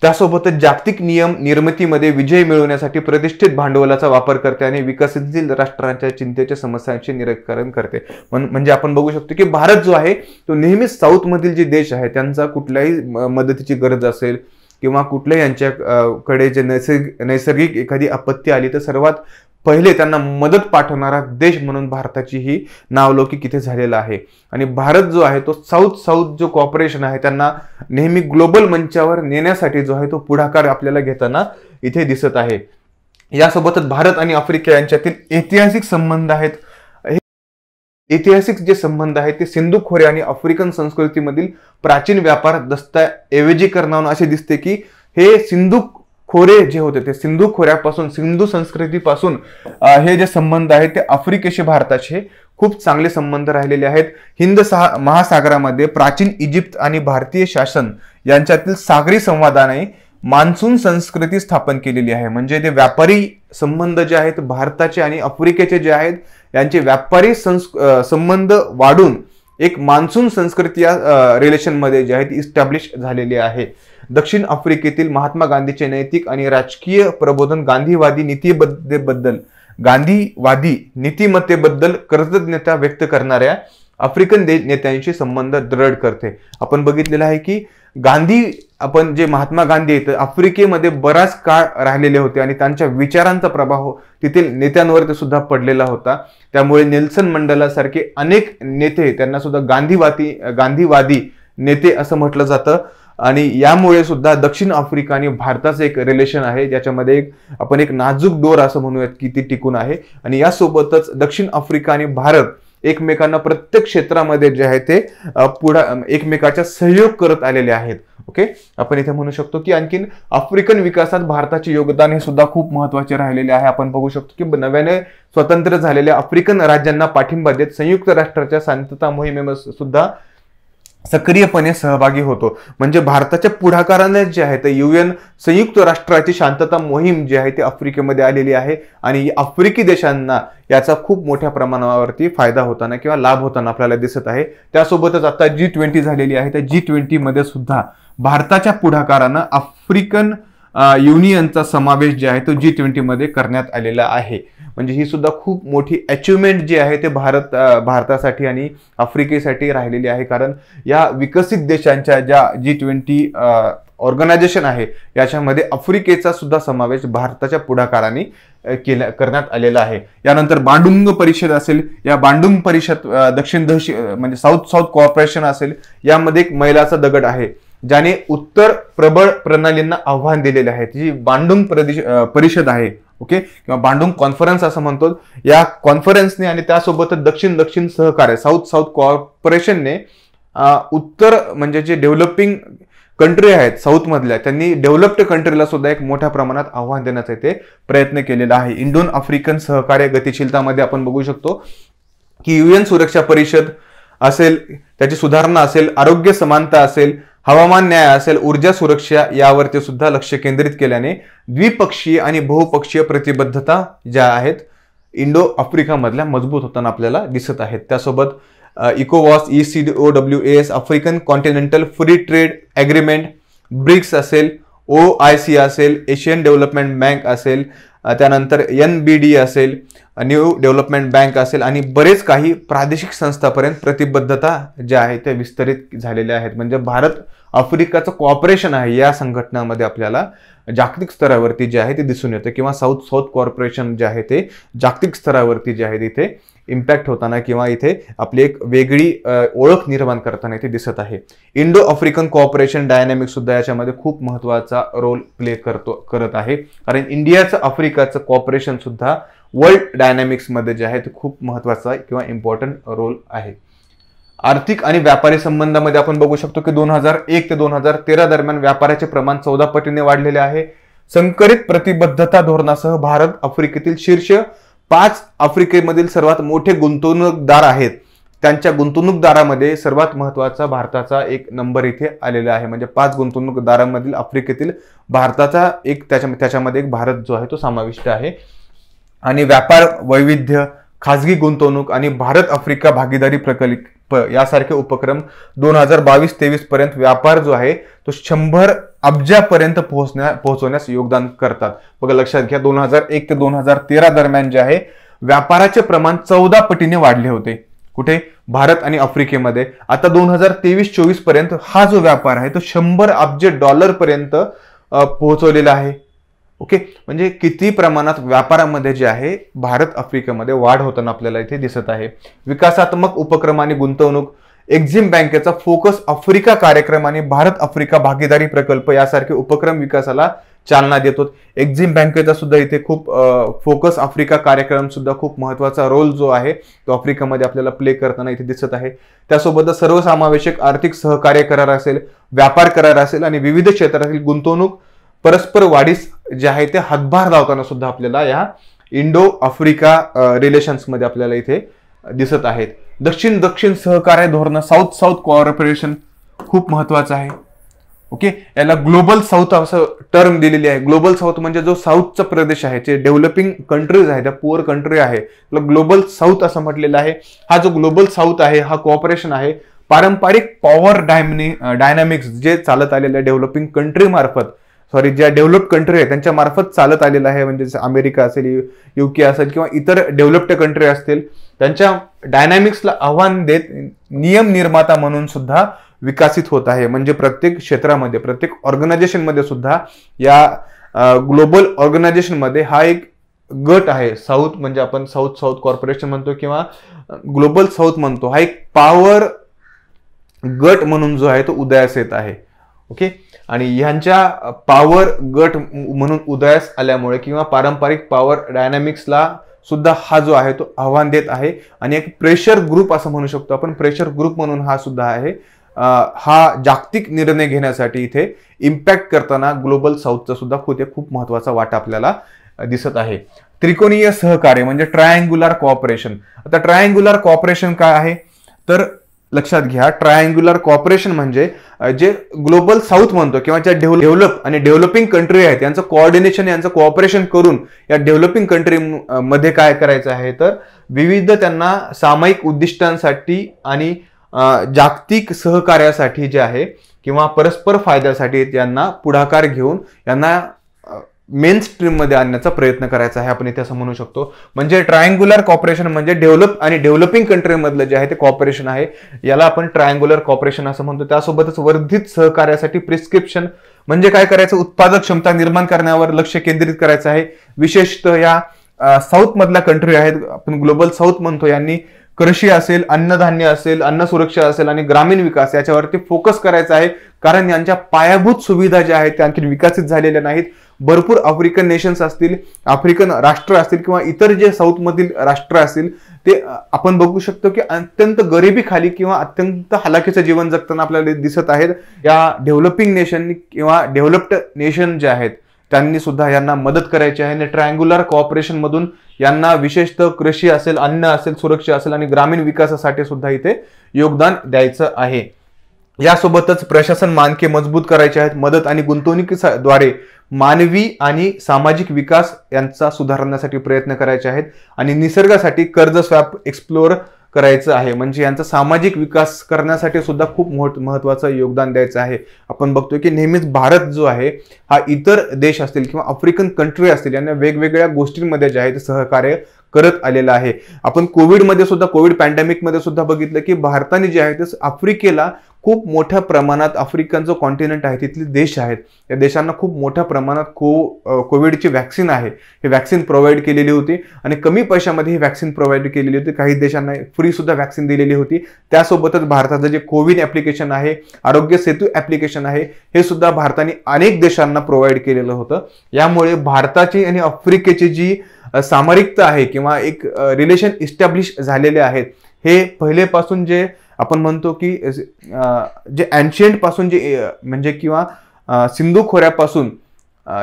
त्यासोबतच जागतिक नियम निर्मितीमध्ये विजय मिळवण्यासाठी प्रतिष्ठित भांडवलाचा वापर करते आणि विकसनशील राष्ट्रांच्या चिंतेच्या समस्यांचे निराकरण करते. म्हणजे आपण बघू शकतो की भारत जो आहे तो नेहमीच साऊथमधील जे देश आहे त्यांचा कुठल्याही मदतीची गरज असेल किंवा कुठल्याही यांच्याकडे जे नैसर्गिक एखादी आपत्ती आली तर सर्वात पहिले त्यांना मदत पाठवणारा देश म्हणून भारताची ही नावलौकिक इथे झालेला आहे. आणि भारत जो आहे तो साऊथ जो कॉर्पोरेशन आहे त्यांना नेहमी ग्लोबल मंचावर नेण्यासाठी जो आहे तो पुढाकार आपल्याला घेताना इथे दिसत आहे. यासोबतच भारत आणि आफ्रिका यांच्यातील ऐतिहासिक संबंध आहेत. ऐतिहासिक जे संबंध आहेत ते सिंधू खोऱ्या आणि आफ्रिकन संस्कृतीमधील प्राचीन व्यापार दस्तऐवजीकरणावरून असे दिसते की हे सिंधू खोरे जे होते ते सिंधू खोऱ्यापासून सिंधू संस्कृतीपासून हे जे संबंध आहेत ते आफ्रिकेशी भारताचे खूप चांगले संबंध राहिलेले आहेत. हिंद महासागरामध्ये प्राचीन इजिप्त आणि भारतीय शासन यांच्यातील सागरी संवादाने मान्सून संस्कृती स्थापन केलेली आहे. म्हणजे ते व्यापारी संबंध जे आहेत भारताचे आणि आफ्रिकेचे जे आहेत यांचे व्यापारी संबंध वाढून एक मान्सून संस्कृती या रिलेशनमध्ये जे आहे ती इस्टॅब्लिश झालेली आहे. दक्षिण आफ्रिकेतील महात्मा गांधीचे नैतिक आणि राजकीय प्रबोधन गांधीवादी नीतिमत्तेबद्दल कृतज्ञता व्यक्त करणाऱ्या आफ्रिकन नेत्यांशी संबंध दृढ करते. आपण बघितलेलं आहे की आपण जे महात्मा गांधी आहेत आफ्रिकेमध्ये बराच काळ राहिलेले होते आणि त्यांच्या विचारांचा प्रभाव तेथील नेत्यांवरती सुद्धा पडलेला होता. त्यामुळे नेल्सन मंडेला सारखे अनेक नेते त्यांना सुद्धा गांधीवादी नेते असं म्हटलं जातं. आणि यामुळे सुद्धा दक्षिण आफ्रिका आणि भारताचं एक रिलेशन आहे ज्याच्यामध्ये आपण एक नाजूक दोर असं म्हणूयात की ती टिकून आहे. आणि यासोबतच दक्षिण आफ्रिका आणि भारत एकमेकांना प्रत्येक क्षेत्रामध्ये जे आहे ते एकमेकाच्या सहयोग करत आलेले आहेत. ओके, आपण इथे म्हणू शकतो की आणखीन आफ्रिकन विकासात भारताचे योगदान हे सुद्धा खूप महत्वाचे राहिलेले आहे. आपण बघू शकतो की नव्याने स्वतंत्र झालेल्या आफ्रिकन राज्यांना पाठिंबा देत संयुक्त राष्ट्राच्या शांतता मोहिमेमध्ये सुद्धा सक्रियपणे सहभागी होतो. म्हणजे भारताच्या पुढाकाराने जे आहे ते UN संयुक्त राष्ट्राची शांतता मोहीम जी आहे ती आफ्रिकेमध्ये आलेली आहे आणि आफ्रिकी देशांना याचा खूप मोठ्या प्रमाणावरती फायदा होताना किंवा लाभ होताना आपल्याला दिसत आहे. त्यासोबतच आता G20 झालेली आहे. त्या G20 मध्ये सुद्धा भारताच्या पुढाकारानं आफ्रिकन युनियनचा समावेश जे आहे तो G20 मध्ये करण्यात आलेला आहे. म्हणजे ही सुद्धा खूप मोठी अचिव्हमेंट जी आहे ते भारतासाठी आणि आफ्रिकेसाठी राहिलेली आहे. कारण या विकसित देशांच्या ज्या G20 ऑर्गनायझेशन आहे याच्यामध्ये आफ्रिकेचा सुद्धा समावेश भारताच्या पुढाकाराने करण्यात आलेला आहे. यानंतर बांडुंग परिषद असेल, या बांडुंग परिषद म्हणजे साऊथ कोऑपरेशन असेल, यामध्ये एक मैलाचा दगड आहे ज्याने उत्तर प्रबळ प्रणालींना आव्हान दिलेले आहे. जी बांडुंग परिषद आहे, ओके, किंवा बांडुंग कॉन्फरन्स असं म्हणतो. या कॉन्फरन्सने आणि त्यासोबतच दक्षिण सहकार्य साऊथ कोऑपरेशनने उत्तर म्हणजे जे डेव्हलपिंग कंट्री आहेत साऊथ मधल्या त्यांनी डेव्हलप्ड कंट्रीला सुद्धा एक मोठ्या प्रमाणात आव्हान देण्याचा इथे प्रयत्न केलेला आहे. इंडो आफ्रिकन सहकार्य गतिशीलतामध्ये आपण बघू शकतो की UN सुरक्षा परिषद असेल, त्याची सुधारणा असेल, आरोग्य समानता असेल, हवामान न्याय असेल, ऊर्जा सुरक्षा यावरती सुद्धा लक्ष केंद्रित केल्याने द्विपक्षीय आणि बहुपक्षीय प्रतिबद्धता ज्या आहेत इंडो आफ्रिका मधल्या मजबूत होताना आपल्याला दिसत आहेत. त्यासोबत इकोवॉस, ECOWAS, African continental free trade agreement, BRICS असेल, OIC असेल, एशियन डेव्हलपमेंट बँक असेल, त्यानंतर NBD असेल, न्यू डेव्हलपमेंट बँक असेल आणि बरेच काही प्रादेशिक संस्थापर्यंत प्रतिबद्धता ज्या आहेत त्या विस्तरित झालेल्या आहेत. म्हणजे भारत आफ्रिकाचं कॉर्पोरेशन आहे या संघटनामध्ये आपल्याला जागतिक स्तरावरती जे आहे ते दिसून येतं किंवा साऊथ कॉर्पोरेशन जे आहे ते जागतिक स्तरावरती जे आहे इथे इम्पॅक्ट होताना किंवा इथे आपली एक वेगळी ओळख निर्माण करताना इथे दिसत आहे. इंडो आफ्रिकन कॉर्पोरेशन डायनॅमिक्स सुद्धा याच्यामध्ये खूप महत्वाचा रोल प्ले करत आहे. कारण इंडियाचं आफ्रिकाचं कॉर्पोरेशन सुद्धा वर्ल्ड डायनॅमिक्स मध्ये जे आहे ते खूप महत्वाचा किंवा इम्पॉर्टंट रोल आहे. आर्थिक आणि व्यापारी संबंधामध्ये आपण बघू शकतो की 2001 ते 2013 दरम्यान व्यापाराचे प्रमाण 14 पटीने वाढलेले आहे. संकरित प्रतिबद्धता धोरणासह भारत आफ्रिकेतील शीर्ष 5 आफ्रिकेमधील सर्वात मोठे गुंतवणूकदार आहेत. त्यांच्या गुंतवणूकदारामध्ये सर्वात महत्वाचा भारताचा एक नंबर इथे आलेला आहे. म्हणजे 5 गुंतवणूकदारांमधील आफ्रिकेतील भारताचा एक त्याच्यामध्ये एक भारत जो आहे तो समाविष्ट आहे. आणि व्यापार वैविध्य, खाजगी गुंतवणूक आणि भारत आफ्रिका भागीदारी प्रकल्प यासारखे उपक्रम 2022-23 पर्यंत व्यापार जो आहे तो 100 अब्जापर्यंत पोहोचवण्यास योगदान करतात. बघा लक्षात घ्या, 2001 ते 2013 दरम्यान जे आहे व्यापाराचे प्रमाण 14 पटीने वाढले होते. कुठे? भारत आणि आफ्रिकेमध्ये. आता 2023-24 पर्यंत हा जो व्यापार आहे तो 100 अब्ज डॉलर पर्यंत पोहोचवलेला आहे. ओके, म्हणजे किती प्रमाणात व्यापारामध्ये जे आहे भारत आफ्रिकेमध्ये वाढ होताना आपल्याला इथे दिसत आहे. विकासात्मक उपक्रम आणि गुंतवणूक, एक्झिम बँकेचा फोकस आफ्रिका कार्यक्रम आणि भारत आफ्रिका भागीदारी प्रकल्प यासारखे उपक्रम विकासाला चालना देतो. एक्झिम बँकेचा सुद्धा इथे खूप फोकस आफ्रिका कार्यक्रम सुद्धा खूप महत्वाचा रोल जो आहे तो आफ्रिकेमध्ये आपल्याला प्ले करताना इथे दिसत आहे. त्यासोबतच सर्वसमावेशक आर्थिक सहकार्य करार असेल, व्यापार करार असेल आणि विविध क्षेत्रातील गुंतवणूक परस्पर वाढीस जे आहे ते हातभार लावताना सुद्धा आपल्याला या इंडो आफ्रिका रिलेशन्स मध्ये आपल्याला इथे दिसत आहेत. दक्षिण सहकार्य धोरण साऊथ कोऑपरेशन खूप महत्वाचं आहे. ओके, याला ग्लोबल साऊथ असं टर्म दिलेली आहे. ग्लोबल साऊथ म्हणजे जो साऊथचा प्रदेश आहे, जे डेव्हलपिंग कंट्रीज आहे, त्या पुअर कंट्री आहे, त्याला ग्लोबल साऊथ असं म्हटलेलं आहे. हा जो ग्लोबल साऊथ आहे हा कोऑपरेशन आहे पारंपरिक पॉवर डायनामिक्स जे चालत आलेल्या डेव्हलपिंग कंट्री मार्फत, ज्या डेव्हलप्ड कंट्री आहे त्यांच्या मार्फत चालत आलेलं आहे. म्हणजे अमेरिका असेल, UK असेल किंवा इतर डेव्हलप्ड कंट्री असतील, त्यांच्या डायनामिक्सला आव्हान देत नियम निर्माता म्हणून सुद्धा विकसित होत आहे. म्हणजे प्रत्येक क्षेत्रामध्ये, प्रत्येक ऑर्गनायझेशनमध्ये सुद्धा या ग्लोबल ऑर्गनायझेशनमध्ये हा एक गट आहे. साऊथ म्हणजे आपण साऊथ कॉर्पोरेशन म्हणतो किंवा ग्लोबल साऊथ म्हणतो. हा एक पॉवर गट म्हणून जो आहे तो उदयास येत आहे. ओके, आणि ह्यांच्या पॉवर गट म्हणून उदयास आल्यामुळे किंवा पारंपरिक पॉवर डायनामिक्सला सुद्धा हा जो आहे तो आव्हान देत आहे. आणि एक प्रेशर ग्रुप असं म्हणू शकतो आपण, प्रेशर ग्रुप म्हणून हा सुद्धा आहे. हा जागतिक निर्णय घेण्यासाठी इथे इम्पॅक्ट करताना ग्लोबल साऊथचा सुद्धा खूप महत्वाचा वाटा आपल्याला दिसत आहे. त्रिकोणीय सहकार्य म्हणजे ट्रायंग्युलर कोऑपरेशन. आता ट्रायंग्युलर कोऑपरेशन काय आहे तर लक्षात घ्या, ट्रायंग्युलर कोऑपरेशन म्हणजे जे ग्लोबल साऊथ म्हणतो किंवा ज्या डेव्हलप आणि डेव्हलपिंग कंट्री आहेत यांचं कोऑर्डिनेशन, यांचं कोऑपरेशन करून या डेव्हलपिंग कंट्री मध्ये काय करायचं आहे तर विविध त्यांना सामायिक उद्दिष्टांसाठी आणि जागतिक सहकार्यासाठी जे आहे किंवा परस्पर फायद्यासाठी त्यांना पुढाकार घेऊन यांना मेन स्ट्रीम मध्ये आणण्याचा प्रयत्न करायचा आहे, आपण इथे असं म्हणू शकतो. म्हणजे ट्रायंग्युलर कॉर्पोरेशन म्हणजे डेव्हलप आणि डेव्हलपिंग कंट्री मधलं जे आहे ते कॉर्पोरेशन आहे, याला आपण ट्रायंग्युलर कॉर्पोरेशन असं म्हणतो. त्यासोबतच वर्धित सहकार्यासाठी प्रिस्क्रिप्शन म्हणजे काय करायचं, उत्पादक क्षमता निर्माण करण्यावर लक्ष केंद्रित करायचं आहे. विशेषतः या साऊथ मधल्या कंट्री आहेत, आपण ग्लोबल साऊथ म्हणतो, यांनी कृषी असेल, अन्नधान्य असेल, अन्न सुरक्षा असेल आणि ग्रामीण विकास याच्यावरती फोकस करायचा आहे. कारण यांच्या पायाभूत सुविधा ज्या आहेत त्या आणखी विकसित झालेल्या नाहीत. भरपूर आफ्रिकन नेशन्स असतील, आफ्रिकन राष्ट्र असतील किंवा इतर जे साऊथ मधील राष्ट्र असतील ते आपण बघू शकतो की अत्यंत गरिबी खाली किंवा अत्यंत हलाखीचं जीवन जगताना आपल्याला दिसत आहेत. या डेव्हलपिंग नेशन किंवा डेव्हलप्ड नेशन जे आहेत त्यांनी सुद्धा यांना मदत करायची आहे. आणि ट्रायंग्युलर कोऑपरेशन मधून यांना विशेषतः कृषी असेल, अन्न असेल, सुरक्षा असेल आणि ग्रामीण विकासासाठी सुद्धा इथे योगदान द्यायचं आहे. यासोबतच प्रशासन मानके मजबूत करायचे आहेत. मदत आणि गुंतवणुकीद्वारे मानवी आणि सामाजिक विकास यांचा सुधारण्यासाठी प्रयत्न करायचे आहेत. आणि निसर्गासाठी कर्ज स्वॅप एक्सप्लोर करायचं आहे. म्हणजे यांचा सामाजिक विकास करण्यासाठी सुद्धा खूप महत्वाचं योगदान द्यायचं आहे. आपण बघतोय की नेहमीच भारत जो आहे हा इतर देश असतील किंवा आफ्रिकन कंट्री असतील यांना वेगवेगळ्या गोष्टींमध्ये जे आहे ते सहकार्य करत आलेला आहे. आपण कोविडमध्ये सुद्धा, कोविड पॅन्डेमिक मध्ये सुद्धा बघितलं की भारताने जे आहे ते आफ्रिकेला खूप मोठ्या प्रमाणात, आफ्रिकन जो कॉन्टिनेंट आहे तिथले देश आहेत या देशांना खूप मोठ्या प्रमाणात कोविडची व्हॅक्सिन आहे हे व्हॅक्सिन प्रोव्हाइड केलेली होती आणि कमी पैशामध्ये ही व्हॅक्सिन प्रोव्हाइड केलेली होती. काही देशांना फ्री सुद्धा व्हॅक्सिन दिलेली होती. त्यासोबतच भारताचं जे कोविन ऍप्लिकेशन आहे, आरोग्य सेतू ऍप्लिकेशन आहे, हे सुद्धा भारताने अनेक देशांना प्रोव्हाइड केलेलं होतं. यामुळे भारताची आणि आफ्रिकेची जी सामरिकता आहे किंवा एक रिलेशन इस्टॅब्लिश झालेले आहेत. हे पहिलेपासून जे आपण म्हणतो की जे एन्शियंट पासून जे म्हणजे किंवा सिंधू खोऱ्यापासून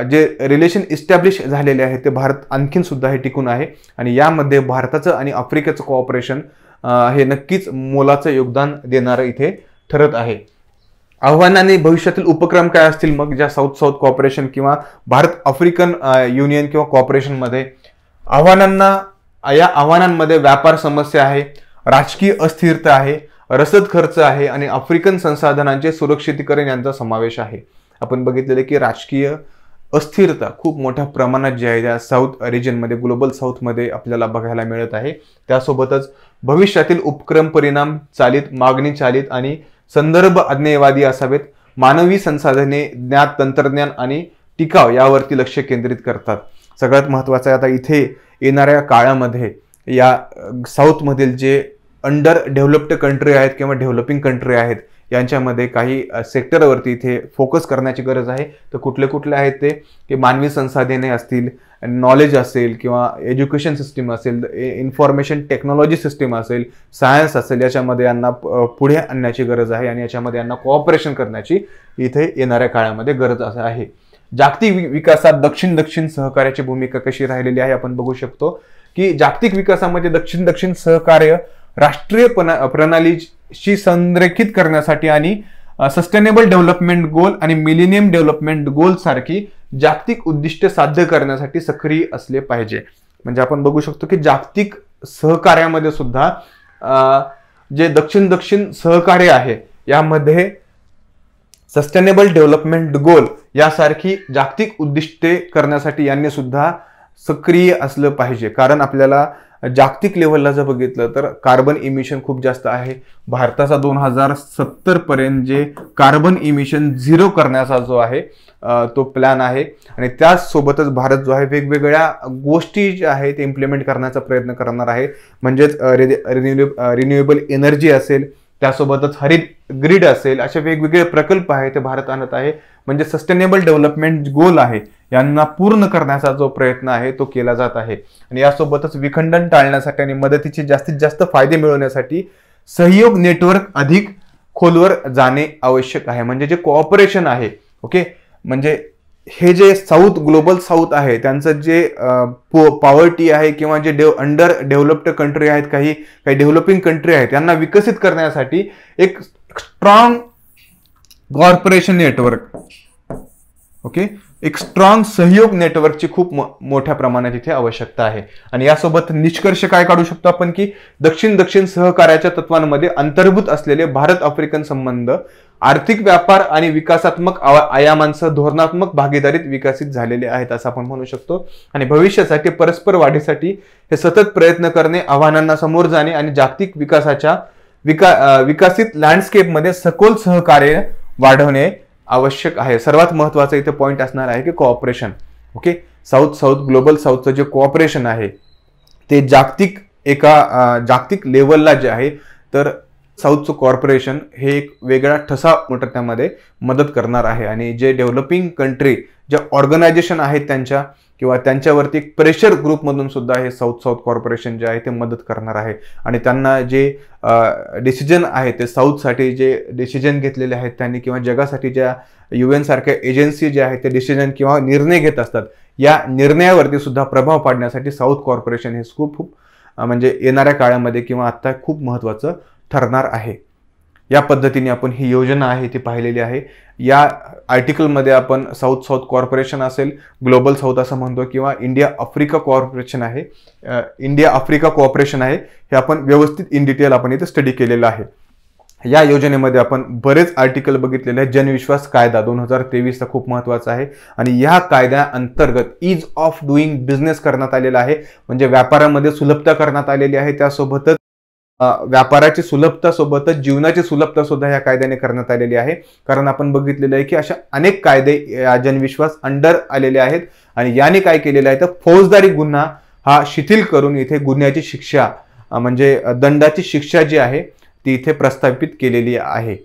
जे रिलेशन इस्टॅब्लिश झालेले आहे ते भारत आणखीन सुद्धा हे टिकून आहे. आणि यामध्ये भारताचं आणि आफ्रिकेचं कोऑपरेशन हे नक्कीच मोलाचं योगदान देणारं इथे ठरत आहे. आव्हानाने भविष्यातील उपक्रम काय असतील मग ज्या साऊथ कोऑपरेशन किंवा भारत आफ्रिकन युनियन किंवा कोऑपरेशन मध्ये? या आव्हानांमध्ये व्यापार समस्या आहे, राजकीय अस्थिरता आहे, रसद खर्च आहे आणि आफ्रिकन संसाधनांचे सुरक्षितीकरण यांचा समावेश आहे. आपण बघितलेले की राजकीय अस्थिरता खूप मोठ्या प्रमाणात जी आहे त्या साऊथ रिजनमध्ये, ग्लोबल साऊथमध्ये आपल्याला बघायला मिळत आहे. त्यासोबतच भविष्यातील उपक्रम परिणाम चालित, मागणी चालित आणि संदर्भ अज्ञेयवादी असावेत. मानवी संसाधने, ज्ञात तंत्रज्ञान आणि टिकाव यावरती लक्ष केंद्रित करतात. सगळ्यात महत्त्वाचं आहे आता इथे येणाऱ्या काळामध्ये या साऊथमधील जे अंडर डेव्हलप्ड कंट्री आहेत किंवा डेव्हलपिंग कंट्री आहेत यांच्यामध्ये काही सेक्टरवरती इथे फोकस करण्याची गरज आहे. तर कुठले कुठले आहेत ते की मानवी संसाधने असतील, नॉलेज असेल किंवा एज्युकेशन सिस्टीम असेल, इन्फॉर्मेशन टेक्नॉलॉजी सिस्टीम असेल, सायन्स असेल, याच्यामध्ये यांना पुढे आणण्याची गरज आहे आणि याच्यामध्ये यांना कोऑपरेशन करण्याची इथे येणाऱ्या काळामध्ये गरज असं आहे. जागतिक विकासात दक्षिण सहकार्याची भूमिका कशी राहिलेली आहे आपण बघू शकतो की जागतिक विकासामध्ये दक्षिण सहकार्य राष्ट्रीय प्रणालीशी संरेखित करण्यासाठी आणि सस्टेनेबल डेव्हलपमेंट गोल आणि मिलेनियम डेव्हलपमेंट गोल सारखी जागतिक उद्दिष्टे साध्य करण्यासाठी सक्रिय असले पाहिजे. म्हणजे आपण बघू शकतो की जागतिक सहकार्यामध्ये सुद्धा जे दक्षिण सहकार्य आहे यामध्ये सस्टेनेबल डेव्हलपमेंट गोल यासारखी जागतिक उद्दिष्टे करण्यासाठी यांनी सुद्धा सक्रिय असलं पाहिजे. कारण आपल्याला जागतिक लेव्हलला जर बघितलं तर कार्बन इमिशन खूप जास्त आहे. भारताचा 2070 पर्यंत जे कार्बन इमिशन 0 करण्याचा जो आहे तो प्लॅन आहे. आणि त्याचसोबतच भारत जो आहे वेगवेगळ्या गोष्टी ज्या आहेत ते इम्प्लिमेंट करण्याचा प्रयत्न करणार आहे. म्हणजेच रिन्युएबल एनर्जी असेल, त्यासोबतच हरित ग्रीड असेल, असे वेगवेगळे प्रकल्प आहेत ते भारत आणत आहे. म्हणजे सस्टेनेबल डेव्हलपमेंट गोल आहे यांना पूर्ण करण्याचा जो प्रयत्न आहे तो केला जात आहे. आणि यासोबतच विखंडन टाळण्यासाठी आणि मदतीचे जास्तीत जास्त फायदे मिळवण्यासाठी सहयोग नेटवर्क अधिक खोलवर जाणे आवश्यक आहे. म्हणजे जे कोऑपरेशन आहे, ओके, म्हणजे हे जे ग्लोबल साऊथ आहे त्यांचं जे पॉवर्टी आहे किंवा जे अंडर डेव्हलप्ड कंट्री आहेत, काही डेव्हलपिंग कंट्री आहेत, त्यांना विकसित करण्यासाठी एक स्ट्रॉंग कॉर्पोरेशन नेटवर्क, ओके, एक स्ट्रॉंग सहयोग नेटवर्कची खूप मोठ्या प्रमाणात इथे आवश्यकता आहे. आणि यासोबत निष्कर्ष काय काढू शकतो आपण की दक्षिण सहकार्याच्या तत्वांमध्ये अंतर्भूत असलेले भारत आफ्रिकन संबंध आर्थिक व्यापार आणि विकासात्मक आयामांसह धोरणात्मक भागीदारीत विकसित झालेले आहेत असं आपण म्हणू शकतो. आणि भविष्यासाठी परस्पर वाढीसाठी हे सतत प्रयत्न करणे, आव्हानांना समोर जाणे आणि जागतिक विकासाच्या विकसित लँडस्केपमध्ये सखोल सहकार्य वाढवणे आवश्यक आहे. सर्वात महत्वाचं इथे पॉइंट असणार आहे की कोऑपरेशन, ओके, साऊथ ग्लोबल साऊथचं जे कोऑपरेशन आहे ते जागतिक लेवलला जे आहे तर साऊथचं कॉर्पोरेशन हे एक वेगळा ठसा उमटण्यामध्ये मदत करणार आहे. आणि जे डेव्हलपिंग कंट्री ज्या ऑर्गनायझेशन आहेत त्यांच्या किंवा त्यांच्यावरती एक प्रेशर ग्रुपमधून सुद्धा हे साऊथ कॉर्पोरेशन जे आहे ते मदत करणार आहे. आणि त्यांना जे डिसिजन आहे ते साऊथसाठी जे डिसिजन घेतलेले आहेत त्यांनी किंवा जगासाठी ज्या UN सारख्या एजन्सी ज्या आहेत ते डिसिजन किंवा निर्णय घेत असतात, या निर्णयावरती सुद्धा प्रभाव पाडण्यासाठी साऊथ कॉर्पोरेशन हे खूप म्हणजे येणाऱ्या काळामध्ये किंवा आता खूप महत्त्वाचं ठरणार आहे. या पद्धतीने आपण ही योजना आहे ती पाहिलेली आहे. या आर्टिकलमध्ये आपण साऊथ कॉर्पोरेशन असेल, ग्लोबल साऊथ असं म्हणतो किंवा इंडिया आफ्रिका कोऑपरेशन आहे हे आपण व्यवस्थित इन डिटेल आपण इथे स्टडी केलेलं आहे. या योजनेमध्ये आपण बरेच आर्टिकल बघितलेले आहेत. जनविश्वास कायदा 2023 खूप महत्त्वाचा आहे आणि या कायद्याअंतर्गत ईज ऑफ डुईंग बिझनेस करण्यात आलेला आहे. म्हणजे व्यापारामध्ये सुलभता करण्यात आलेली आहे. त्यासोबतच व्यापाराची सुलभता सोबतच जीवनाची सुलभता सुद्धा या कायद्याने करण्यात आलेली आहे. कारण आपण बघितलेलं आहे की अशा अनेक कायदे या जनविश्वास अंडर आलेले आहेत आणि याने काय केलेलं आहे तर फौजदारी गुन्हा हा शिथिल करून इथे गुन्ह्याची शिक्षा म्हणजे दंडाची शिक्षा जी आहे ती इथे प्रस्थापित केलेली आहे.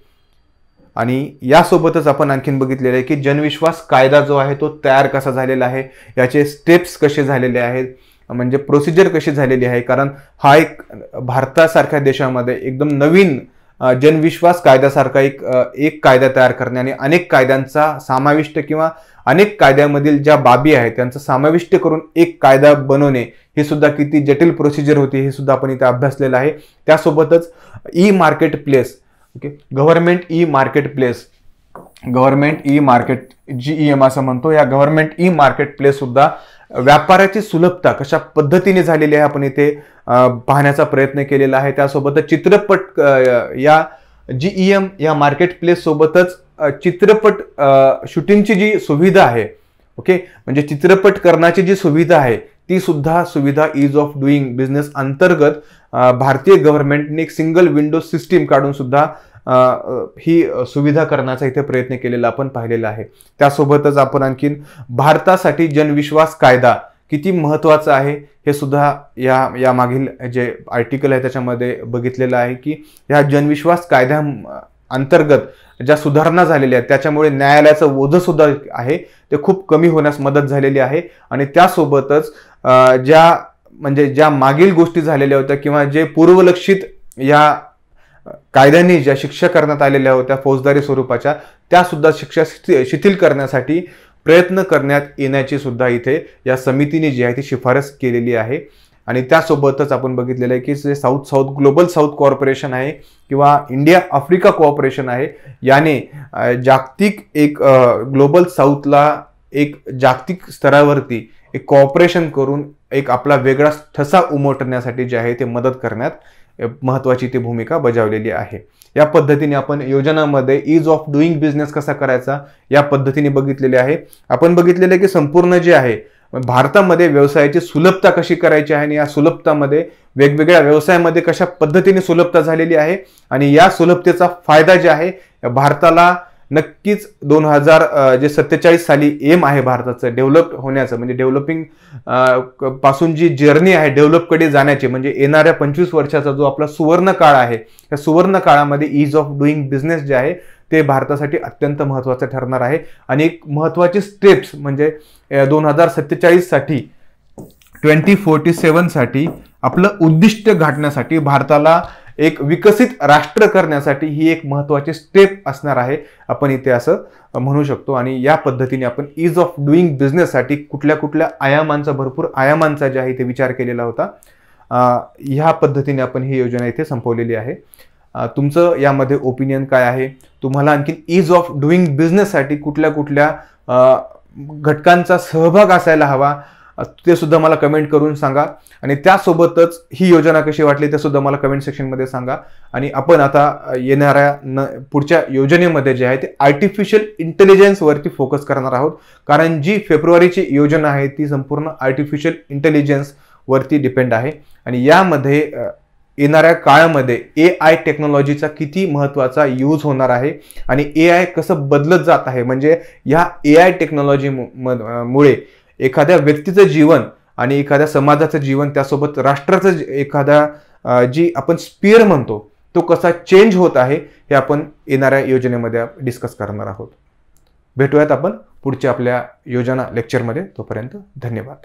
आणि यासोबतच आपण आणखीन बघितलेलं आहे की जनविश्वास कायदा जो आहे तो तयार कसा झालेला आहे, याचे स्टेप्स कसे झालेले आहेत, म्हणजे प्रोसिजर कशी झालेली आहे. कारण हा एक भारतासारख्या देशामध्ये एकदम नवीन जनविश्वास कायद्यासारखा एक कायदा तयार करणे आणि अनेक कायद्यांचा समाविष्ट किंवा अनेक कायद्यामधील ज्या बाबी आहेत त्यांचा समाविष्ट करून एक कायदा बनवणे ही सुद्धा किती जटिल प्रोसिजर होती हे सुद्धा आपण इथे अभ्यासलेलं आहे. त्यासोबतच E market place, okay, government E market GEM असं म्हणतो. या गव्हर्नमेंट ई मार्केट प्लेस सुद्धा व्यापाराची सुलभता कशा पद्धतीने झालेली आहे आपण इथे पाहण्याचा प्रयत्न केलेला आहे. त्यासोबतच चित्रपट या GEM या मार्केट प्लेस सोबतच चित्रपट शूटिंगची जी सुविधा आहे, ओके, म्हणजे चित्रपट करण्याची जी सुविधा आहे ती सुद्धा सुविधा ईज ऑफ डुईंग बिझनेस अंतर्गत भारतीय गव्हर्नमेंटने एक सिंगल विंडो सिस्टीम काढून सुद्धा ही सुविधा करण्याचा इथे प्रयत्न केलेला आपण पाहिलेला आहे. त्यासोबतच आपण आणखीन भारतासाठी जनविश्वास कायदा किती महत्त्वाचा आहे हे सुद्धा या मागील जे आर्टिकल आहे त्याच्यामध्ये बघितलेलं आहे की या जनविश्वास कायद्या अंतर्गत ज्या सुधारणा झालेल्या आहेत त्याच्यामुळे न्यायालयाचं ओझं सुद्धा आहे ते खूप कमी होण्यास मदत झालेली आहे. आणि त्यासोबतच ज्या मागील गोष्टी झालेल्या होत्या किंवा जे पूर्वलक्षित या कायद्यांनी ज्या शिक्षा करण्यात आलेल्या होत्या फौजदारी स्वरूपाच्या त्या सुद्धा शिक्षा शिथिल करण्यासाठी प्रयत्न करण्यात येण्याची सुद्धा इथे या समितीने जी आहे ती शिफारस केलेली आहे. आणि त्यासोबतच आपण बघितलेलं आहे की जे साऊथ ग्लोबल साऊथ कॉर्पोरेशन आहे किंवा इंडिया आफ्रिका कोऑपरेशन आहे, याने जागतिक एक ग्लोबल साऊथला एक जागतिक स्तरावरती एक कॉपरेशन करून एक आपला वेगळा ठसा उमटण्यासाठी जे आहे ते मदत करण्यात महत्त्वाची ती भूमिका बजावलेली आहे. या पद्धतीने आपण योजनामध्ये ईज ऑफ डुईंग बिझनेस कसा करायचा या पद्धतीने बघितलेले आहे. आपण बघितलेले की संपूर्ण जे आहे भारतामध्ये व्यवसायाची सुलभता कशी करायची आहे आणि या सुलभतामध्ये वेगवेगळ्या व्यवसायामध्ये कशा पद्धतीने सुलभता झालेली आहे आणि या सुलभतेचा फायदा जे आहे भारताला नक्कीच 2047 साली एम आहे भारताचं डेव्हलप होण्याचं, म्हणजे डेव्हलपिंग पासून जी जर्नी आहे डेव्हलपकडे जाण्याची, म्हणजे येणाऱ्या 25 वर्षाचा जो आपला सुवर्ण काळ आहे, त्या सुवर्ण काळामध्ये ईज ऑफ डुईंग बिझनेस जे आहे ते भारतासाठी अत्यंत महत्त्वाचं ठरणार आहे. आणि एक महत्त्वाची स्टेप्स म्हणजे 2047 साठी 2047 साठी आपलं उद्दिष्ट गाठण्यासाठी भारताला एक विकसित राष्ट्र करण्यासाठी ही एक महत्त्वाची स्टेप असणार आहे, आपण इथे असं म्हणू शकतो. आणि या पद्धतीने आपण ईज ऑफ डुईंग बिझनेससाठी कुठल्या कुठल्या आयामांचा, भरपूर आयामांचा जे आहे ते विचार केलेला होता. ह्या पद्धतीने आपण ही योजना इथे संपवलेली आहे. तुमचं यामध्ये ओपिनियन काय आहे? तुम्हाला आणखी ईज ऑफ डुईंग बिझनेससाठी कुठल्या कुठल्या घटकांचा सहभाग असायला हवा ते सुद्धा मला कमेंट करून सांगा. आणि त्यासोबतच ही योजना कशी वाटली ते सुद्धा मला कमेंट सेक्शनमध्ये सांगा. आणि आपण आता येणाऱ्या पुढच्या योजनेमध्ये जे आहे ते आर्टिफिशियल इंटेलिजन्सवरती फोकस करणार आहोत, कारण जी फेब्रुवारीची योजना आहे ती संपूर्ण आर्टिफिशियल इंटेलिजन्सवरती डिपेंड आहे. आणि यामध्ये येणाऱ्या काळामध्ये AI टेक्नॉलॉजीचा किती महत्त्वाचा यूज होणार आहे आणि AI कसं बदलत जात आहे, म्हणजे ह्या AI टेक्नॉलॉजीमुळे एखाद्या व्यक्तीचं जीवन आणि एखाद्या समाजाचं जीवन, त्यासोबत राष्ट्राचं एखादा जी आपण स्पियर म्हणतो तो कसा चेंज होत आहे हे आपण येणाऱ्या योजनेमध्ये डिस्कस करणार आहोत. भेटूयात आपण पुढच्या आपल्या योजना लेक्चरमध्ये. तोपर्यंत धन्यवाद.